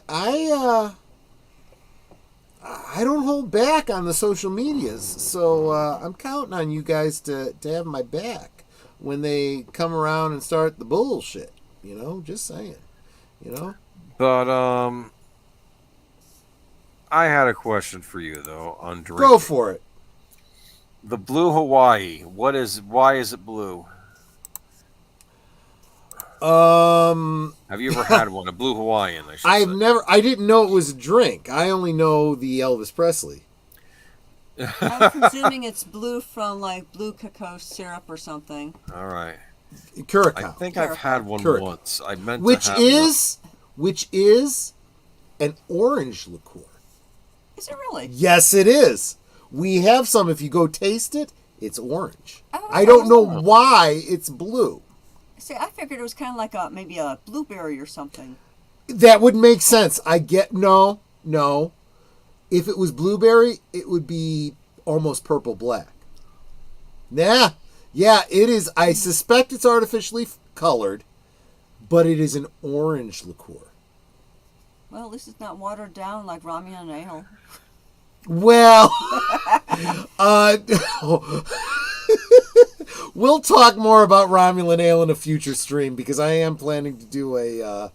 don't hold back on the social medias. So I'm counting on you guys to have my back when they come around and start the bullshit. Just saying. But I had a question for you though on drinking. Go for it. The Blue Hawaii. Why is it blue? Have you ever had one? A Blue Hawaiian, I should say. I didn't know it was a drink. I only know the Elvis Presley. I'm presuming it's blue from like blue cacao syrup or something. All right. Curacao. I think I've had one once. I meant which to have which is an orange liqueur. Is it really? Yes, it is. We have some. If you go taste it, it's orange. Oh, I don't know why it's blue. See, I figured it was kind of like maybe a blueberry or something. That would make sense. No. If it was blueberry, it would be almost purple black. Yeah, it is. I suspect it's artificially colored, but it is an orange liqueur. Well, at least it's not watered down like Romulan ale. Well, we'll talk more about Romulan ale in a future stream because I am planning to do a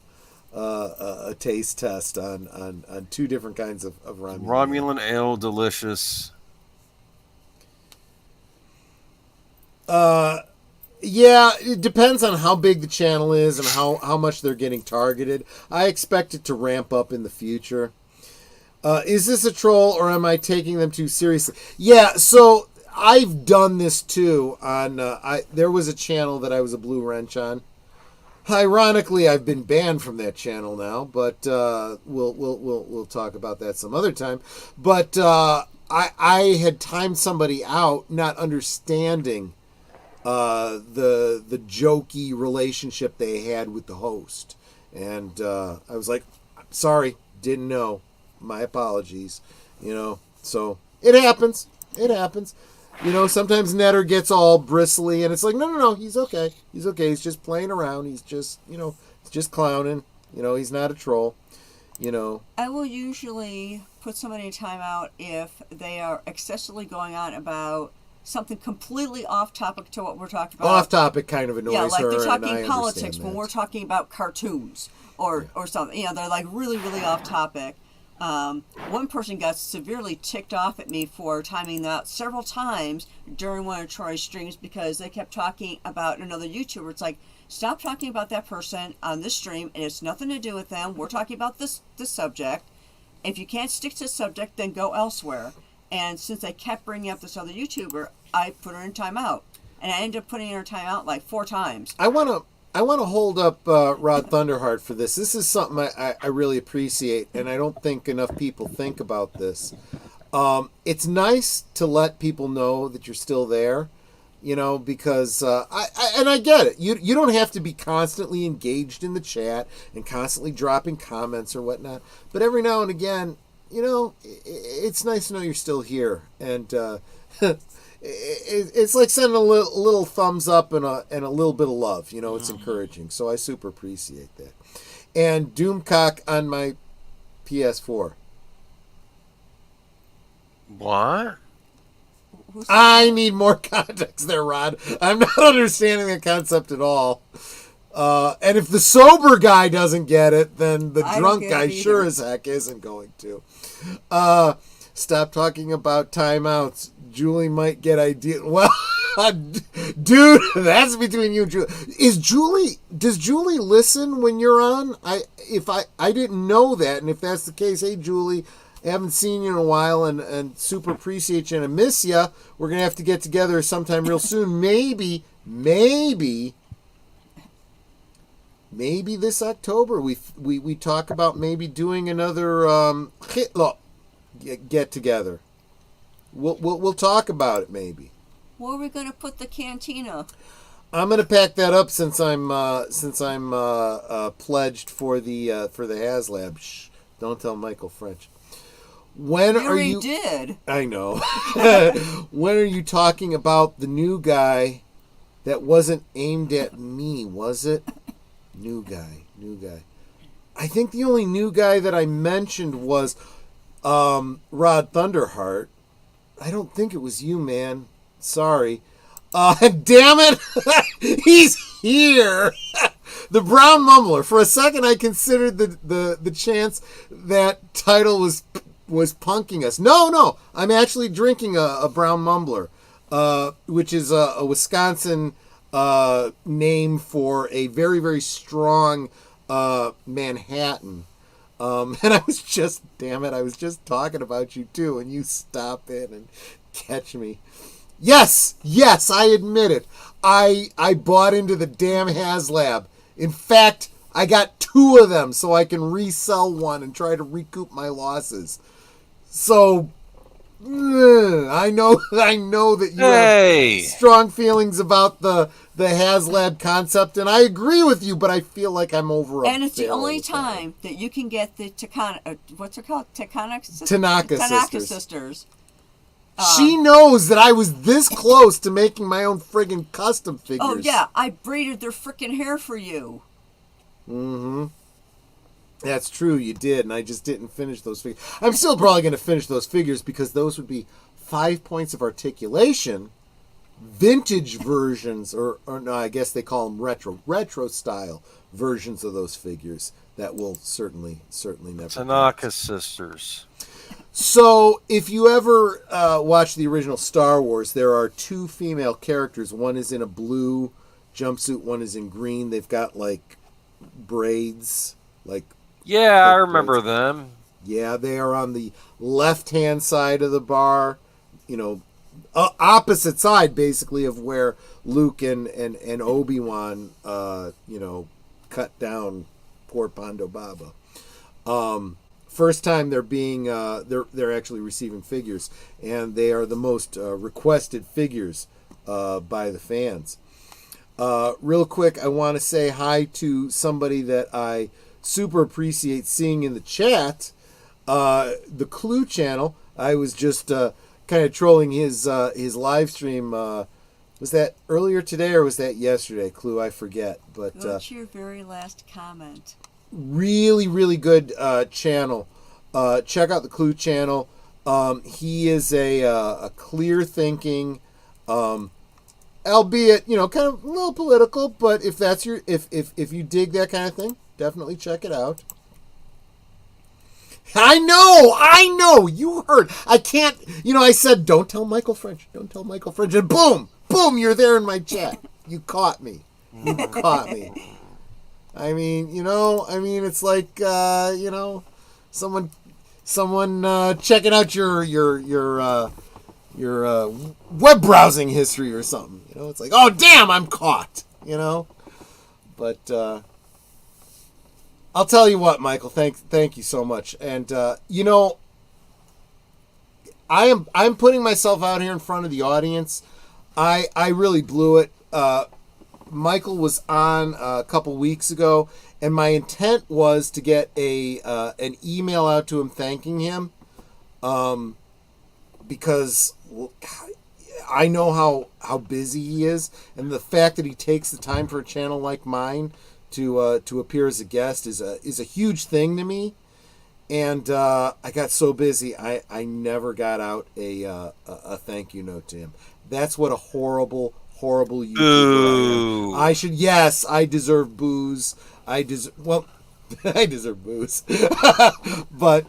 taste test on two different kinds of Romulan. Romulan ale, delicious. Yeah, it depends on how big the channel is and how much they're getting targeted. I expect it to ramp up in the future. Is this a troll or am I taking them too seriously? Yeah, so I've done this too. There was a channel that I was a blue wrench on. Ironically, I've been banned from that channel now, but we'll talk about that some other time. But I had timed somebody out, not understanding the jokey relationship they had with the host, and I was like, sorry, didn't know. My apologies, so it happens. Sometimes Netter gets all bristly and it's like, no, he's okay. He's just playing around. He's just, just clowning. He's not a troll, I will usually put somebody in timeout if they are excessively going on about something completely off topic to what we're talking about. Off topic kind of annoys her. Yeah, like they're and talking I politics when that. we're talking about cartoons or something. They're like really, really off topic. One person got severely ticked off at me for timing that several times during one of Troy's streams because they kept talking about another YouTuber. It's like, stop talking about that person on this stream, and it's nothing to do with them. We're talking about this subject. If you can't stick to the subject, then go elsewhere. And since they kept bringing up this other YouTuber, I put her in timeout. And I ended up putting her in timeout like 4 times. I want to hold up Rod Thunderheart for this. This is something I really appreciate, and I don't think enough people think about this. It's nice to let people know that you're still there, because I get it. You don't have to be constantly engaged in the chat and constantly dropping comments or whatnot. But every now and again, it's nice to know you're still here, and it's like sending a little thumbs up and a little bit of love. It's encouraging. So I super appreciate that. And Doomcock on my PS4. What? I need more context there, Rod. I'm not understanding the concept at all. And if the sober guy doesn't get it, then the drunk guy sure as heck isn't going to. Stop talking about timeouts. Julie might get idea. Well, dude, that's between you and Julie. Does Julie listen when you're on? I didn't know that, and if that's the case, hey Julie, Haven't seen you in a while, and super appreciate you and I miss you. We're going to have to get together sometime real soon. Maybe this October we talk about maybe doing another Hitler get together. We'll talk about it maybe. Where are we going to put the cantina? I'm going to pack that up since I'm pledged for the HasLab. Shh, don't tell Michael French. When are you? Did. I know. When are you talking about the new guy that wasn't aimed at me? Was it new guy? I think the only new guy that I mentioned was Rod Thunderheart. I don't think it was you, man. Sorry. Damn it! He's here. The Brown Mumbler. For a second, I considered the chance that title was punking us. No. I'm actually drinking a Brown Mumbler, which is a Wisconsin name for a very, very strong Manhattan. And I was just talking about you too, and you stop in and catch me. Yes, I admit it. I bought into the damn HasLab. In fact, I got 2 of them so I can resell one and try to recoup my losses. So, I know that you have strong feelings about the HasLab concept, and I agree with you, but I feel like I'm over. And it's the only time that you can get the what's it called? Tanaka sisters. She knows that I was this close to making my own friggin' custom figures. Oh yeah, I braided their frickin' hair for you. Mm-hmm. That's true, you did, and I just didn't finish those figures. I'm still probably going to finish those figures because those would be 5 points of articulation, vintage versions, or no, I guess they call them retro style versions of those figures that will certainly never. Tanaka sisters. So, if you ever watch the original Star Wars, there are 2 female characters. One is in a blue jumpsuit, one is in green. They've got, like, braids. Yeah, I remember them. Yeah, they are on the left-hand side of the bar. Opposite side, basically, of where Luke and Obi-Wan, cut down poor Ponda Baba. First time they're being they're actually receiving figures, and they are the most requested figures by the fans. Real quick, I want to say hi to somebody that I super appreciate seeing in the chat. The Clue channel. I was just kind of trolling his live stream. Was that earlier today or was that yesterday? Clue, I forget. But what's your very last comment? Really, really good channel. Check out the Clue channel. He is a clear thinking, albeit kind of a little political. But if that's if you dig that kind of thing, definitely check it out. I know. You heard. I can't. I said don't tell Michael French, and boom, you're there in my chat. You caught me. I mean, it's like, someone checking out your web browsing history or something. It's like, oh damn, I'm caught. But I'll tell you what, Michael. Thank you so much. And I'm putting myself out here in front of the audience. I really blew it. Michael was on a couple weeks ago, and my intent was to get an email out to him thanking him, because I know how busy he is, and the fact that he takes the time for a channel like mine to appear as a guest is a huge thing to me. And I got so busy, I never got out a thank you note to him. That's what a horrible YouTuber I should. Yes, I deserve booze. I deserve booze. But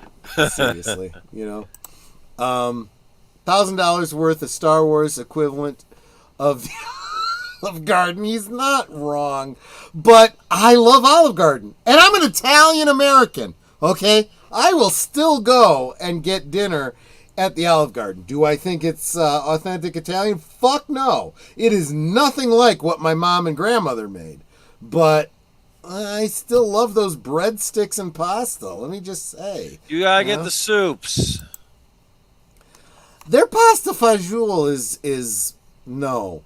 seriously, $1,000 worth of Star Wars equivalent of Garden. He's not wrong, but I love Olive Garden, and I'm an Italian American. Okay, I will still go and get dinner at the Olive Garden. Do I think it's authentic Italian? Fuck no. It is nothing like what my mom and grandmother made. But I still love those breadsticks and pasta. Let me just say. You gotta get the soups. Their pasta fagioli is no.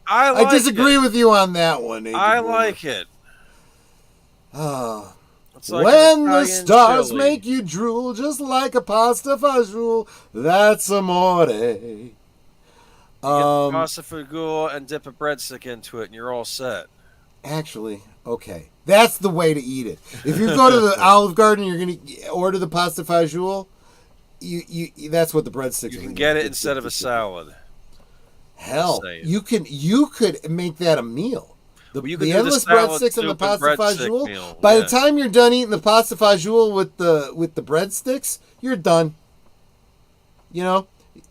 I disagree with you on that one. I like it. Like when the stars make you drool, just like a pasta fagioli, that's amore. Get the pasta fagioli and dip a breadstick into it, and you're all set. Actually, okay, that's the way to eat it. If you go to the Olive Garden, you're gonna order the pasta fagioli. That's what the breadsticks. You can get it instead of a salad. Hell, you could make that a meal. The endless breadsticks and the pasta fagioli. By the time you're done eating the pasta fagioli with the breadsticks, you're done. You know,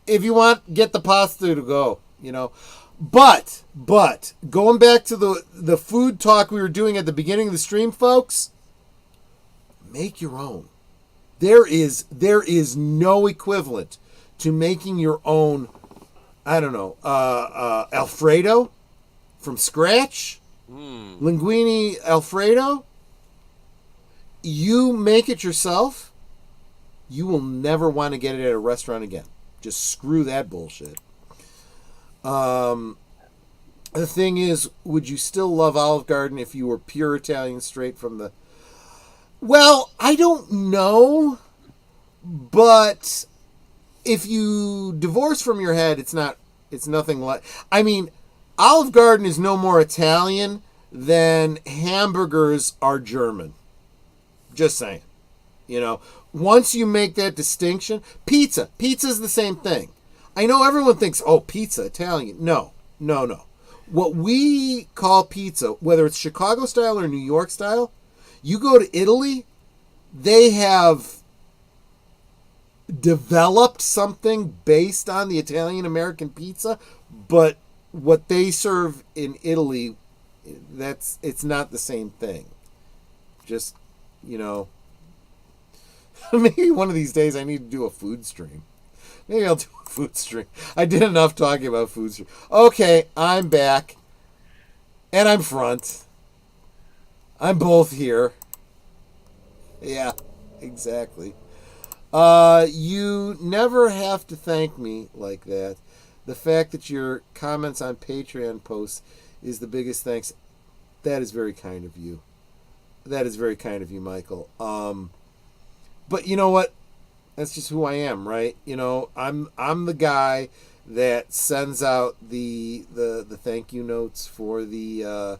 if you want, get the pasta to go. You know, but going back to the food talk we were doing at the beginning of the stream, folks, make your own. There is no equivalent to making your own. I don't know, Alfredo from scratch, linguine Alfredo. You make it yourself, you will never want to get it at a restaurant again. Just screw that bullshit. The thing is, would you still love Olive Garden if you were pure Italian straight from the... Well, I don't know, but... if you divorce from your head, it's nothing like... I mean, Olive Garden is no more Italian than hamburgers are German. Just saying. You know, once you make that distinction... Pizza's the same thing. I know everyone thinks, oh, pizza, Italian. No. What we call pizza, whether it's Chicago style or New York style, you go to Italy, they have... developed something based on the Italian-American pizza, but what they serve in Italy, it's not the same thing. Just, you know, maybe one of these days I need to do a food stream. Maybe I'll do a food stream. I did enough talking about food stream. Okay, I'm back. And I'm front. I'm both here. Yeah, exactly. You never have to thank me like that. The fact that your comments on Patreon posts is the biggest thanks. That is very kind of you. That is very kind of you, Michael. But you know what? That's just who I am, right? You know, I'm the guy that sends out the thank you notes for the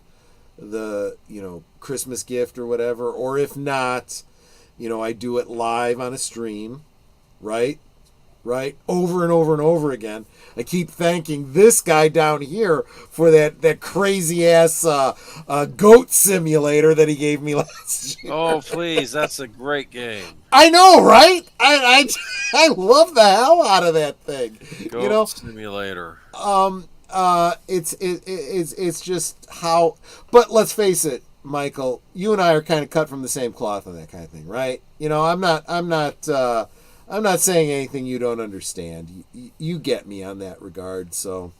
Christmas gift or whatever, or if not, you know, I do it live on a stream, right? Over and over and over again. I keep thanking this guy down here for that crazy ass goat simulator that he gave me last year. Oh, please, that's a great game. I know, right? I love the hell out of that thing. Goat simulator. It's just how. But let's face it, Michael, you and I are kind of cut from the same cloth on that kind of thing, right? You know, I'm not saying anything you don't understand. You get me on that regard. So,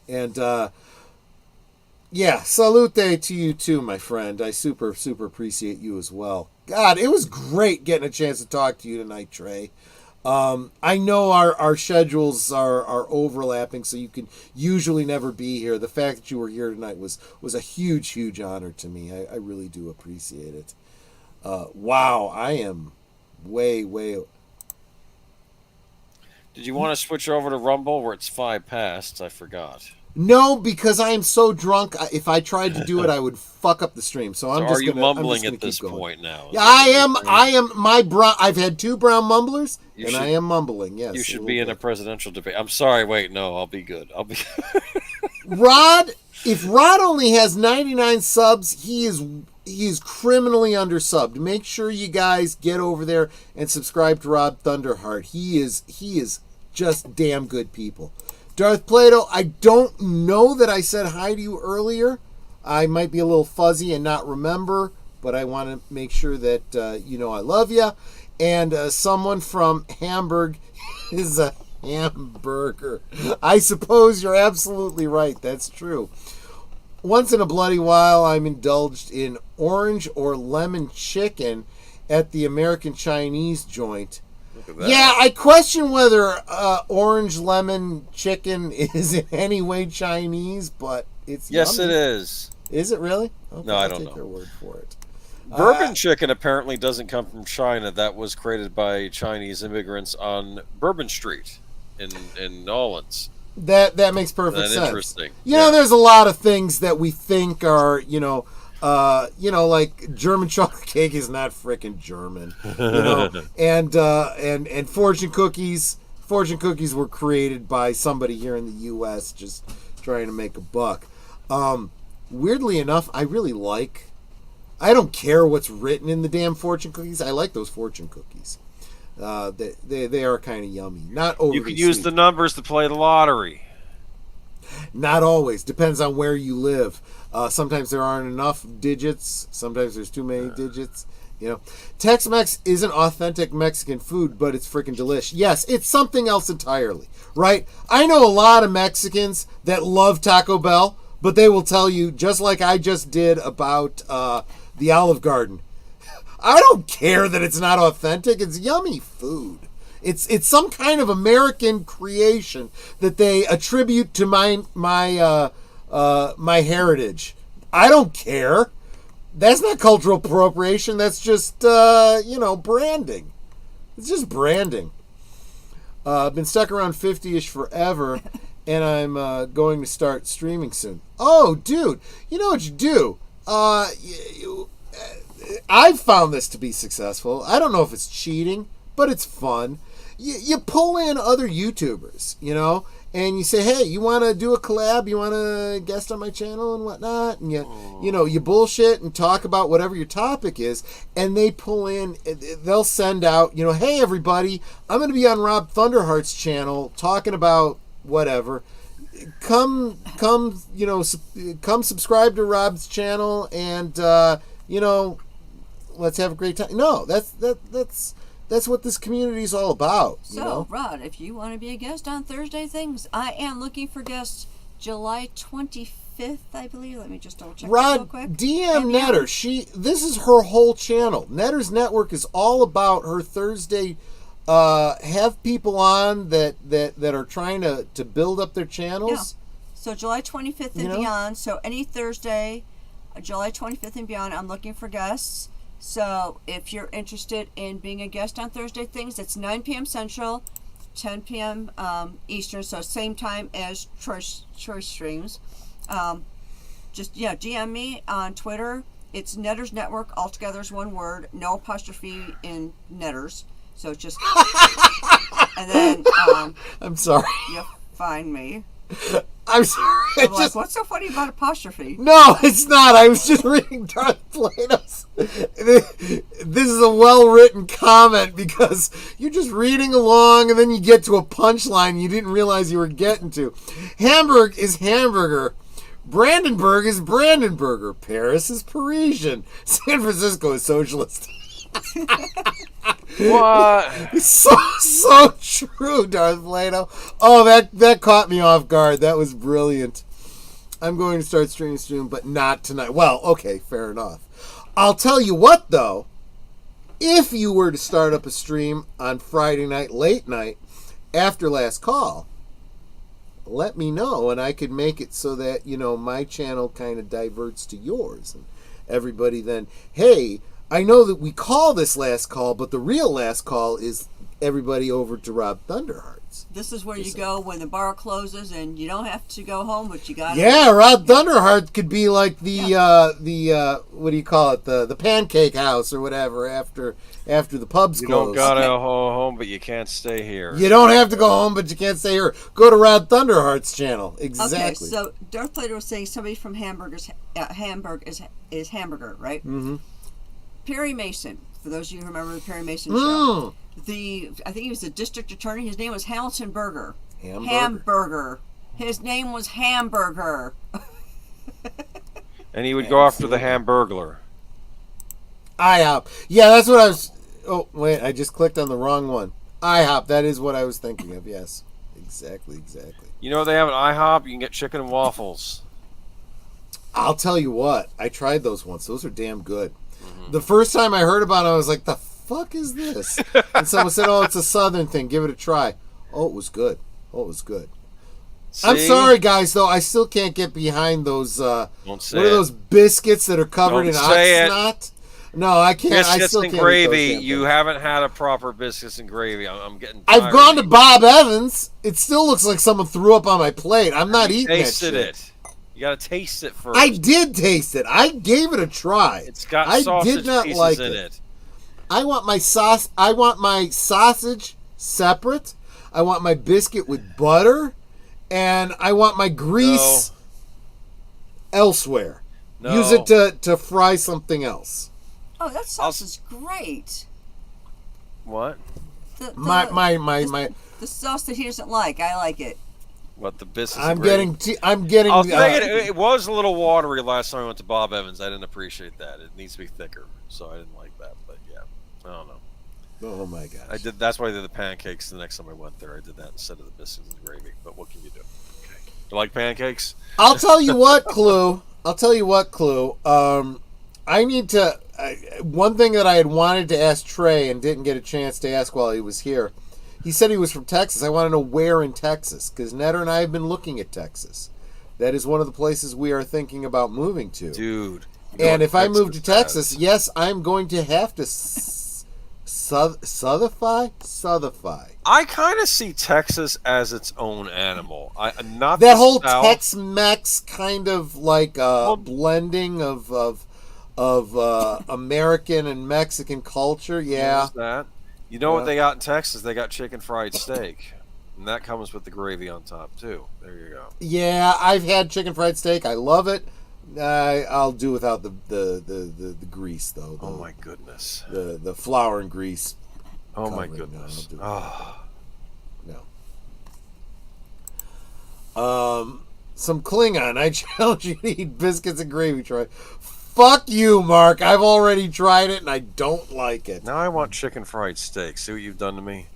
and yeah, salute to you too, my friend. I super appreciate you as well. God, it was great getting a chance to talk to you tonight, Trey. I know our schedules are overlapping, so you can usually never be here. The fact that you were here tonight was a huge honor to me. I really do appreciate it. Wow, I am way. Did you want to switch over to Rumble where it's 5 past? I forgot. No, because I am so drunk. If I tried to do it, I would fuck up the stream. So I'm just. Are you mumbling at this point now? Yeah, I am. My brown. I've had 2 brown mumblers, and I am mumbling. Yes. You should be in a presidential debate. I'm sorry. Wait, no. I'll be good. Rod. If Rod only has 99 subs, he is criminally undersubbed. Make sure you guys get over there and subscribe to Rod Thunderheart. He is just damn good people. Darth Plato, I don't know that I said hi to you earlier. I might be a little fuzzy and not remember, but I want to make sure that you know I love you. And someone from Hamburg is a hamburger. I suppose you're absolutely right. That's true. Once in a bloody while, I'm indulged in orange or lemon chicken at the American Chinese joint. Yeah, I question whether orange lemon chicken is in any way Chinese, but it's Yes, yummy. it is. Is it really? Okay, No, I I'll don't take know. your word for it. Bourbon chicken apparently doesn't come from China. That was created by Chinese immigrants on Bourbon Street in New Orleans. That makes perfect That's sense. interesting. You know, there's a lot of things that we think are, like German chocolate cake is not frickin' German, and fortune cookies. Fortune cookies were created by somebody here in the U.S. just trying to make a buck. Weirdly enough, I really like. I don't care what's written in the damn fortune cookies. I like those fortune cookies. They are kind of yummy. Not overly You can use sweet. the numbers to play the lottery. Not always. Depends on where you live. Sometimes there aren't enough digits. Sometimes there's too many digits. Tex-Mex isn't authentic Mexican food, but it's freaking delicious. Yes, it's something else entirely, right? I know a lot of Mexicans that love Taco Bell, but they will tell you, just like I just did about the Olive Garden, I don't care that it's not authentic. It's yummy food. It's some kind of American creation that they attribute to my heritage. I don't care. That's not cultural appropriation. That's just branding. It's just branding. I've been stuck around 50-ish forever, and I'm going to start streaming soon. Oh, dude, you know what you do? I've found this to be successful. I don't know if it's cheating, but it's fun. You pull in other YouTubers, and you say, hey, you want to do a collab? You want to guest on my channel and whatnot? And you bullshit and talk about whatever your topic is, and they pull in, they'll send out, hey, everybody, I'm going to be on Rob Thunderheart's channel talking about whatever. Come subscribe to Rob's channel and, let's have a great time. No, that's what this community is all about. So, Rod, if you want to be a guest on Thursday Things, I am looking for guests July 25th, I believe. Let me just double check Rod, real quick. DM Netter. This is her whole channel. Netter's Network is all about her Thursday. Have people on that are trying to build up their channels. Yeah. So July 25th and beyond. So any Thursday, July 25th and beyond, I'm looking for guests. So if you're interested in being a guest on Thursday Things, it's 9 p.m. Central, 10 p.m. Eastern, so same time as Troy streams. Just DM me on Twitter. It's Netters Network, all together is one word, no apostrophe in Netters. So just and then I'm sorry. You find me. I'm sorry. I'm like, what's so funny about apostrophe? No, it's not. I was just reading Darth Plato's. This is a well-written comment because you're just reading along and then you get to a punchline you didn't realize you were getting to. Hamburg is hamburger. Brandenburg is Brandenburger. Paris is Parisian. San Francisco is socialist. What? So true, Darth Plato. Oh, that caught me off guard. That was brilliant. I'm going to start streaming soon, but not tonight. Well, okay, fair enough. I'll tell you what, though. If you were to start up a stream on Friday night, late night, after last call, let me know, and I could make it so that, my channel kind of diverts to yours. And everybody then, hey, I know that we call this last call, but the real last call is everybody over to Rob Thunderheart's. This is where you go when the bar closes and you don't have to go home, but you got to. Yeah, Rob Thunderheart could be like the what do you call it? The pancake house or whatever after the pubs You close. don't gotta go home, but you can't stay here. You don't have to go home, but you can't stay here. Go to Rob Thunderheart's channel. Exactly. Okay, so Darth Plato was saying somebody from Hamburg is hamburger, right? Mm-hmm. Perry Mason, for those of you who remember the Perry Mason show, I think he was the district attorney. His name was Hamilton Berger. Hamburger. His name was Hamburger. And he would go after the Hamburglar. IHOP. Yeah, that's what I was. Oh wait, I just clicked on the wrong one. IHOP. That is what I was thinking of. Yes, exactly. You know what they have at IHOP? You can get chicken and waffles. I'll tell you what. I tried those once. Those are damn good. Mm-hmm. The first time I heard about it, I was like, "The fuck is this?" And someone said, "Oh, it's a Southern thing. Give it a try." Oh, it was good. See? I'm sorry, guys. Though I still can't get behind those. Don't say what are those biscuits that are covered in ox snot? No, I can't. Biscuits I still and can't gravy. eat those You haven't had a proper biscuits and gravy. I'm getting. I've gone to Bob Evans. It still looks like someone threw up on my plate. I'm not eating that shit. Tasted it. You gotta taste it first. I did taste it. I gave it a try. It's got I sausage did not pieces like in it. it. I want my sauce. I want my sausage separate. I want my biscuit with butter, and I want my grease elsewhere. No. Use it to fry something else. Oh, that sauce is great. What? The sauce that he doesn't like. I like it. What, the biscuits? I'm getting. I'll tell you, it was a little watery last time I went to Bob Evans. I didn't appreciate that. It needs to be thicker, so I didn't like that. But yeah, I don't know. Oh my gosh! I did. That's why I did the pancakes the next time I went there. I did that instead of the biscuits and gravy. But what can you do? Okay. You like pancakes? I'll tell you what, Clue. I need to. One thing that I had wanted to ask Trey and didn't get a chance to ask while he was here. He said he was from Texas. I want to know where in Texas, because Netter and I have been looking at Texas. That is one of the places we are thinking about moving to. Dude. And if I move to Texas, yes, I'm going to have to Southify. I kind of see Texas as its own animal. Not that whole South. Tex-Mex kind of like blending of American and Mexican culture. Yeah. That. You know what they got in Texas? They got chicken fried steak. And that comes with the gravy on top, too. There you go. Yeah, I've had chicken fried steak. I love it. I'll do without the grease, though. Oh, my goodness. The flour and grease. Oh, my goodness. No. Some Klingon. I challenge you to eat biscuits and gravy, Troy. Fuck you, Mark. I've already tried it, and I don't like it. Now I want chicken fried steak. See what you've done to me?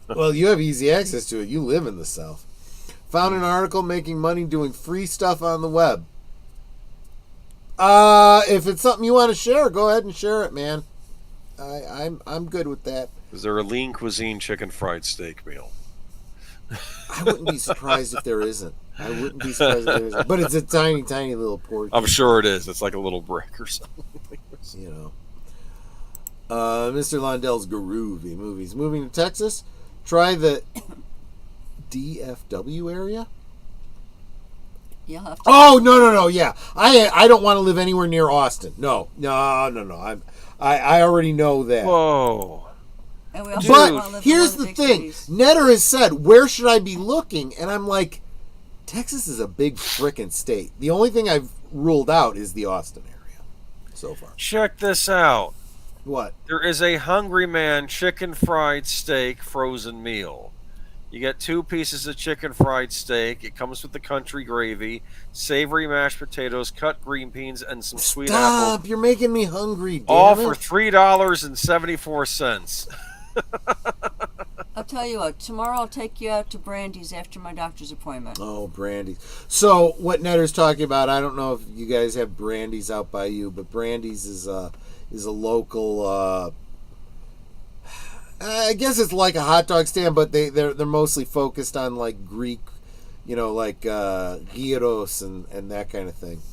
Well, you have easy access to it. You live in the South. Found an article making money doing free stuff on the web. If it's something you want to share, go ahead and share it, man. I'm good with that. Is there a lean cuisine chicken fried steak meal? I wouldn't be surprised if there isn't. But it's a tiny, tiny little portion. I'm sure it is. It's like a little brick or something. You know. Mr. Londell's groovy movies. Moving to Texas, try the DFW area. Yeah. Oh no! Yeah, I don't want to live anywhere near Austin. No. I already know that. Whoa. But here's the thing. Netter has said, where should I be looking? And I'm like, Texas is a big frickin' state. The only thing I've ruled out is the Austin area so far. Check this out. What? There is a Hungry Man chicken fried steak frozen meal. You get 2 pieces of chicken fried steak. It comes with the country gravy, savory mashed potatoes, cut green peas, and some sweet apple. Stop! You're making me hungry, damn all it. for $3.74. I'll tell you what, tomorrow I'll take you out to Brandy's after my doctor's appointment. Oh, Brandy's. So, what Netter's talking about, I don't know if you guys have Brandy's out by you, but Brandy's is a local, I guess it's like a hot dog stand, but they're mostly focused on, like, Greek, like gyros and that kind of thing.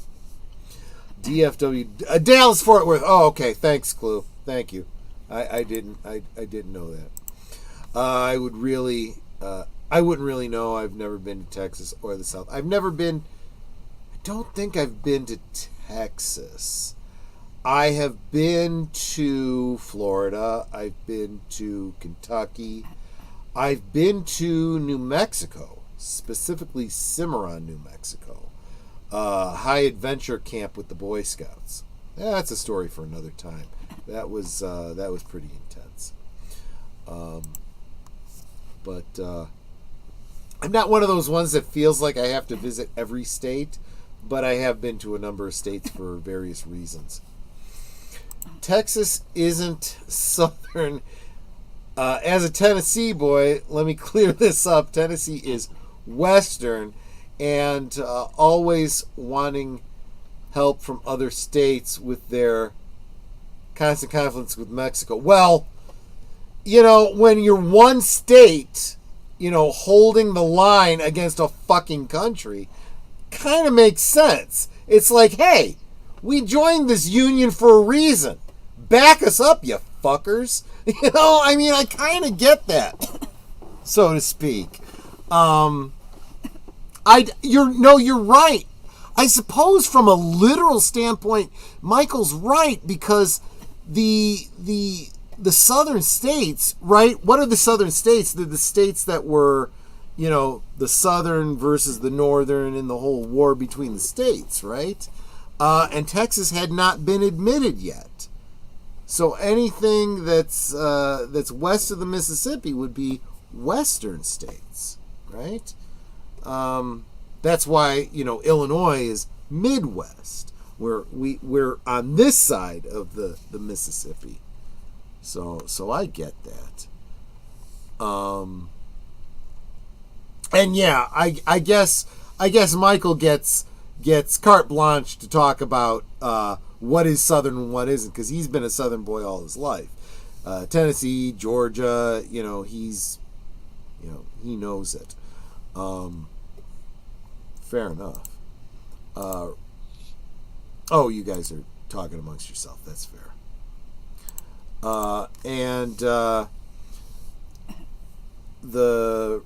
DFW, Dallas Fort Worth. Oh, okay. Thanks, Clue. Thank you. I didn't know that. I wouldn't really know. I've never been to Texas or the South. I don't think I've been to Texas. I have been to Florida. I've been to Kentucky. I've been to New Mexico, specifically Cimarron, New Mexico. High adventure camp with the Boy Scouts. That's a story for another time. That was pretty intense. But I'm not one of those ones that feels like I have to visit every state, but I have been to a number of states for various reasons. Texas isn't Southern. As a Tennessee boy, let me clear this up. Tennessee is Western, and always wanting help from other states with their constant conflicts with Mexico. Well, when you're one state, holding the line against a fucking country, kind of makes sense. It's like, hey, we joined this union for a reason. Back us up, you fuckers. I kind of get that, so to speak. You're right. I suppose from a literal standpoint, Michael's right, because the southern states, right? What are the southern states? They're the states that were, the southern versus the northern in the whole war between the states, right? And Texas had not been admitted yet. So anything that's west of the Mississippi would be western states, right? That's why Illinois is Midwest. We're on this side of the Mississippi. So I get that. And yeah, I guess Michael gets carte blanche to talk about what is Southern and what isn't, because he's been a Southern boy all his life. Tennessee, Georgia, he knows it. Fair enough. You guys are talking amongst yourself. That's fair. The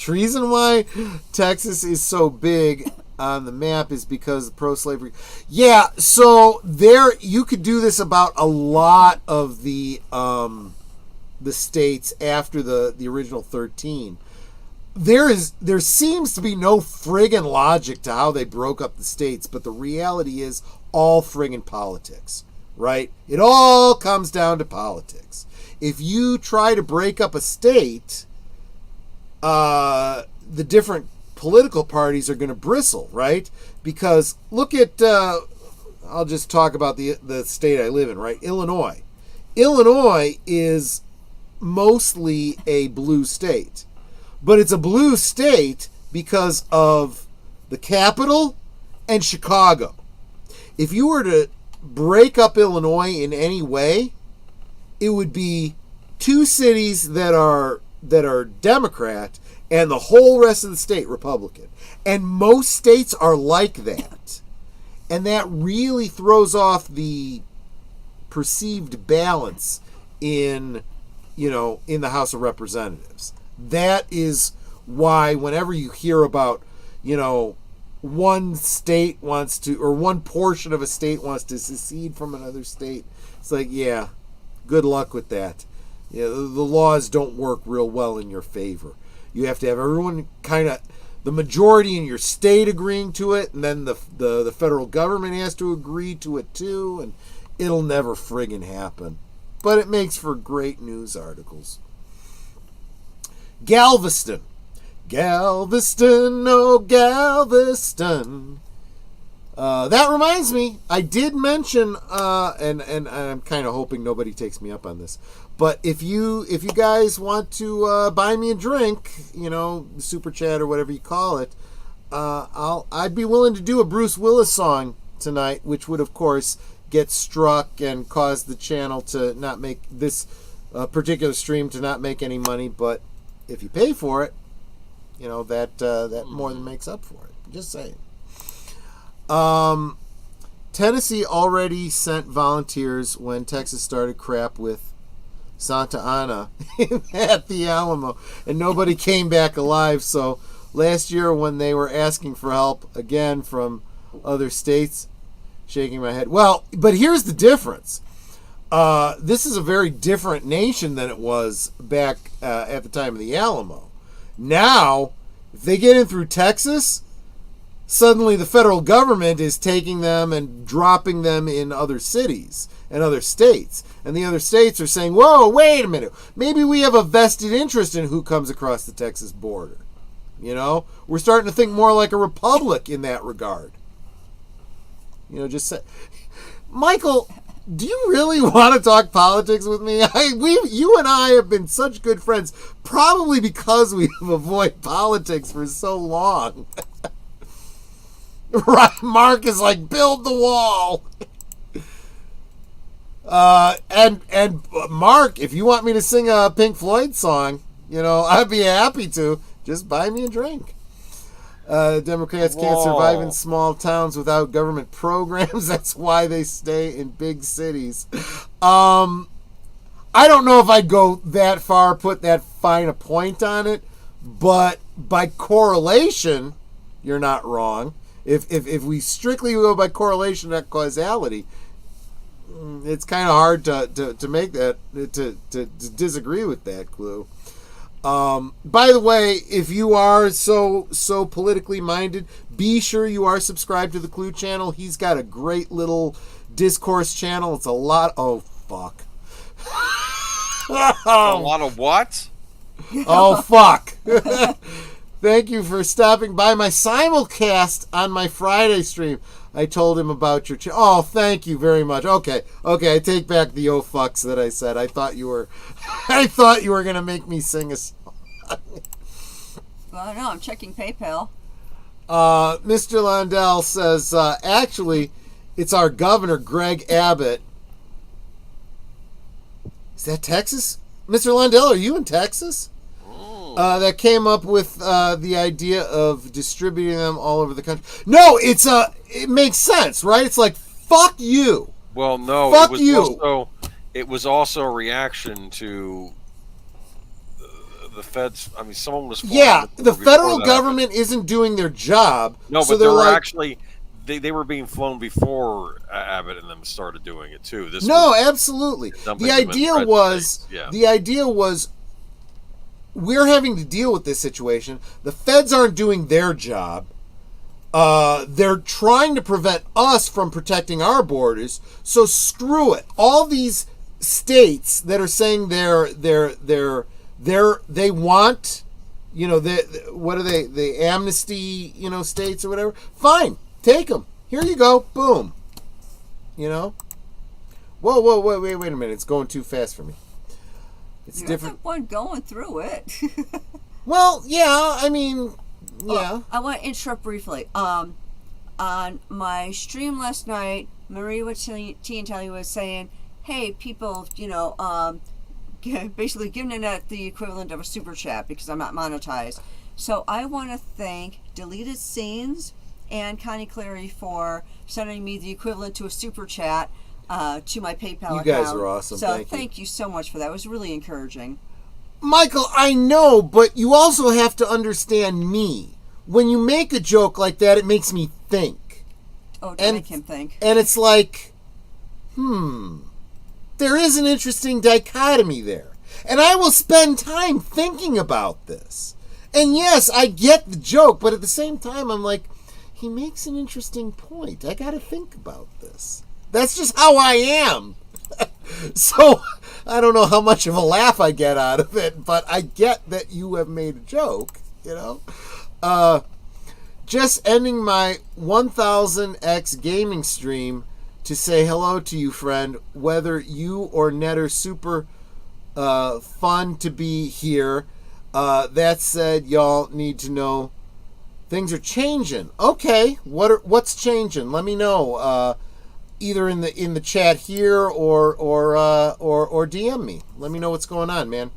reason why Texas is so big on the map is because of pro-slavery. Yeah, so there you could do this about a lot of the states after the original 13. There seems to be no friggin' logic to how they broke up the states, but the reality is all friggin' politics, right? It all comes down to politics. If you try to break up a state, the different political parties are going to bristle, right? Because look at, I'll just talk about the state I live in, right? Illinois. Illinois is mostly a blue state. But it's a blue state because of the capital and Chicago. If you were to break up Illinois in any way, it would be two cities that are Democrat and the whole rest of the state Republican. And most states are like that. And that really throws off the perceived balance in the House of Representatives. That is why whenever you hear about, one state wants to, or one portion of a state wants to secede from another state, it's like, yeah, good luck with that. The laws don't work real well in your favor. You have to have everyone the majority in your state agreeing to it, and then the federal government has to agree to it too, and it'll never friggin' happen. But it makes for great news articles. Galveston, oh Galveston. That reminds me, I did mention, and I'm kind of hoping nobody takes me up on this, but if you guys want to buy me a drink, super chat or whatever you call it, I'd be willing to do a Bruce Willis song tonight, which would of course get struck and cause the channel to not make this particular stream to not make any money, but if you pay for it, that more than makes up for it. Just saying. Tennessee already sent volunteers when Texas started crap with Santa Ana at the Alamo, and nobody came back alive. So last year when they were asking for help again from other states, shaking my head. Well, but here's the difference. This is a very different nation than it was back at the time of the Alamo. Now, if they get in through Texas, suddenly the federal government is taking them and dropping them in other cities and other states. And the other states are saying, whoa, wait a minute. Maybe we have a vested interest in who comes across the Texas border. We're starting to think more like a republic in that regard. Just say, Michael, do you really want to talk politics with me? You and I have been such good friends, probably because we have avoided politics for so long. Right? Mark is like, build the wall. And Mark, if you want me to sing a Pink Floyd song, I'd be happy to. Just buy me a drink. Democrats can't survive in small towns without government programs. That's why they stay in big cities. I don't know if I'd go that far, put that fine a point on it, but by correlation, you're not wrong. If we strictly go by correlation, not causality, it's kind of hard to make that, to disagree with that clue. By the way, if you are so politically minded, be sure you are subscribed to the Clue channel. He's got a great little discourse channel. It's a lot. Oh, fuck. A lot of what? Oh, fuck. Thank you for stopping by my simulcast on my Friday stream. I told him about your channel. Oh, thank you very much. Okay, I take back the oh fucks that I said. I thought you were going to make me sing a song. Well, no, I'm checking PayPal. Mr. Lundell says, actually, it's our governor, Greg Abbott. Is that Texas? Mr. Lundell, are you in Texas? That came up with the idea of distributing them all over the country. No, it makes sense, right? It's like, fuck you. Well, no, fuck you. It was also a reaction to the feds. I mean, someone was. Yeah, the federal government isn't doing their job. No, so but they were like, actually. They were being flown before Abbott and them started doing it too. Absolutely. The idea was. We're having to deal with this situation. The feds aren't doing their job. They're trying to prevent us from protecting our borders. So screw it. All these states that are saying they want, what are they? The amnesty, states or whatever. Fine, take them. Here you go. Boom. Whoa, wait a minute. It's going too fast for me. It's different. The one going through it. Well, yeah. I mean, yeah. I want to interrupt briefly. On my stream last night, Marie with T and Telly was saying, "Hey, people, basically giving it the equivalent of a super chat because I'm not monetized." So I want to thank Deleted Scenes and Connie Cleary for sending me the equivalent to a super chat. To my PayPal account. You guys are awesome. So thank you so much for that. It was really encouraging. Michael, I know, but you also have to understand me. When you make a joke like that, it makes me think. Oh, to make him think. And it's like, there is an interesting dichotomy there. And I will spend time thinking about this. And yes, I get the joke, but at the same time, I'm like, he makes an interesting point. I got to think about this. That's just how I am. So, I don't know how much of a laugh I get out of it, but I get that you have made a joke, Just ending my 1000x gaming stream to say hello to you, friend. Whether you or Ned are super fun to be here. That said, y'all need to know things are changing. Okay, what's changing? Let me know. Either in the chat here or DM me. Let me know what's going on, man.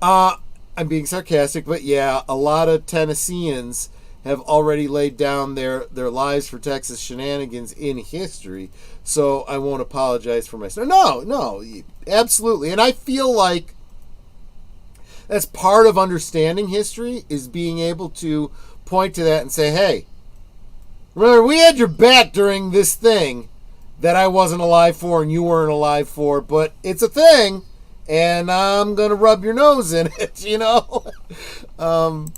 I'm being sarcastic, but yeah, a lot of Tennesseans have already laid down their lives for Texas shenanigans in history, so I won't apologize for myself. No, absolutely. And I feel like that's part of understanding history, is being able to point to that and say, hey, remember, we had your back during this thing that I wasn't alive for and you weren't alive for, but it's a thing, and I'm going to rub your nose in it, Well,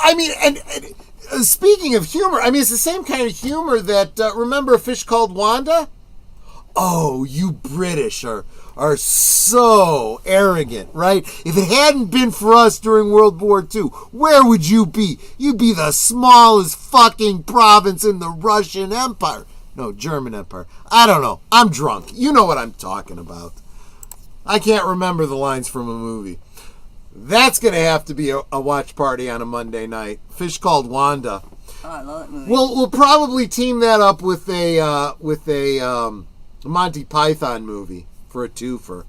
I mean, and speaking of humor, I mean, it's the same kind of humor that, remember A Fish Called Wanda? Oh, you British are so arrogant, right? If it hadn't been for us during World War II, where would you be? You'd be the smallest fucking province in the Russian Empire. No, German Empire. I don't know. I'm drunk. You know what I'm talking about. I can't remember the lines from a movie. That's going to have to be a watch party on a Monday night. Fish Called Wanda. Oh, I love that movie. We'll probably team that up with a Monty Python movie for a twofer.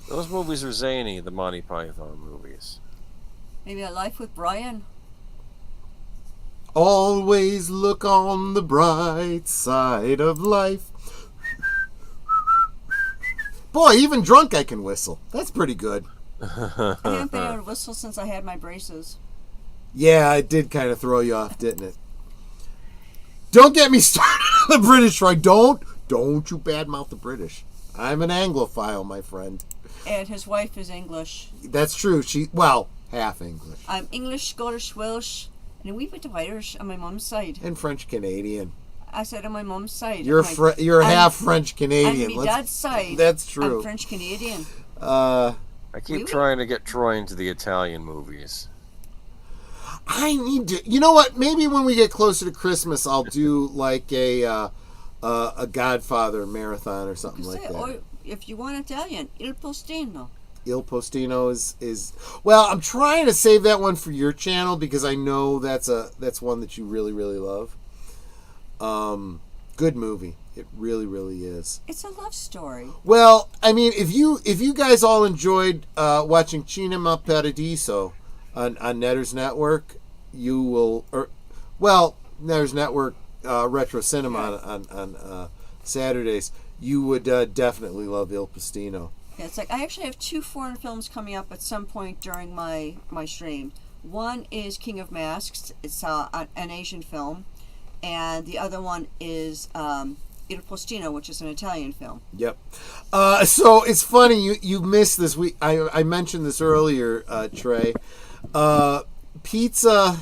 Those movies are zany, the Monty Python movies. Maybe A Life with Brian. Always look on the bright side of life. Boy, even drunk I can whistle. That's pretty good. I haven't been able to whistle since I had my braces. Yeah, it did kind of throw you off, didn't it? Don't get me started on the British, Troy. Don't you badmouth the British. I'm an Anglophile, my friend. And his wife is English. That's true. Half English. I'm English, Scottish, Welsh, and a wee bit of Irish on my mum's side. And French Canadian. I said on my mum's side. You're half French Canadian. On my dad's side. That's true. I'm French Canadian. I keep trying to get Troy into the Italian movies. I need to. You know what? Maybe when we get closer to Christmas, I'll do like a Godfather marathon or something like that. Or if you want Italian, Il Postino. Il Postino is well. I'm trying to save that one for your channel because I know that's one that you really, really love. Good movie. It really, really is. It's a love story. Well, I mean, if you guys all enjoyed watching Cinema Paradiso on Netter's Network, you will. Netter's Network Retro Cinema on Saturdays. You would definitely love Il Postino. Yeah, it's like I actually have 2 foreign films coming up at some point during my stream. One is King of Masks. It's an Asian film, and the other one is Il Postino, which is an Italian film. Yep. So it's funny you missed this week. I mentioned this earlier, Trey. Pizza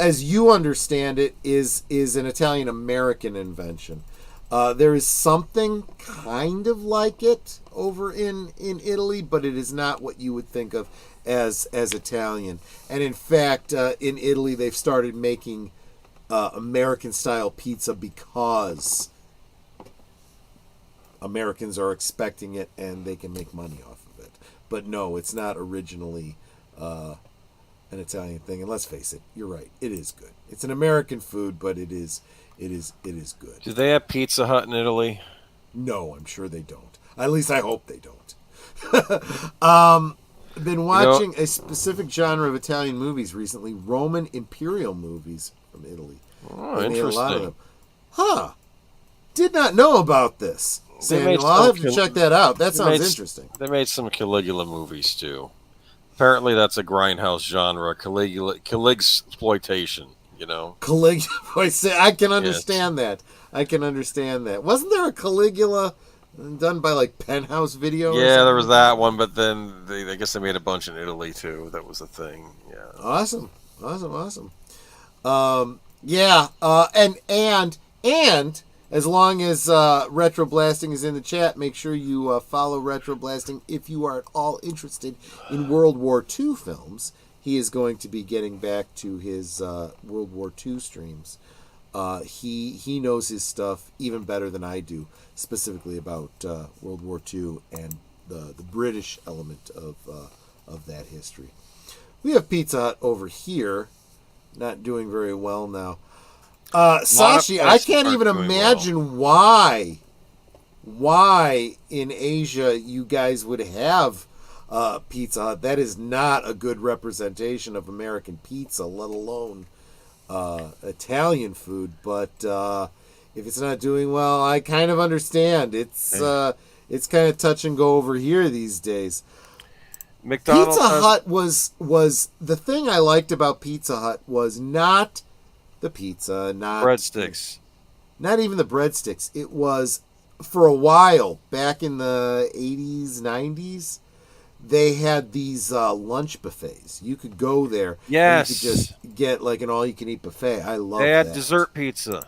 as you understand it is an Italian American invention. There is something kind of like it over in Italy, but it is not what you would think of as Italian. And in fact, in Italy, they've started making American-style pizza because Americans are expecting it and they can make money off of it. But no, it's not originally an Italian thing. And let's face it, you're right. It is good. It's an American food, but it is good. Do they have Pizza Hut in Italy? No, I'm sure they don't. At least I hope they don't. I've been watching a specific genre of Italian movies recently, Roman Imperial movies from Italy. Oh, they made interesting. a lot of them. Huh. Did not know about this, Samuel. I'll have to check that out. That sounds interesting. They made some Caligula movies, too. Apparently that's a grindhouse genre, Caligsploitation. You know, Caligula. I can understand that. I can understand that. Wasn't there a Caligula done by like Penthouse Video? Yeah, there was that one, but then I guess they made a bunch in Italy too. That was the thing. Yeah. Awesome. Yeah. And as long as Retro Blasting is in the chat, make sure you follow Retro Blasting if you are at all interested in World War II films. He is going to be getting back to his World War II streams. He knows his stuff even better than I do, specifically about World War II and the British element of that history. We have Pizza Hut over here, not doing very well now. Sashi, I can't even imagine why in Asia you guys would have Pizza Hut. That is not a good representation of American pizza, let alone Italian food. But if it's not doing well, I kind of understand. It's kind of touch and go over here these days. McDonald's Pizza Hut was the thing I liked about Pizza Hut was not the pizza, not breadsticks, not even the breadsticks. It was for a while back in the 80s, 90s. They had these lunch buffets. You could go there. Yes. And you could just get like an all-you-can-eat buffet. I love that. They had dessert pizza.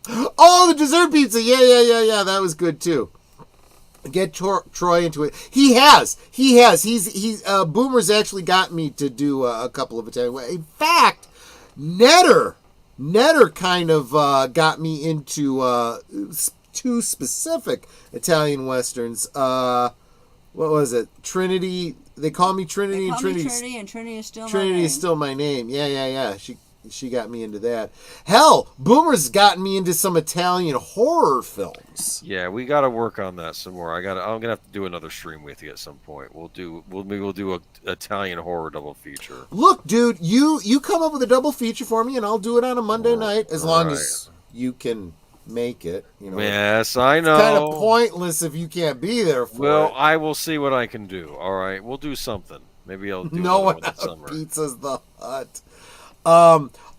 Oh, the dessert pizza. Yeah. That was good too. Get Troy into it. He has. He's Boomer's actually got me to do a couple of Italian. In fact, Netter kind of got me into two specific Italian westerns. What was it? Trinity. They call me Trinity, and Trinity is still my Trinity name. is still my name. Yeah. She got me into that. Hell, Boomer's gotten me into some Italian horror films. Yeah, we got to work on that some more. I'm gonna have to do another stream with you at some point. We'll do a Italian horror double feature. Look, dude, you come up with a double feature for me, and I'll do it on a Monday night as long as you can make it. You know. Yes, I know. It's kind of pointless if you can't be there for it. Well, I will see what I can do. All right, we'll do something. Maybe I'll do no one one this summer. Pizza's the Hut.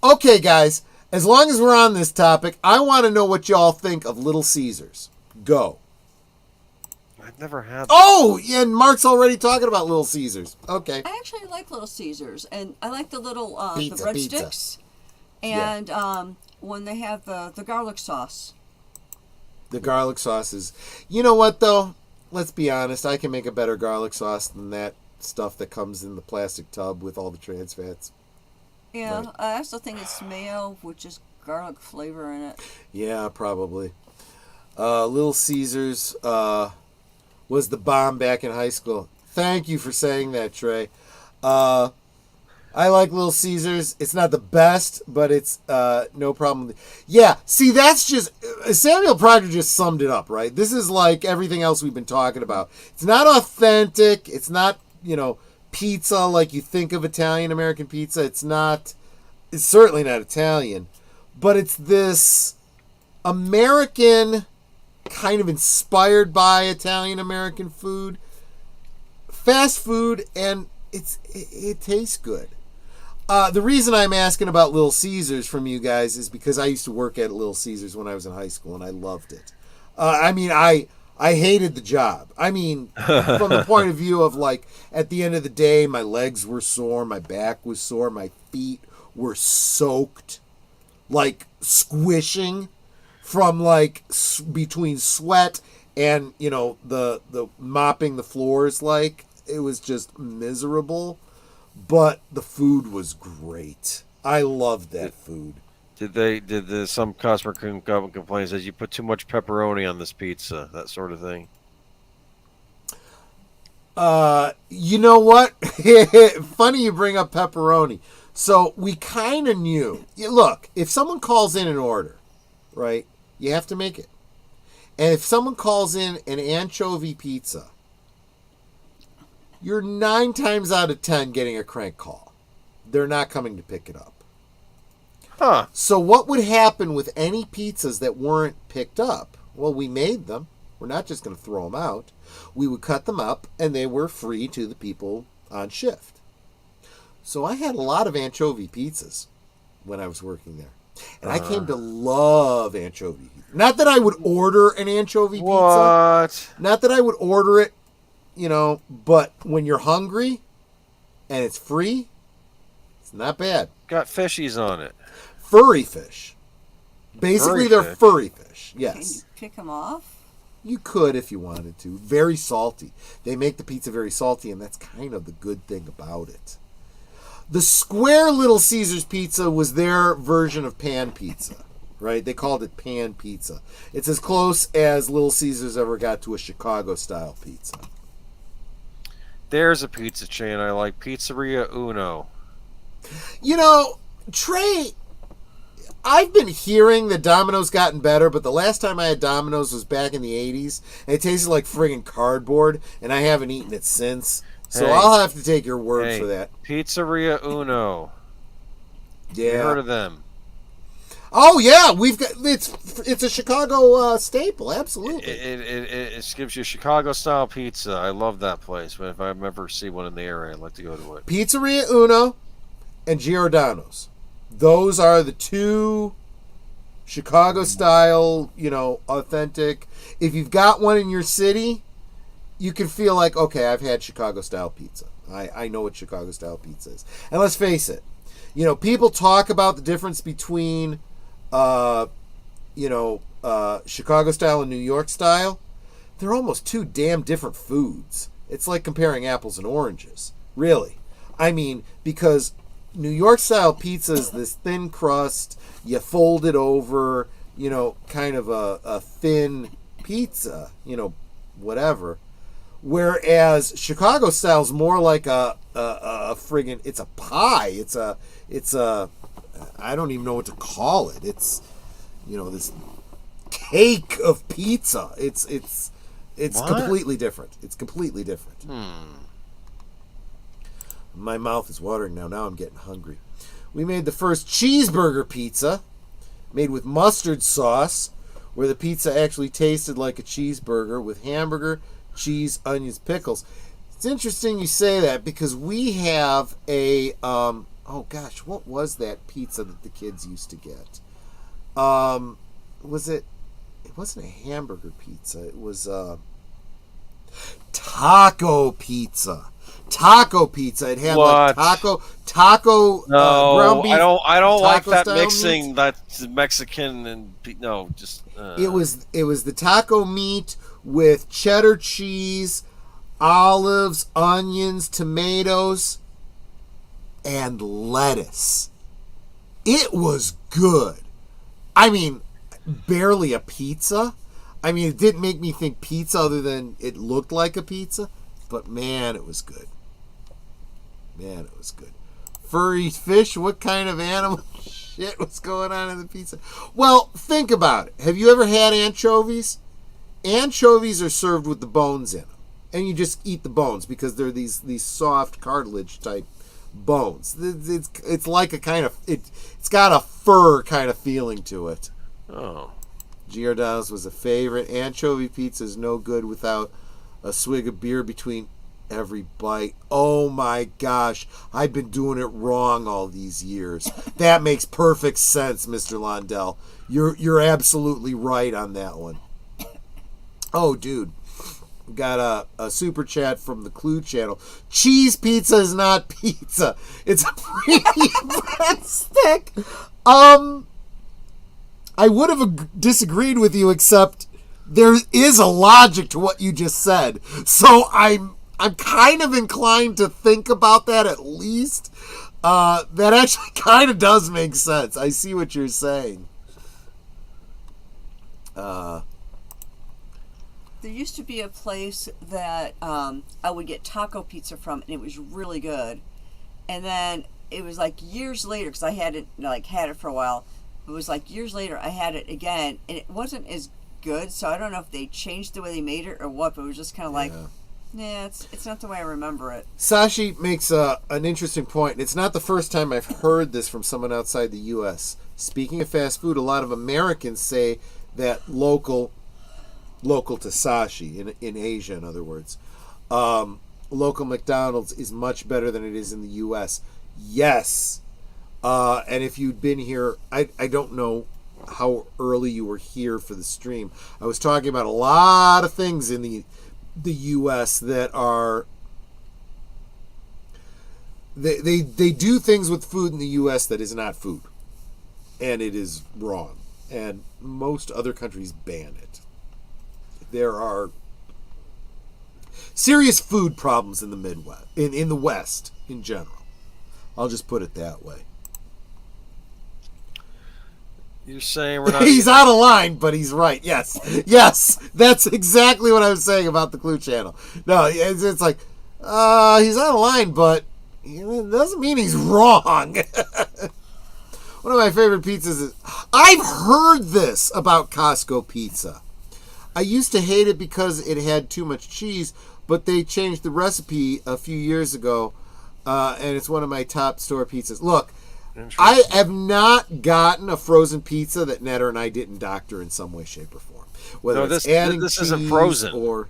Okay, guys. As long as we're on this topic, I want to know what y'all think of Little Caesars. Go. I've never had that. Oh, yeah, and Mark's already talking about Little Caesars. Okay. I actually like Little Caesars, and I like the little Pizza, the breadsticks, and when they have the garlic sauce. The garlic sauce is... You know what, though? Let's be honest. I can make a better garlic sauce than that stuff that comes in the plastic tub with all the trans fats. Yeah, Right. I also think it's mayo with just garlic flavor in it. Yeah, probably. Little Caesars was the bomb back in high school. Thank you for saying that, Trey. I like Little Caesars. It's not the best, but it's no problem. Yeah, see, that's just... Samuel Proctor just summed it up, right? This is like everything else we've been talking about. It's not authentic. It's not, pizza like you think of Italian-American pizza. It's certainly not Italian. But it's this American, kind of inspired by Italian-American food. Fast food, and it tastes good. The reason I'm asking about Little Caesars from you guys is because I used to work at Little Caesars when I was in high school, and I loved it. I hated the job. From the point of view of, like, at the end of the day, my legs were sore, my back was sore, my feet were soaked, like, squishing from, like, between sweat and, the mopping the floors, like, it was just miserable. But the food was great. I loved that food. Did some customer come and complain, says you put too much pepperoni on this pizza, that sort of thing? You know what? Funny you bring up pepperoni. So we kind of knew. Look, if someone calls in an order, right, you have to make it. And if someone calls in an anchovy pizza, you're 9 times out of 10 getting a crank call. They're not coming to pick it up. Huh. So what would happen with any pizzas that weren't picked up? Well, we made them. We're not just going to throw them out. We would cut them up, and they were free to the people on shift. So I had a lot of anchovy pizzas when I was working there. And I came to love anchovy. Not that I would order an anchovy pizza. What? Not that I would order it, but when you're hungry and it's free, it's not bad. Got fishies on it. Furry fish. Basically, they're furry fish. Yes. Can you pick them off? You could if you wanted to. Very salty. They make the pizza very salty, and that's kind of the good thing about it. The square Little Caesars pizza was their version of pan pizza, right? They called it pan pizza. It's as close as Little Caesars ever got to a Chicago-style pizza. There's a pizza chain I like, Pizzeria Uno. Trey, I've been hearing that Domino's gotten better, but the last time I had Domino's was back in the 80s, and it tasted like friggin' cardboard, and I haven't eaten it since. So I'll have to take your word for that. Pizzeria Uno. Yeah. You heard of them? Oh yeah, we've got it's a Chicago staple, absolutely. It gives you Chicago style pizza. I love that place. But if I ever see one in the area, I'd like to go to it. Pizzeria Uno and Giordano's. Those are the two Chicago style, authentic. If you've got one in your city, you can feel like, okay, I've had Chicago style pizza. I know what Chicago style pizza is. And let's face it, people talk about the difference between Chicago style and New York style. They're almost two damn different foods. It's like comparing apples and oranges, really. Because New York style pizza is this thin crust. You fold it over, kind of a thin pizza, whatever. Whereas Chicago style is more like a friggin', it's a pie. It's a I don't even know what to call it. It's this cake of pizza. It's completely different. It's completely different. My mouth is watering now. Now I'm getting hungry. We made the first cheeseburger pizza made with mustard sauce, where the pizza actually tasted like a cheeseburger with hamburger, cheese, onions, pickles. It's interesting you say that because we have a oh gosh, what was that pizza that the kids used to get? It wasn't a hamburger pizza. It was taco pizza. Taco pizza. It had What? like taco No, ground beef. I don't like that taco-style mixing. meat. That's Mexican and no, just. It was the taco meat with cheddar cheese, olives, onions, tomatoes, and lettuce. It was good. I mean, barely a pizza. I mean, it didn't make me think pizza other than it looked like a pizza. But man, it was good. Man, it was good. Furry fish? What kind of animal shit was going on in the pizza? Well, think about it. Have you ever had anchovies? Anchovies are served with the bones in them. And you just eat the bones because they're these soft cartilage type bones. It's like a kind of... It's got a fur kind of feeling to it. Oh. Giordano's was a favorite. Anchovy pizza is no good without a swig of beer between every bite. Oh my gosh, I've been doing it wrong all these years. That makes perfect sense, Mr. Londell. You're absolutely right on that one. Oh, dude. Got a super chat from the Clue channel. Cheese pizza is not pizza. It's a premium breadstick. I would have disagreed with you, except there is a logic to what you just said. So I'm kind of inclined to think about that at least. That actually kind of does make sense. I see what you're saying. There used to be a place that I would get taco pizza from, and it was really good. And then it was like years later, because I had it for a while. It was like years later I had it again, and it wasn't as good. So I don't know if they changed the way they made it or what, but it was just kind of like, yeah, it's not the way I remember it. Sashi makes an interesting point. It's not the first time I've heard this from someone outside the U.S. Speaking of fast food, a lot of Americans say that local to Sashi, in Asia, in other words, local McDonald's is much better than it is in the U.S. Yes. And if you'd been here, I don't know how early you were here for the stream. I was talking about a lot of things in the U.S. that are... They do things with food in the U.S. that is not food. And it is wrong. And most other countries ban it. There are serious food problems in the Midwest, in the West in general. I'll just put it that way. You're saying we're not... He's out of line, but he's right. Yes. Yes. That's exactly what I was saying about the Clue channel. No, it's like, he's out of line, but it doesn't mean he's wrong. One of my favorite pizzas is... I've heard this about Costco pizza. I used to hate it because it had too much cheese, but they changed the recipe a few years ago, and it's one of my top store pizzas. Look, I have not gotten a frozen pizza that Netter and I didn't doctor in some way, shape, or form. Whether No, it's adding this cheese isn't frozen. or...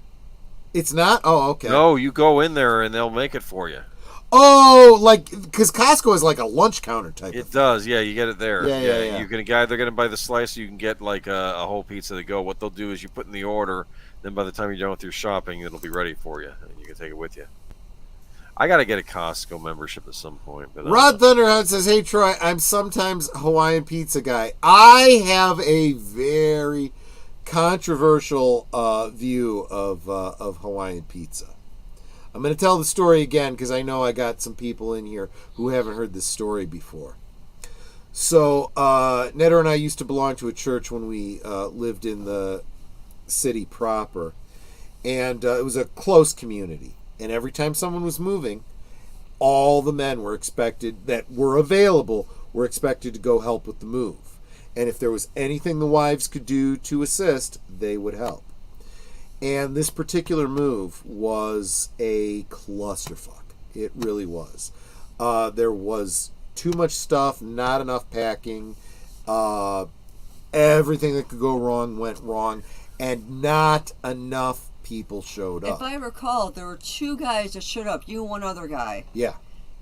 It's not? Oh, okay. No, you go in there and they'll make it for you. Oh, like, because Costco is like a lunch counter type It of does, yeah. You get it there. Yeah. You're either gonna buy the slice, or you can get like a whole pizza to go. What they'll do is you put in the order, then by the time you're done with your shopping, it'll be ready for you, and you can take it with you. I gotta get a Costco membership at some point. But Rod Thunderhound says, "Hey Troy, I'm sometimes Hawaiian pizza guy. I have a very controversial view of Hawaiian pizza. I'm going to tell the story again because I know I got some people in here who haven't heard this story before. So, Netter and I used to belong to a church when we lived in the city proper. And it was a close community. And every time someone was moving, all the men were expected, that were available, were expected to go help with the move. And if there was anything the wives could do to assist, they would help. And this particular move was a clusterfuck. It really was. There was too much stuff, not enough packing. Everything that could go wrong went wrong, and not enough people showed up. If I recall, there were 2 guys that showed up, you and one other guy. Yeah.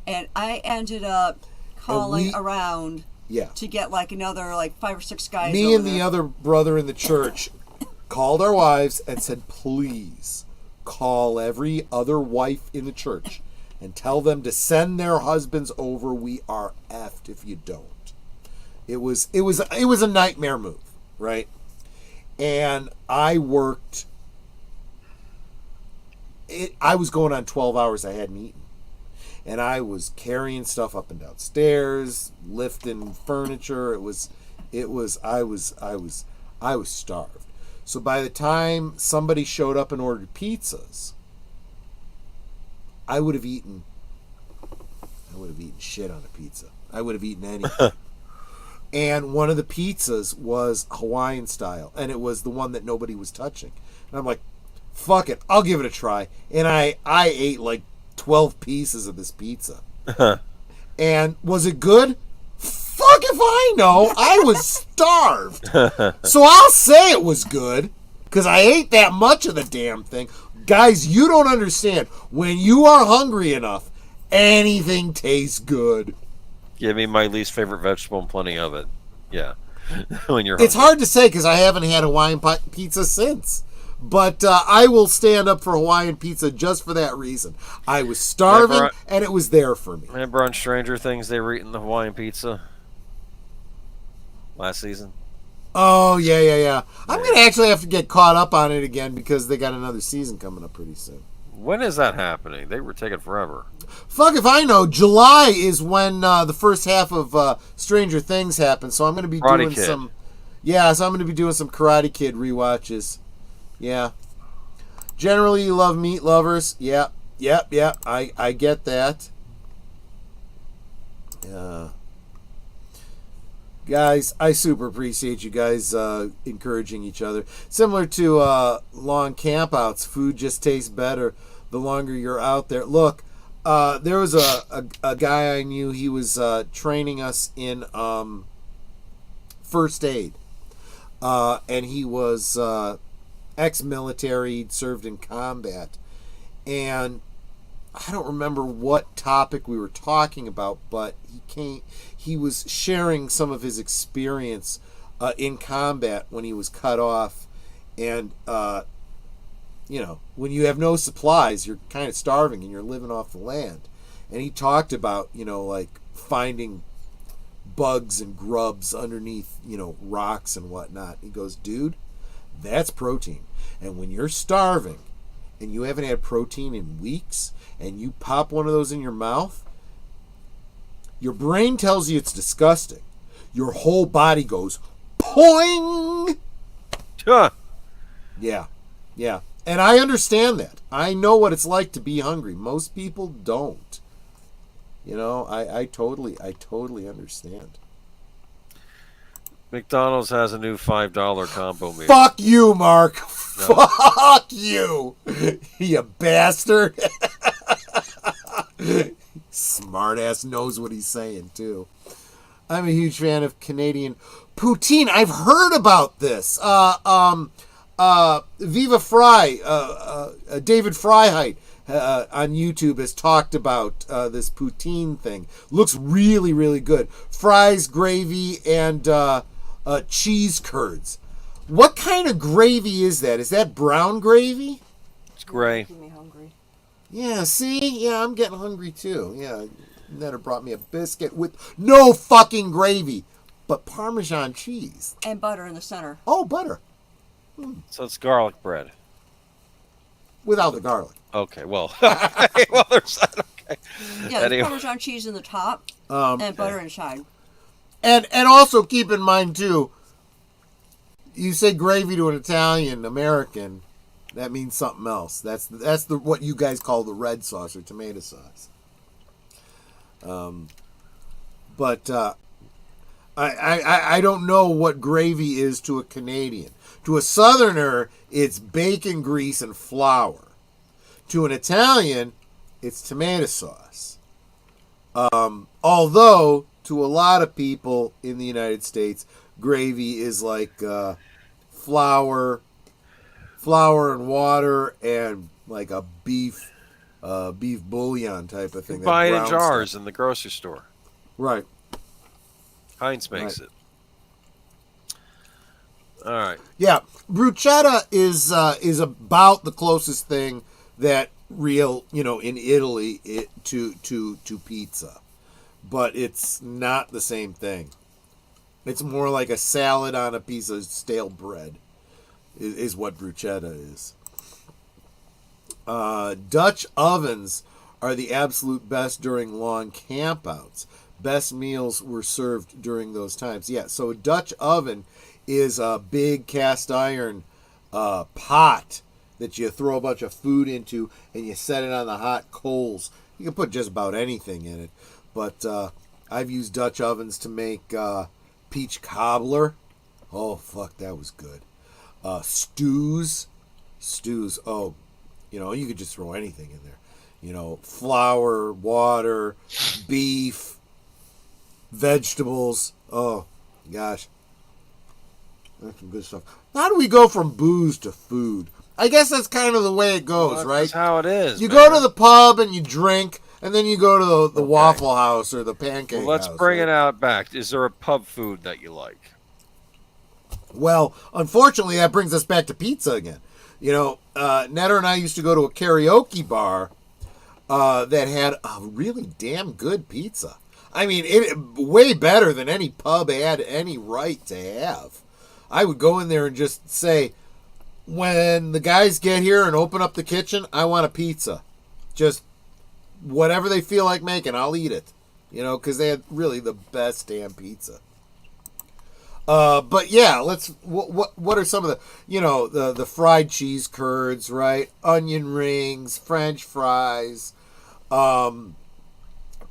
And I ended up calling around to get like another 5 or 6 guys. Me and the other brother in the church called our wives and said, please call every other wife in the church and tell them to send their husbands over. We are effed if you don't. It was a nightmare move, right? And I worked. I was going on 12 hours I hadn't eaten. And I was carrying stuff up and down stairs, lifting furniture. I was starved. So by the time somebody showed up and ordered pizzas, I would have eaten shit on a pizza. I would have eaten anything. And one of the pizzas was Hawaiian style, and it was the one that nobody was touching. And I'm like, fuck it, I'll give it a try. And I ate 12 pieces of this pizza. And was it good? Fuck if I know. I was starved. So I'll say it was good, because I ate that much of the damn thing. Guys, you don't understand. When you are hungry enough, anything tastes good. Give me my least favorite vegetable and plenty of it. Yeah. When you're hungry. It's hard to say because I haven't had Hawaiian pizza since. But I will stand up for Hawaiian pizza just for that reason. I was starving, and it was there for me. Remember on Stranger Things they were eating the Hawaiian pizza last season? Oh, yeah. I'm going to actually have to get caught up on it again because they got another season coming up pretty soon. When is that happening? They were taking forever. Fuck if I know. July is when the first half of Stranger Things happens, so I'm going to be doing some... Yeah, so I'm going to be doing some Karate Kid rewatches. Yeah. Generally, you love meat lovers. Yeah. I get that. Guys, I super appreciate you guys encouraging each other. Similar to long campouts, food just tastes better the longer you're out there. Look, there was a guy I knew. He was training us in first aid. And he was ex-military. He'd served in combat. And I don't remember what topic we were talking about, but he was sharing some of his experience in combat when he was cut off. And, when you have no supplies, you're kind of starving and you're living off the land. And he talked about, finding bugs and grubs underneath, rocks and whatnot. He goes, dude, that's protein. And when you're starving and you haven't had protein in weeks and you pop one of those in your mouth, your brain tells you it's disgusting. Your whole body goes, poing! Huh. Yeah. And I understand that. I know what it's like to be hungry. Most people don't. I totally understand. McDonald's has a new $5 combo meal. Fuck you, Mark. No. Fuck you. You bastard. Smartass knows what he's saying, too. I'm a huge fan of Canadian poutine. I've heard about this. Viva Fry, David Freiheit on YouTube has talked about this poutine thing. Looks really, really good. Fries, gravy, and cheese curds. What kind of gravy is that? Is that brown gravy? It's gray. Making me hungry. Yeah, see? Yeah, I'm getting hungry too. Yeah, Netta brought me a biscuit with no fucking gravy, but Parmesan cheese. And butter in the center. Oh, butter. So it's garlic bread. without the garlic. Okay, well, well, there's that. Okay. Yeah, Anyway. there's Parmesan cheese in the top and butter inside. And also keep in mind too, you say gravy to an Italian American, that means something else. That's the what you guys call the red sauce or tomato sauce. But I don't know what gravy is to a Canadian. To a Southerner, it's bacon grease and flour. To an Italian, it's tomato sauce. Although, to a lot of people in the United States, gravy is like flour and water and like a beef bouillon type of thing. You buy it in jars in the grocery store. Right. Heinz makes it. All right. Yeah, bruschetta is about the closest thing that in Italy to pizza, but it's not the same thing. It's more like a salad on a piece of stale bread, is what bruschetta is. Dutch ovens are the absolute best during long campouts. Best meals were served during those times. Yeah, so a Dutch oven is a big cast iron pot that you throw a bunch of food into and you set it on the hot coals. You can put just about anything in it. But I've used Dutch ovens to make peach cobbler. Oh, fuck, that was good. Stews. Oh, you could just throw anything in there. Flour, water, beef, vegetables. Oh, gosh. That's some good stuff. How do we go from booze to food? I guess that's kind of the way it goes, right? That's how it is. You go to the pub and you drink, and then you go to the Waffle House or the Pancake House. Let's bring it out back. Is there a pub food that you like? Well, unfortunately, that brings us back to pizza again. Netter and I used to go to a karaoke bar that had a really damn good pizza. I mean, it way better than any pub had any right to have. I would go in there and just say, when the guys get here and open up the kitchen, I want a pizza. Just whatever they feel like making, I'll eat it. Because they had really the best damn pizza. But yeah, what are some of the, the fried cheese curds, right? Onion rings, French fries,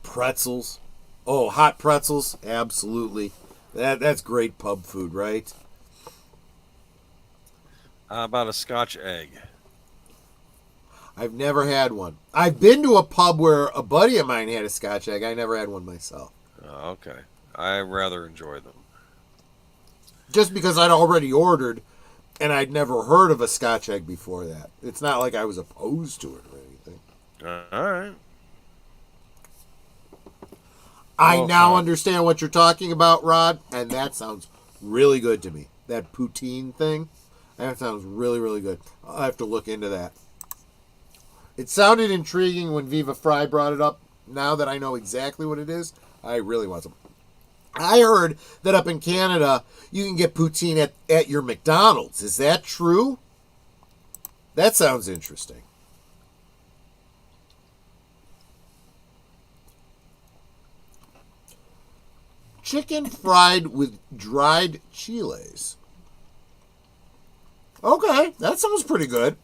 pretzels. Oh, hot pretzels, absolutely. That's great pub food, right? How about a Scotch egg? I've never had one. I've been to a pub where a buddy of mine had a Scotch egg. I never had one myself. Oh, okay. I rather enjoy them. Just because I'd already ordered, and I'd never heard of a Scotch egg before that. It's not like I was opposed to it or anything. All right. I now understand what you're talking about, Rod, and that sounds really good to me. That poutine thing, that sounds really, really good. I'll have to look into that. It sounded intriguing when Viva Fry brought it up. Now that I know exactly what it is, I really want some. I heard that up in Canada, you can get poutine at your McDonald's. Is that true? That sounds interesting. Chicken fried with dried chiles. Okay, that sounds pretty good.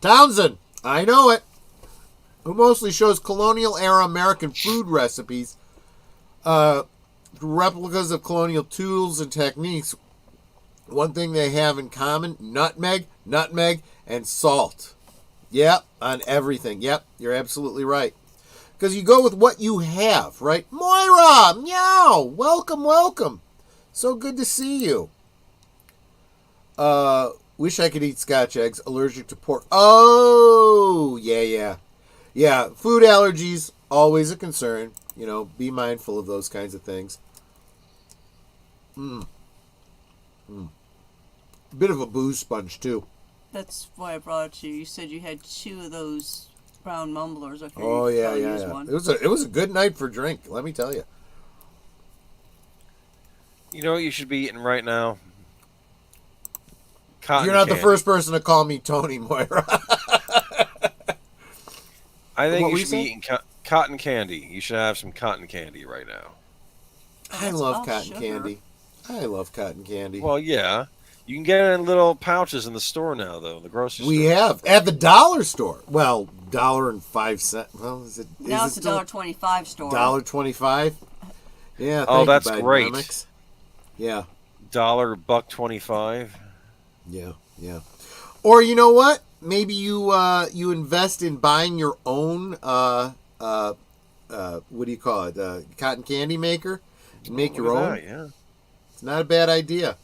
Townsend, I know it. Who mostly shows colonial-era American food recipes, replicas of colonial tools and techniques. One thing they have in common, nutmeg, and salt. Yep, on everything. Yep, you're absolutely right. Because you go with what you have, right? Moira, meow, welcome. So good to see you. Wish I could eat Scotch eggs. Allergic to pork. Oh, yeah. Yeah, food allergies, always a concern. Be mindful of those kinds of things. Bit of a booze sponge, too. That's why I brought it to you. You said you had 2 of those brown mumblers. Oh, yeah. It was a good night for drink, let me tell you. You know what you should be eating right now? Cotton You're not candy. the first person to call me Tony Moira. I think What you were should you be eating cotton candy. You should have some cotton candy right now. I love all cotton sugar. candy. I love cotton candy. Well, yeah. You can get it in little pouches in the store now, though. The grocery We store. have at the dollar store. Well, $1.05. Well, is it? Now is it's it a $1.25 store. $1.25. Yeah. Oh, thank that's you, great. Bidenomics. Yeah. $1.25. Yeah. Yeah. Or you know what? Maybe you invest in buying your own what do you call it? Cotton candy maker. And make your own. Yeah. It's not a bad idea.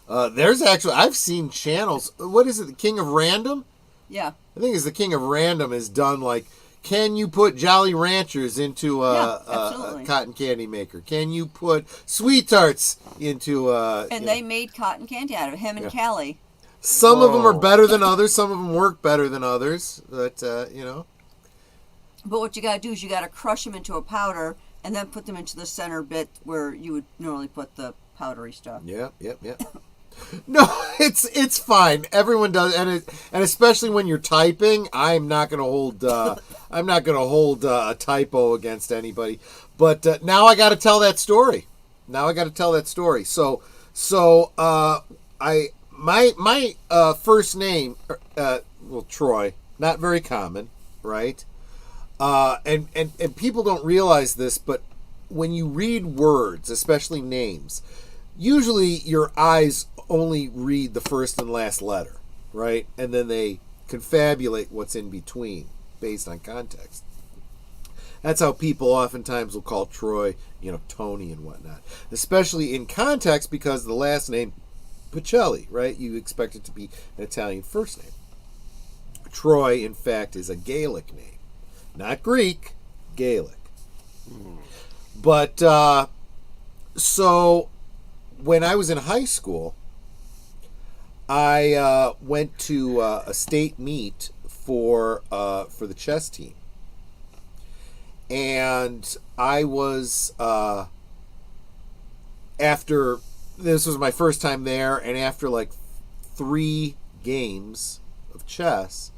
There's actually I've seen channels. What is it? The King of Random? Yeah. I think it's the King of Random has done like, can you put Jolly Ranchers into a cotton candy maker? Can you put Sweet Tarts into And they made cotton candy out of it, him and Callie. Some of them are better than others. Some of them work better than others. But, But what you got to do is you got to crush them into a powder and then put them into the center bit where you would normally put the powdery stuff. Yep. No, it's fine. Everyone does, and especially when you're typing, I'm not going to hold a typo against anybody. But now I got to tell that story. So my first name, Troy, not very common, right? And people don't realize this, but when you read words, especially names, usually your eyes only read the first and last letter, right? And then they confabulate what's in between based on context. That's how people oftentimes will call Troy, Tony and whatnot, especially in context because the last name, Pacelli, right? You expect it to be an Italian first name. Troy, in fact, is a Gaelic name. Not Greek, Gaelic. But, so when I was in high school, I went to a state meet for the chess team. And I was, this was my first time there, and after like 3 games of chess,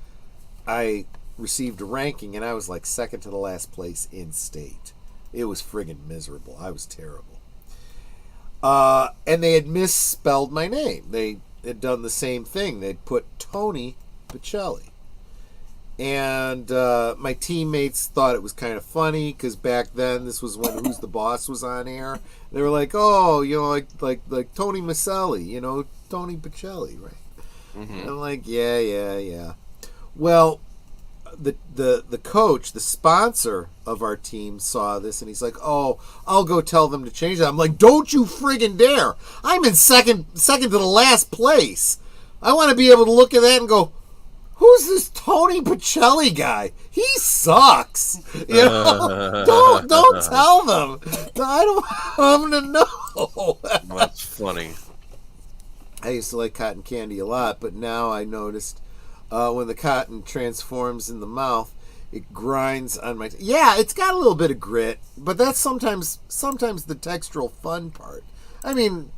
I received a ranking, and I was like second to the last place in state. It was friggin' miserable. I was terrible. And they had misspelled my name. They had done the same thing. They'd put Tony Pacelli. And my teammates thought it was kind of funny because back then this was when Who's the Boss was on air. They were like, "Oh, like Tony Maselli, Tony Pacelli, right?" Mm-hmm. And I'm like, yeah. Well, the coach, the sponsor of our team, saw this and he's like, "Oh, I'll go tell them to change that." I'm like, "Don't you friggin' dare! I'm in second to the last place. I want to be able to look at that and go, who's this Tony Pacelli guy? He sucks. Don't tell them. I don't want them to know." That's funny. I used to like cotton candy a lot, but now I noticed when the cotton transforms in the mouth, it grinds on my... Yeah, it's got a little bit of grit, but that's sometimes the textural fun part. I mean,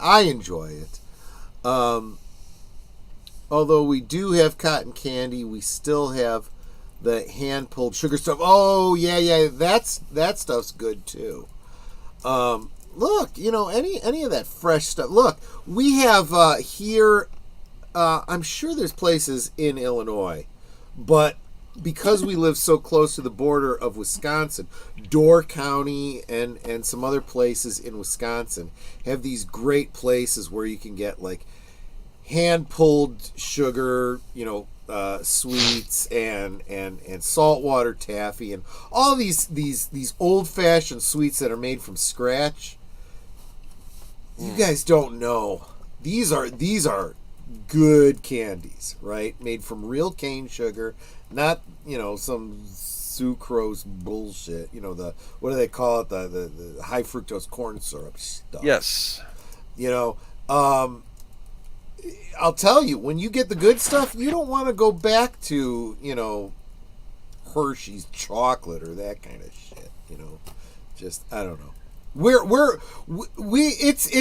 I enjoy it. Although we do have cotton candy, we still have the hand-pulled sugar stuff. Oh, yeah, that stuff's good too. Look, any of that fresh stuff. Look, we have here, I'm sure there's places in Illinois, but because we live so close to the border of Wisconsin, Door County and some other places in Wisconsin have these great places where you can get like hand-pulled sugar, sweets and saltwater taffy and all these old-fashioned sweets that are made from scratch. You guys don't know. These are good candies, right? Made from real cane sugar, not some sucrose bullshit. What do they call it? The high fructose corn syrup stuff. Yes. I'll tell you, when you get the good stuff, you don't want to go back to, Hershey's chocolate or that kind of shit, Just, I don't know. It's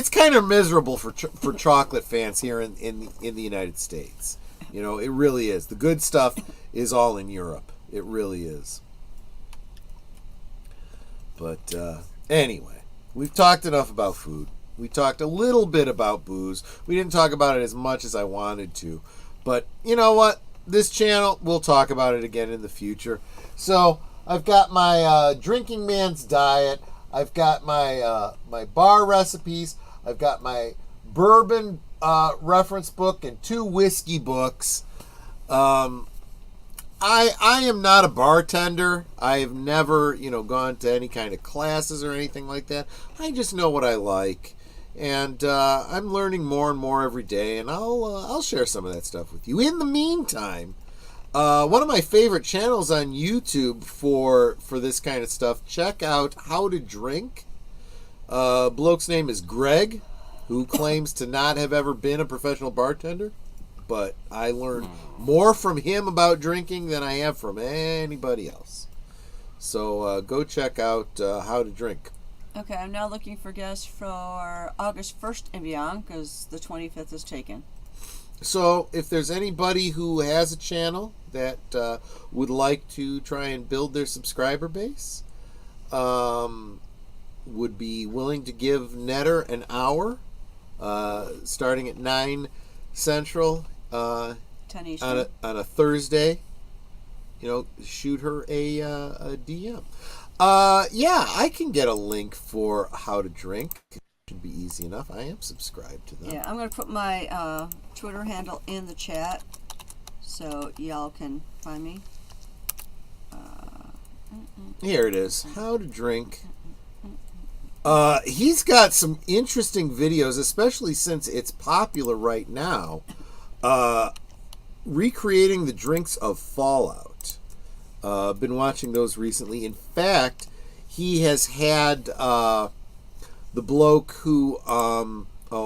kind of miserable for chocolate fans here in the United States. You know, it really is. The good stuff is all in Europe. It really is. But anyway, we've talked enough about food. We talked a little bit about booze. We didn't talk about it as much as I wanted to. But you know what? This channel, we'll talk about it again in the future. So I've got my drinking man's diet. I've got my my bar recipes. I've got my bourbon reference book and 2 whiskey books. I am not a bartender. I have never, gone to any kind of classes or anything like that. I just know what I like, and I'm learning more and more every day. And I'll share some of that stuff with you. In the meantime, one of my favorite channels on YouTube for this kind of stuff. Check out How to Drink. Bloke's name is Greg, who claims to not have ever been a professional bartender. But I learned more from him about drinking than I have from anybody else. So go check out How to Drink. Okay, I'm now looking for guests for August 1st and beyond, because the 25th is taken. So if there's anybody who has a channel that would like to try and build their subscriber base, would be willing to give Netter an hour, starting at 9 Central, 10 Eastern. on a Thursday, shoot her a DM. Yeah, I can get a link for How to Drink. It should be easy enough. I am subscribed to them. Yeah, I'm going to put my Twitter handle in the chat so y'all can find me. Here it is. How to Drink. He's got some interesting videos, especially since it's popular right now. Recreating the drinks of Fallout. Been watching those recently. In fact, he has had the bloke who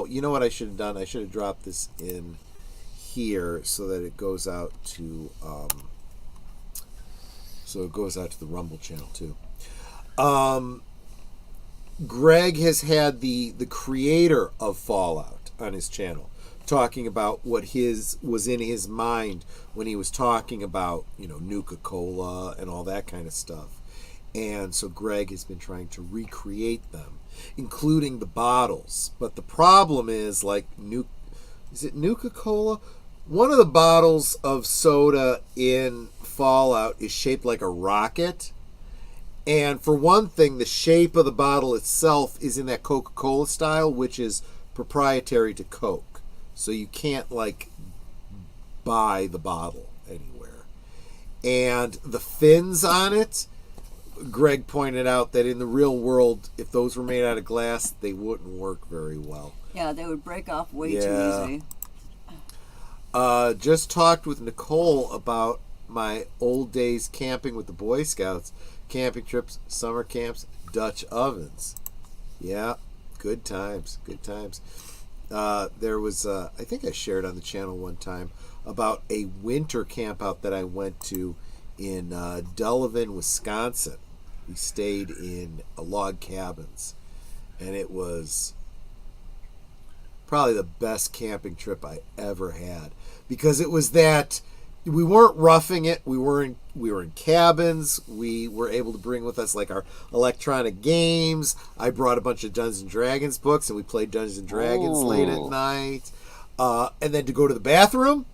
you know what I should have done? I should have dropped this in here so that it goes out to the Rumble channel too. Greg has had the creator of Fallout on his channel, talking about what was in his mind when he was talking about, Nuka-Cola and all that kind of stuff. And so Greg has been trying to recreate them, including the bottles. But the problem is, is it Nuka-Cola? One of the bottles of soda in Fallout is shaped like a rocket. And for one thing, the shape of the bottle itself is in that Coca-Cola style, which is proprietary to Coke. So you can't, buy the bottle anywhere. And the fins on it, Greg pointed out that in the real world, if those were made out of glass, they wouldn't work very well. Yeah, they would break off way too easy. Just talked with Nicole about my old days camping with the Boy Scouts. Camping trips, summer camps, Dutch ovens. Yeah, good times, good times. There was, I think I shared on the channel one time about a winter camp out that I went to in Delavan, Wisconsin. We stayed in log cabins, and it was probably the best camping trip I ever had, because it was that we weren't roughing it. We were in cabins. We were able to bring with us our electronic games. I brought a bunch of Dungeons and Dragons books, and we played Dungeons and Dragons late at night. And then to go to the bathroom,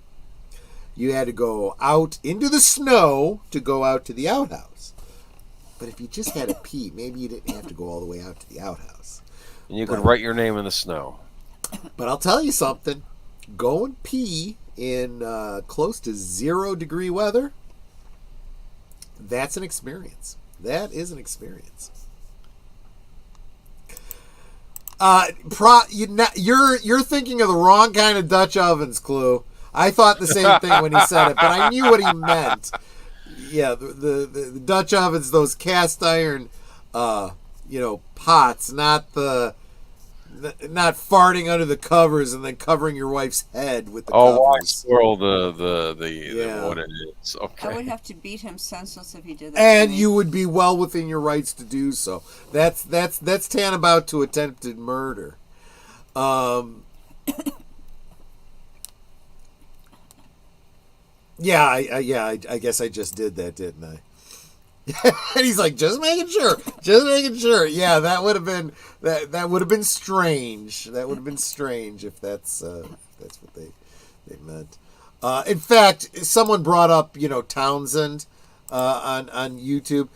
you had to go out into the snow to go out to the outhouse. But if you just had to pee, maybe you didn't have to go all the way out to the outhouse. And you could write your name in the snow. But I'll tell you something. Go and pee in close to 0-degree weather, that's an experience. That is an experience. You're thinking of the wrong kind of Dutch ovens, Clue. I thought the same thing when he said it, but I knew what he meant. Yeah, the Dutch ovens, those cast iron, pots, not the not farting under the covers and then covering your wife's head with the Oh, why covers. spoil the what it is? Okay. I would have to beat him senseless if he did that. And to me. you would be well within your rights to do so. That's tantamount to attempted murder. Yeah, I guess I just did that, didn't I? And he's like, just making sure. Yeah, that would have been strange. That would have been strange if that's what they meant. In fact, someone brought up, Townsend on YouTube.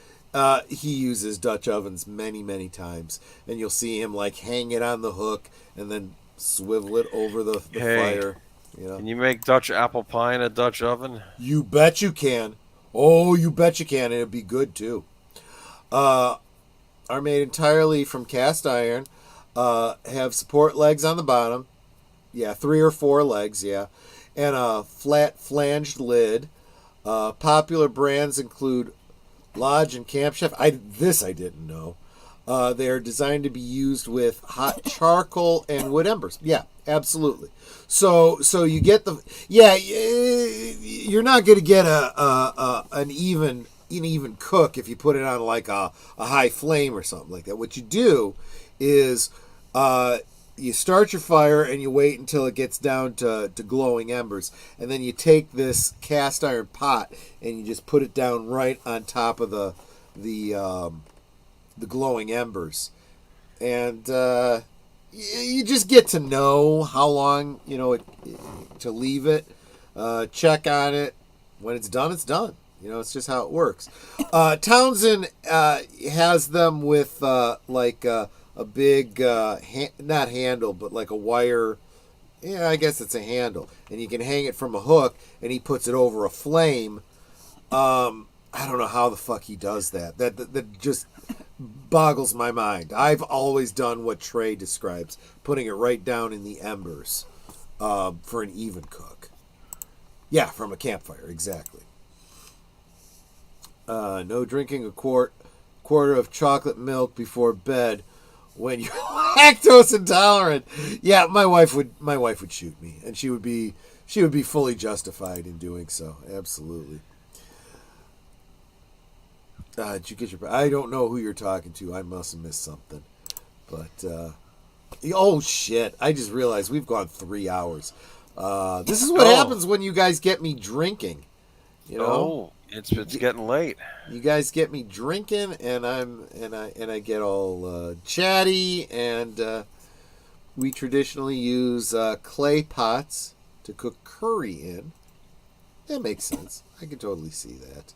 He uses Dutch ovens many times, and you'll see him like hang it on the hook and then swivel it over the fire. Can you make Dutch apple pie in a Dutch oven? You bet you can. Oh, you bet you can, and it'd be good too. Are made entirely from cast iron. Have support legs on the bottom. Yeah, 3 or 4 legs, yeah. And a flat flanged lid. Popular brands include Lodge and Camp Chef. This I didn't know. They are designed to be used with hot charcoal and wood embers. Yeah, absolutely. So you get you're not going to get an even cook if you put it on like a high flame or something like that. What you do is you start your fire and you wait until it gets down to glowing embers, and then you take this cast iron pot and you just put it down right on top of the glowing embers, and you just get to know how long to leave it. Check on it. When it's done, it's done. It's just how it works. Townsend has them with like a big not handle, but like a wire. Yeah, I guess it's a handle, and you can hang it from a hook, and he puts it over a flame. I don't know how the fuck he does that. That just boggles my mind. I've always done what Trey describes, putting it right down in the embers for an even cook. Yeah, from a campfire, exactly. No drinking a quarter of chocolate milk before bed when you're lactose intolerant. Yeah, my wife would shoot me, and she would be fully justified in doing so. Absolutely. Did you get your? I don't know who you're talking to. I must have missed something. But oh shit! I just realized we've gone 3 hours. This is what happens when you guys get me drinking. Oh, it's getting late. You guys get me drinking, and I get all chatty, and we traditionally use clay pots to cook curry in. That makes sense. I can totally see that.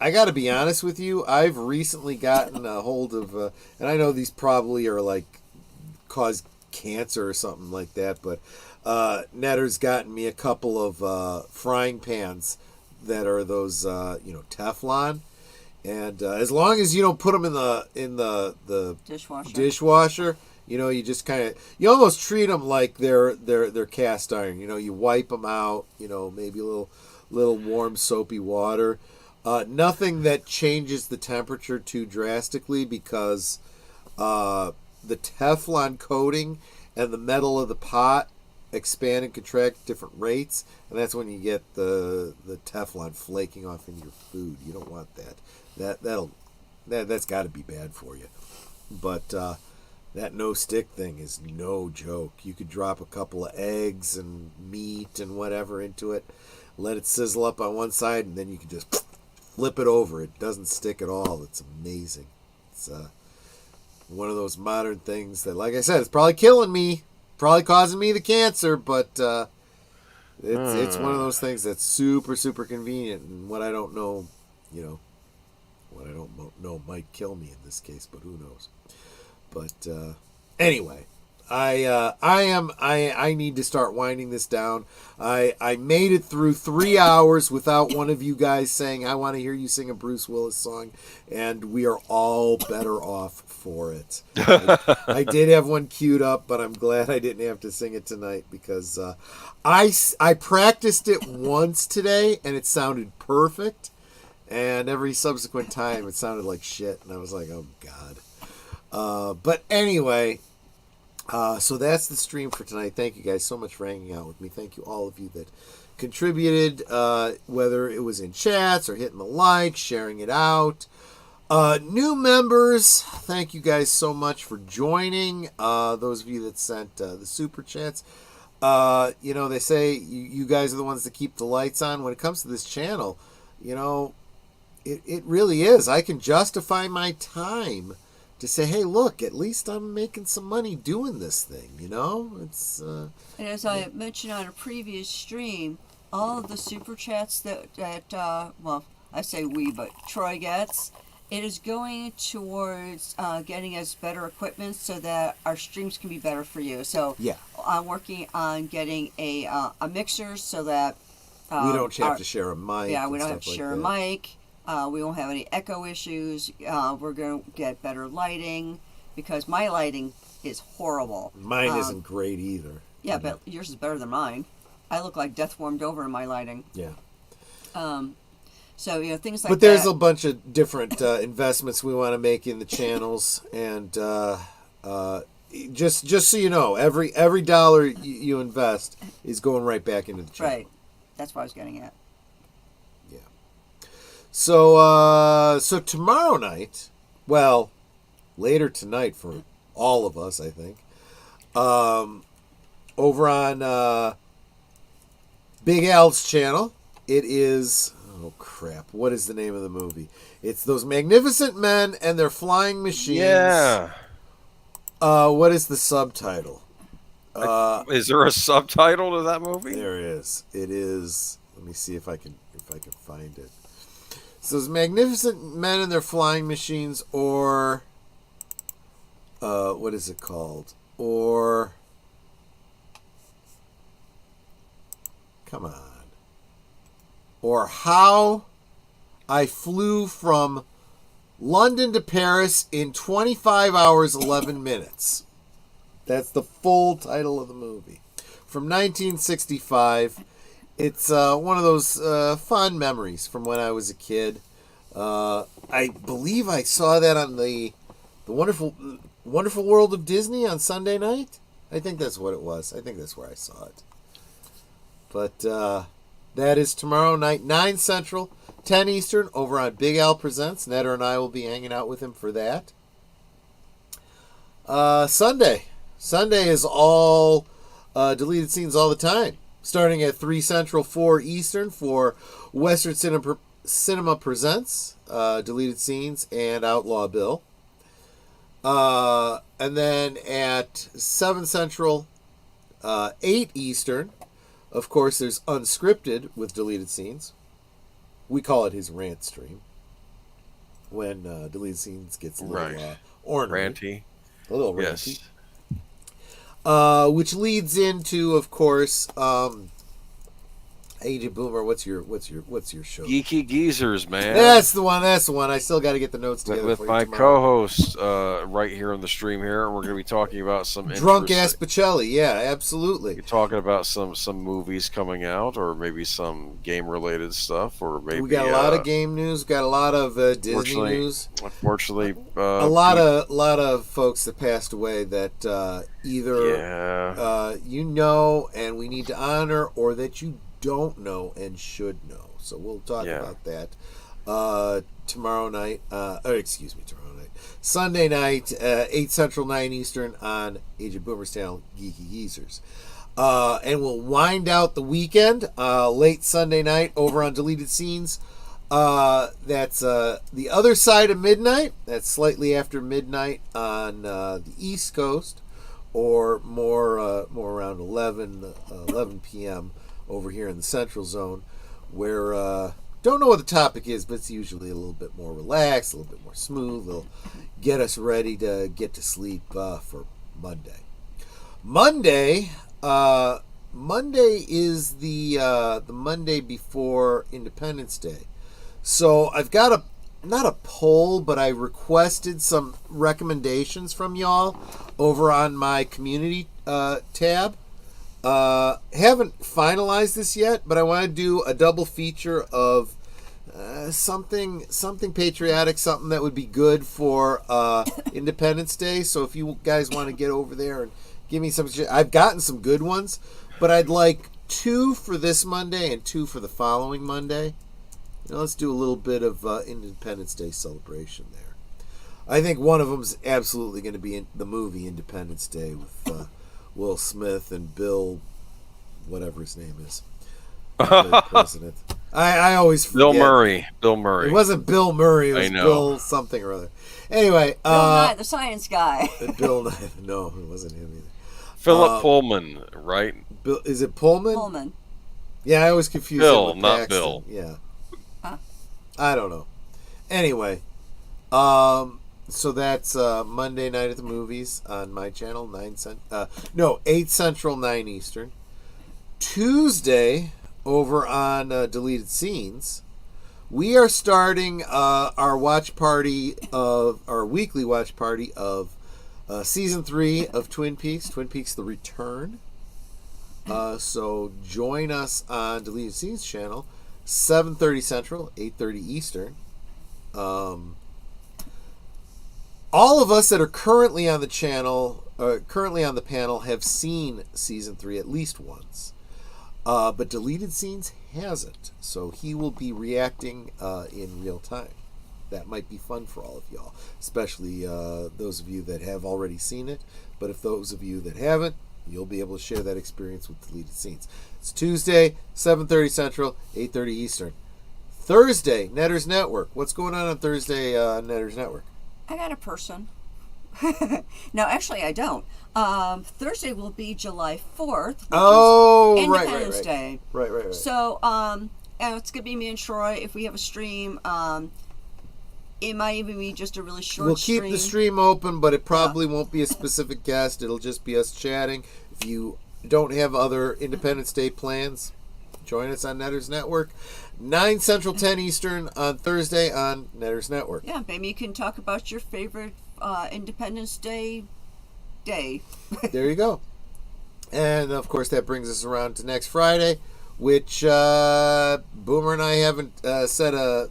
I got to be honest with you. I've recently gotten a hold of, and I know these probably are like cause cancer or something like that, but Netter's gotten me a couple of frying pans that are those Teflon, and as long as you don't put them in the dishwasher, you just you almost treat them like they're cast iron. You wipe them out. Maybe a little warm soapy water. Nothing that changes the temperature too drastically, because the Teflon coating and the metal of the pot expand and contract at different rates, and that's when you get the Teflon flaking off in your food. You don't want that. That's got to be bad for you. But that no stick thing is no joke. You could drop a couple of eggs and meat and whatever into it, let it sizzle up on one side, and then you can just flip it over. It doesn't stick at all. It's amazing. It's one of those modern things that, like I said, it's probably killing me, probably causing me the cancer, but it's one of those things that's super, super convenient, and what I don't know, what I don't know might kill me in this case, but who knows. But anyway, I need to start winding this down. I made it through 3 hours without one of you guys saying, I want to hear you sing a Bruce Willis song, and we are all better off for it. I did have one queued up, but I'm glad I didn't have to sing it tonight, because I practiced it once today, and it sounded perfect, and every subsequent time it sounded like shit, and I was like, oh God. But anyway, So that's the stream for tonight. Thank you guys so much for hanging out with me. Thank you all of you that contributed, whether it was in chats or hitting the like, sharing it out. New members, thank you guys so much for joining. Those of you that sent the super chats. They say you guys are the ones that keep the lights on. When it comes to this channel, it really is. I can justify my time to say, hey, look, at least I'm making some money doing this thing, It's and as I mentioned on a previous stream, all of the super chats that I say we, but Troy gets, it is going towards getting us better equipment so that our streams can be better for you. So yeah, I'm working on getting a mixer so that we don't have to share a mic. Yeah, we don't have to share a mic. We won't have any echo issues. We're going to get better lighting because my lighting is horrible. Mine isn't great either. Yeah, but yours is better than mine. I look like death warmed over in my lighting. Yeah. So, things like that. But there's a bunch of different investments we want to make in the channels. And just so you know, every dollar you invest is going right back into the channel. Right. That's what I was getting at. Yeah. So tomorrow night, well, later tonight for all of us, I think, over on Big Al's channel, it is, oh crap, what is the name of the movie? It's Those Magnificent Men and Their Flying Machines. Yeah. What is the subtitle? Is there a subtitle to that movie? There is. It is. Let me see if I can find it. So Those Magnificent Men and Their Flying Machines, or what is it called? Or come on. Or How I Flew from London to Paris in 25 hours 11 minutes. That's the full title of the movie. From 1965. It's one of those fond memories from when I was a kid. I believe I saw that on the Wonderful World of Disney on Sunday night. I think that's what it was. I think that's where I saw it. But that is tomorrow night, 9 Central, 10 Eastern, over on Big Al Presents. Netter and I will be hanging out with him for that. Sunday is all deleted scenes all the time. Starting at 3 Central, 4 Eastern for Western Cinema Presents, Deleted Scenes, and Outlaw Bill. And then at 7 Central, 8 Eastern, of course, there's Unscripted with Deleted Scenes. We call it his rant stream. When Deleted Scenes gets a little ornery. Ranty. A little ranty. Yes. Which leads into, of course, Agent Boomer. What's your show? Geeky Geezers, man. That's the one. I still got to get the notes together with my co-host right here on the stream here. We're going to be talking about some drunk ass Pacelli. Yeah, absolutely. We're talking about some movies coming out, or maybe some game related stuff, or maybe we got a lot of game news. Got a lot of Disney news. Unfortunately, a lot of folks that passed away that either and we need to honor, or that you don't know and should know. So we'll talk about that tomorrow night. Sunday night, 8 Central, 9 Eastern on Agent Boomer's channel, Geeky Geezers. And we'll wind out the weekend late Sunday night over on Deleted Scenes. That's the other side of midnight. That's slightly after midnight on the East Coast, or more around 11 p.m. over here in the Central Zone, where don't know what the topic is, but it's usually a little bit more relaxed, a little bit more smooth. It'll get us ready to get to sleep for Monday. Monday is the Monday before Independence Day. So I've got not a poll, but I requested some recommendations from y'all over on my community tab. Haven't finalized this yet, but I want to do a double feature of something patriotic, something that would be good for Independence Day. So if you guys want to get over there and Give me some. I've gotten some good ones, but I'd like 2 for this Monday and 2 for the following Monday. Let's do a little bit of Independence Day celebration there. I think one of them's absolutely going to be in the movie Independence Day with Will Smith and Bill, whatever his name is, the president. I always forget. Bill Murray. It wasn't Bill Murray. It was I know. Bill something or other. Anyway, Bill Nye, the science guy. Bill Nye. No, it wasn't him either. Philip Pullman, right? Bill, is it Pullman? Pullman. Yeah, I always confuse Bill, him with not Paxton. Bill. Yeah. Huh? I don't know. Anyway, so that's Monday night at the movies on my channel, 8 Central, 9 Eastern. Tuesday, over on Deleted Scenes, we are starting our weekly watch party of season 3 of Twin Peaks The Return. So join us on Deleted Scenes channel, 7:30 Central, 8:30 Eastern. All of us that are currently on the channel, currently on the panel, have seen season 3 at least once. But Deleted Scenes hasn't, so he will be reacting in real time. That might be fun for all of y'all, especially those of you that have already seen it. But if those of you that haven't, you'll be able to share that experience with Deleted Scenes. It's Tuesday, 7:30 Central, 8:30 Eastern. Thursday, Netters Network. What's going on Thursday, Netters Network? I got a person. No, actually, I don't. Thursday will be July 4th. Which is Independence Day. Right. So, it's going to be me and Troy. If we have a stream, it might even be just a really short We'll stream. keep the stream open, but it probably won't be a specific guest. It'll just be us chatting. If you don't have other Independence Day plans, join us on Netters Network. 9 Central, 10 Eastern on Thursday on Netters Network. Yeah, maybe you can talk about your favorite Independence Day. There you go. And, of course, that brings us around to next Friday, which Boomer and I haven't set a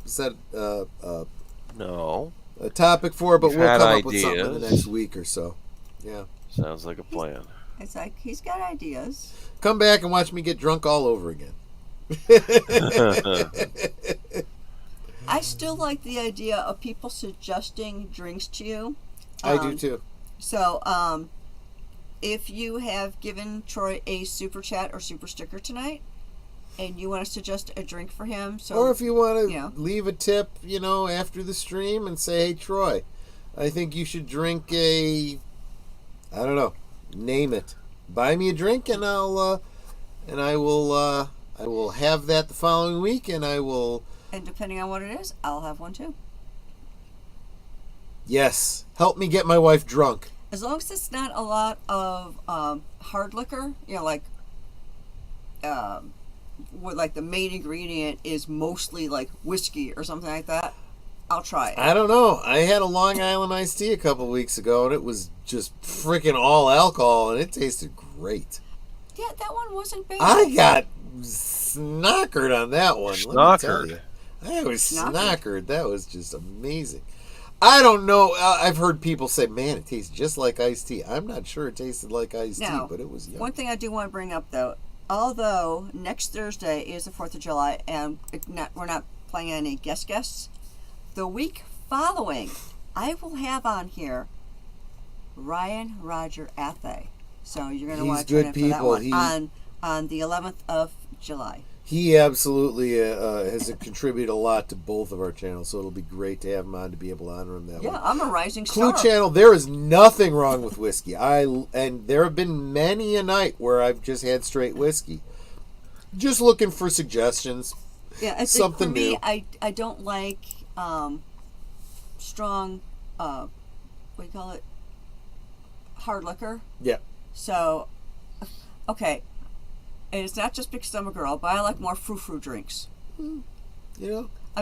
topic for, but we'll come up with something in the next week or so. Yeah. Sounds like a plan. It's like he's got ideas. Come back and watch me get drunk all over again. I still like the idea of people suggesting drinks to you. I do too. So, if you have given Troy a super chat or super sticker tonight, and you want to suggest a drink for him, or if you want to leave a tip, after the stream and say, "Hey, Troy, I think you should drink I don't know, name it. Buy me a drink, and I will have that the following week, and I will." And depending on what it is, I'll have one too. Yes, help me get my wife drunk. As long as it's not a lot of hard liquor, where like the main ingredient is mostly like whiskey or something like that, I'll try it. I don't know. I had a Long Island iced tea a couple weeks ago, and it was just freaking all alcohol, and it tasted great. Yeah, that one wasn't bad. I got snockered on that one. Let me tell you. I was snockered. That was just amazing. I don't know. I've heard people say, man, it tastes just like iced tea. I'm not sure it tasted like iced tea, but it was yummy. One thing I do want to bring up, though, although next Thursday is the 4th of July, and we're not playing any guests, the week following, I will have on here Ryan Roger Athay. So you're going to want to tune in for that one on the 11th of July. He absolutely has contributed a lot to both of our channels, so it'll be great to have him on to be able to honor him that way. Yeah, I'm a rising star. Clue Channel, there is nothing wrong with whiskey. And there have been many a night where I've just had straight whiskey. Just looking for suggestions. Yeah, I think something for me, new. I don't like strong, what do you call it? Hard liquor. Yeah. So, okay. And it's not just because I'm a girl, but I like more frou-frou drinks. I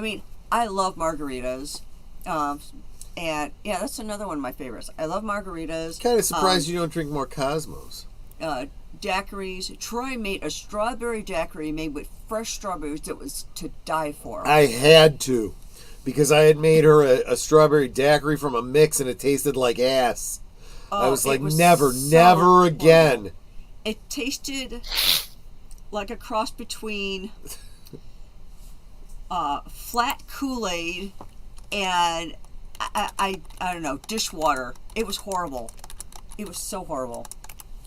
mean, I love margaritas. And, yeah, that's another one of my favorites. I love margaritas. Kind of surprised you don't drink more Cosmos. Daiquiris. Troy made a strawberry daiquiri made with fresh strawberries that was to die for. I had to. Because I had made her a strawberry daiquiri from a mix, and it tasted like ass. I was like, was never again. horrible. It tasted like a cross between flat Kool-Aid and I don't know, dishwater. It was horrible. It was so horrible.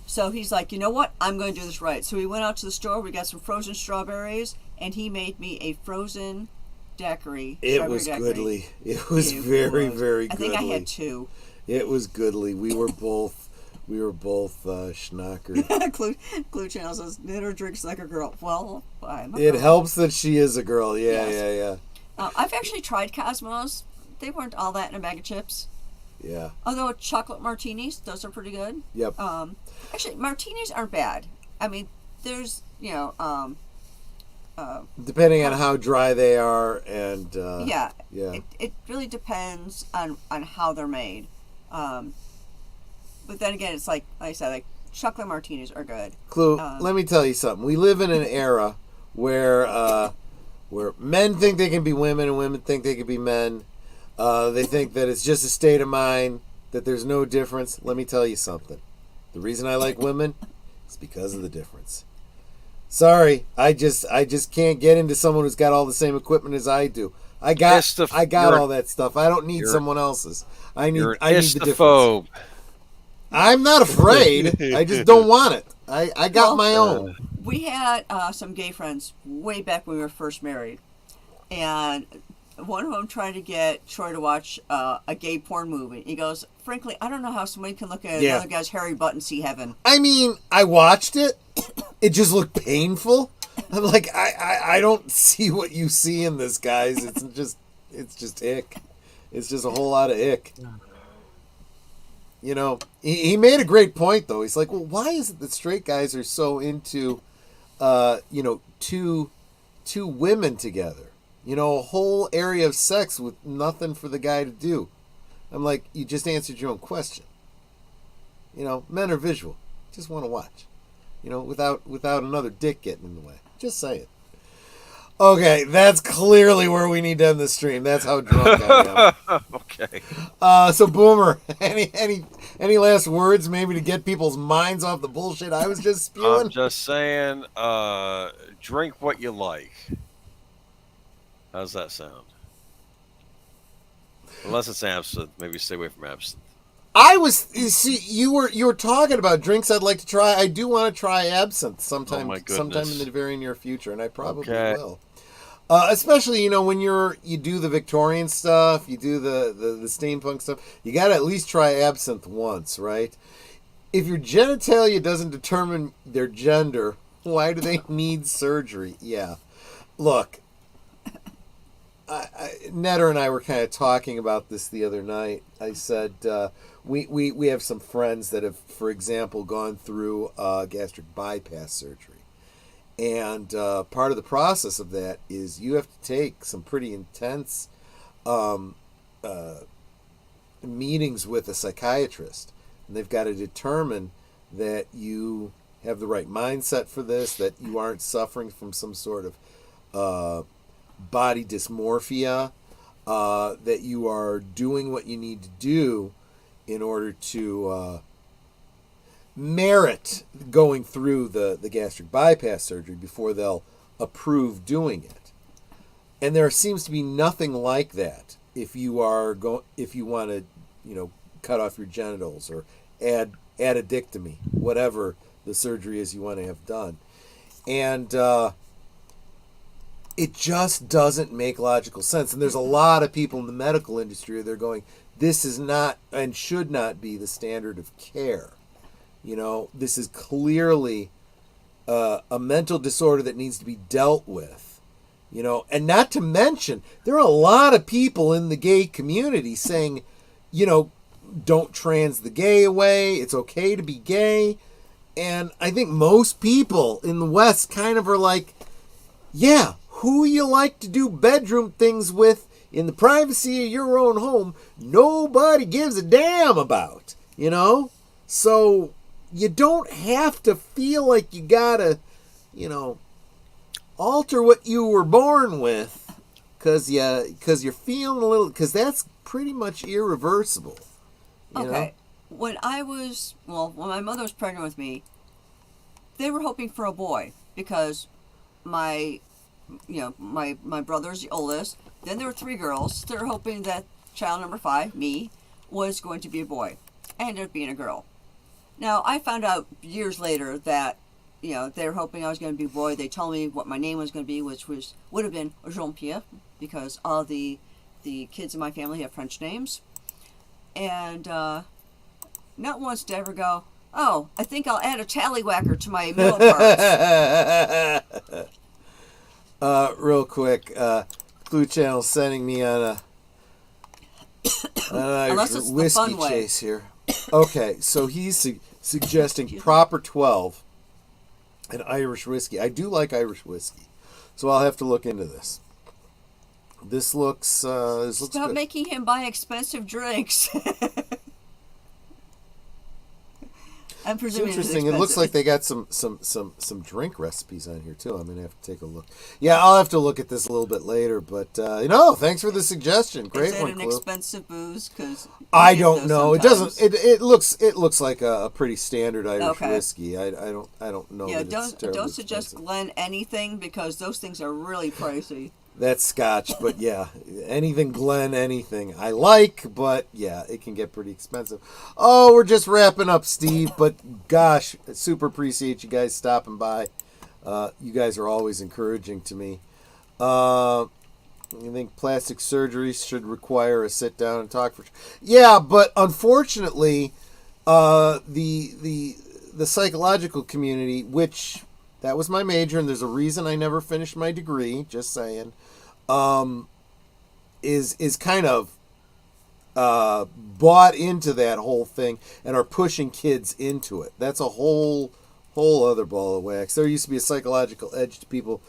So he's like, you know what? I'm going to do this right. So we went out to the store. We got some frozen strawberries, and he made me a frozen daiquiri. It was goodly. It was very goodly. I think I had 2. It was goodly. We were both schnockered. Clue Channel says, Knitter drinks like a girl. Well, I'm a It girl. helps that she is a girl. Yeah, Yes. yeah. I've actually tried Cosmos. They weren't all that in a bag of chips. Yeah. Although chocolate martinis, those are pretty good. Yep. Actually, martinis aren't bad. I mean, there's, depending on how dry they are and yeah. Yeah. It really depends on how they're made. But then again, it's like I said, like chocolate martinis are good. Clue, let me tell you something. We live in an era where men think they can be women and women think they can be men. They think that it's just a state of mind, that there's no difference. Let me tell you something. The reason I like women is because of the difference. Sorry, I just can't get into someone who's got all the same equipment as I do. I got all that stuff. I don't need someone else's. I need the difference. I'm not afraid. I just don't want it. I got my own. We had some gay friends way back when we were first married, and one of them tried to get Troy to watch a gay porn movie. He goes, frankly, I don't know how somebody can look at another guy's hairy butt and see heaven. I mean, I watched it. It just looked painful. I'm like, I don't see what you see in this, guys. It's just ick. It's just a whole lot of ick. You know, he made a great point, though. He's like, well, why is it that straight guys are so into, two women together? You know, a whole area of sex with nothing for the guy to do. I'm like, you just answered your own question. You know, men are visual. Just want to watch. You know, without another dick getting in the way. Just saying. Okay, that's clearly where we need to end the stream. That's how drunk I am. Okay. So Boomer, any last words maybe to get people's minds off the bullshit I was just spewing? I'm just saying, drink what you like. How's that sound? Unless it's absinthe, maybe stay away from absinthe. You were talking about drinks I'd like to try. I do want to try absinthe sometime in the very near future, and I probably will. Especially, you know, when you do the Victorian stuff, you do the steampunk stuff, you got to at least try absinthe once, right? If your genitalia doesn't determine their gender, why do they need surgery? Yeah. Look, Netter and I were kind of talking about this the other night. I said we have some friends that have, for example, gone through gastric bypass surgery. And part of the process of that is you have to take some pretty intense meetings with a psychiatrist. And they've got to determine that you have the right mindset for this, that you aren't suffering from some sort of body dysmorphia, that you are doing what you need to do in order to merit going through the gastric bypass surgery before they'll approve doing it. And there seems to be nothing like that if you want to, cut off your genitals or add addictomy, whatever the surgery is you want to have done. And it just doesn't make logical sense. And there's a lot of people in the medical industry where they're going, this is not and should not be the standard of care. You know, this is clearly a mental disorder that needs to be dealt with. You know, and not to mention, there are a lot of people in the gay community saying, don't trans the gay away. It's okay to be gay. And I think most people in the West kind of are like, yeah, who you like to do bedroom things with in the privacy of your own home, nobody gives a damn about, So you don't have to feel like you gotta, alter what you were born with because you're feeling a little, because that's pretty much irreversible. Okay. when my mother was pregnant with me, they were hoping for a boy because my brother's the oldest. Then there were 3 girls. They were hoping that child number 5, me, was going to be a boy. I ended up being a girl. Now, I found out years later that, they were hoping I was going to be a boy. They told me what my name was going to be, which would have been Jean-Pierre, because all the kids in my family have French names. And not once did I ever go, oh, I think I'll add a tallywhacker to my middle parts. Real quick, Clue Channel sending me on Unless it's the whiskey fun way. chase here. Okay, so he's suggesting Proper 12 and Irish whiskey. I do like Irish whiskey, so I'll have to look into this. This looks Stop good. making him buy expensive drinks. I'm It's presuming interesting. It's It looks like they got some drink recipes on here too. I'm gonna have to take a look. Yeah, I'll have to look at this a little bit later. But thanks for the suggestion. Great Is that one, an Clue. expensive booze? Because I don't know. It doesn't. It looks like a pretty standard Irish whiskey. I don't know. Yeah, that it's don't terribly suggest expensive. Glen anything because those things are really pricey. That's Scotch, but yeah, anything Glen, anything I like, but yeah, it can get pretty expensive. Oh, we're just wrapping up, Steve, but gosh, I super appreciate you guys stopping by. You guys are always encouraging to me. I think plastic surgery should require a sit down and talk for. Yeah, but unfortunately, the psychological community, which that was my major, and there's a reason I never finished my degree. Just saying, is kind of bought into that whole thing and are pushing kids into it. That's a whole other ball of wax. There used to be a psychological edge to people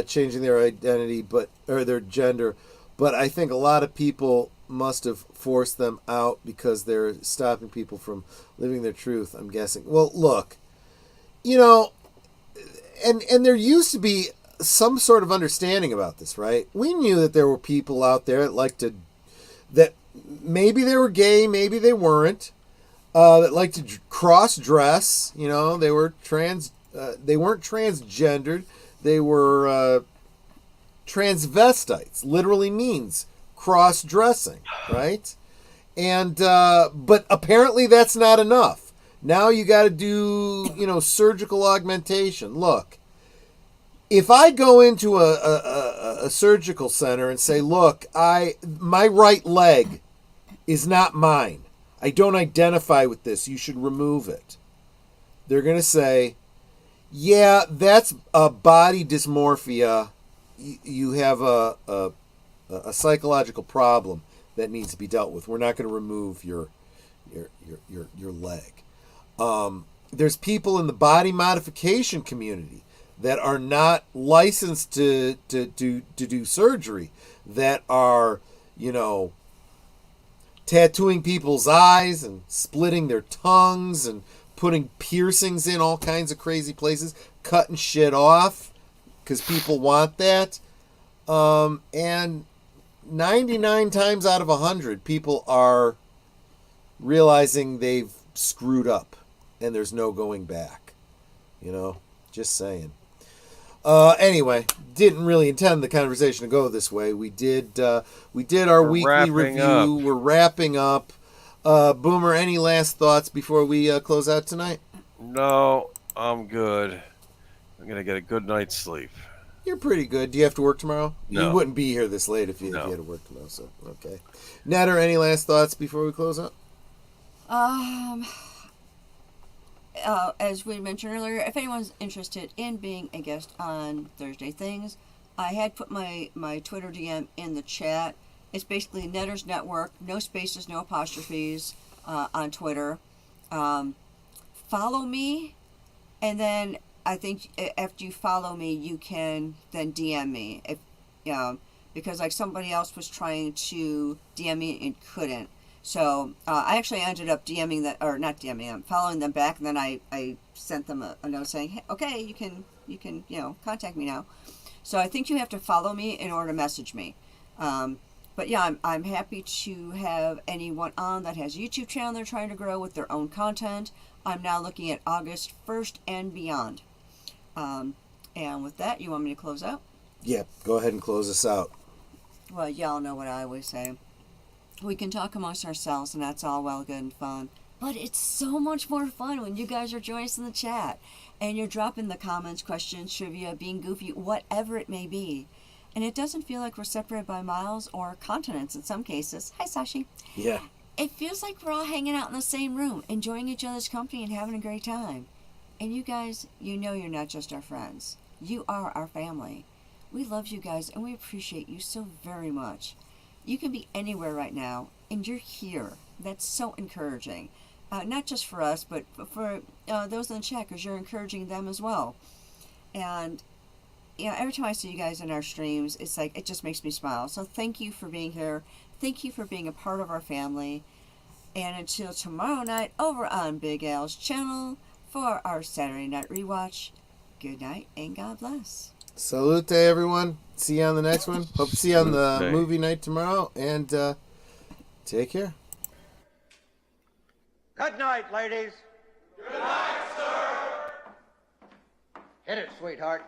changing their identity, or their gender, but I think a lot of people must have forced them out because they're stopping people from living their truth, I'm guessing. Well, look, and there used to be some sort of understanding about this, right? We knew that there were people out there that maybe they were gay, maybe they weren't, that liked to cross-dress. They were they weren't transgendered. They were transvestites. Literally means cross-dressing, right? And but apparently that's not enough. Now you got to do, surgical augmentation. Look, if I go into a surgical center and say, look, my right leg is not mine. I don't identify with this. You should remove it. They're going to say, yeah, that's a body dysmorphia. You have a psychological problem that needs to be dealt with. We're not going to remove your leg. There's people in the body modification community that are not licensed to do surgery, that are, tattooing people's eyes and splitting their tongues and putting piercings in all kinds of crazy places, cutting shit off because people want that. And 99 times out of 100, people are realizing they've screwed up and there's no going back. Just saying. Anyway, didn't really intend the conversation to go this way. We did our weekly review. We're wrapping up. Boomer, any last thoughts before we close out tonight? No, I'm good. I'm going to get a good night's sleep. You're pretty good. Do you have to work tomorrow? No. You wouldn't be here this late if you had to work tomorrow. So, okay. Netter, any last thoughts before we close out? As we mentioned earlier, if anyone's interested in being a guest on Thursday Things, I had put my Twitter DM in the chat. It's basically Netter's Network, no spaces, no apostrophes, on Twitter. Follow me, and then I think after you follow me, you can then DM me. Because like somebody else was trying to DM me and couldn't. So I actually ended up DMing that, or not DMing them, following them back, and then I sent them a note saying, hey, okay, you can contact me now. So I think you have to follow me in order to message me. But yeah, I'm happy to have anyone on that has a YouTube channel they're trying to grow with their own content. I'm now looking at August 1st and beyond. And with that, you want me to close out? Yeah, go ahead and close us out. Well, y'all know what I always say. We can talk amongst ourselves, and that's all well, good, and fun. But it's so much more fun when you guys are joining us in the chat. And you're dropping the comments, questions, trivia, being goofy, whatever it may be. And it doesn't feel like we're separated by miles or continents in some cases. Hi, Sashi. Yeah. It feels like we're all hanging out in the same room, enjoying each other's company and having a great time. And you guys, you know you're not just our friends. You are our family. We love you guys, and we appreciate you so very much. You can be anywhere right now, and you're here. That's so encouraging. Not just for us, but for those in the chat, because you're encouraging them as well. And every time I see you guys in our streams, it's like, it just makes me smile. So thank you for being here. Thank you for being a part of our family. And until tomorrow night over on Big Al's channel for our Saturday Night Rewatch, good night and God bless. Salute to everyone. See you on the next one. Hope to see you on the movie night tomorrow. And take care. Good night, ladies. Good night, sir. Hit it, sweetheart.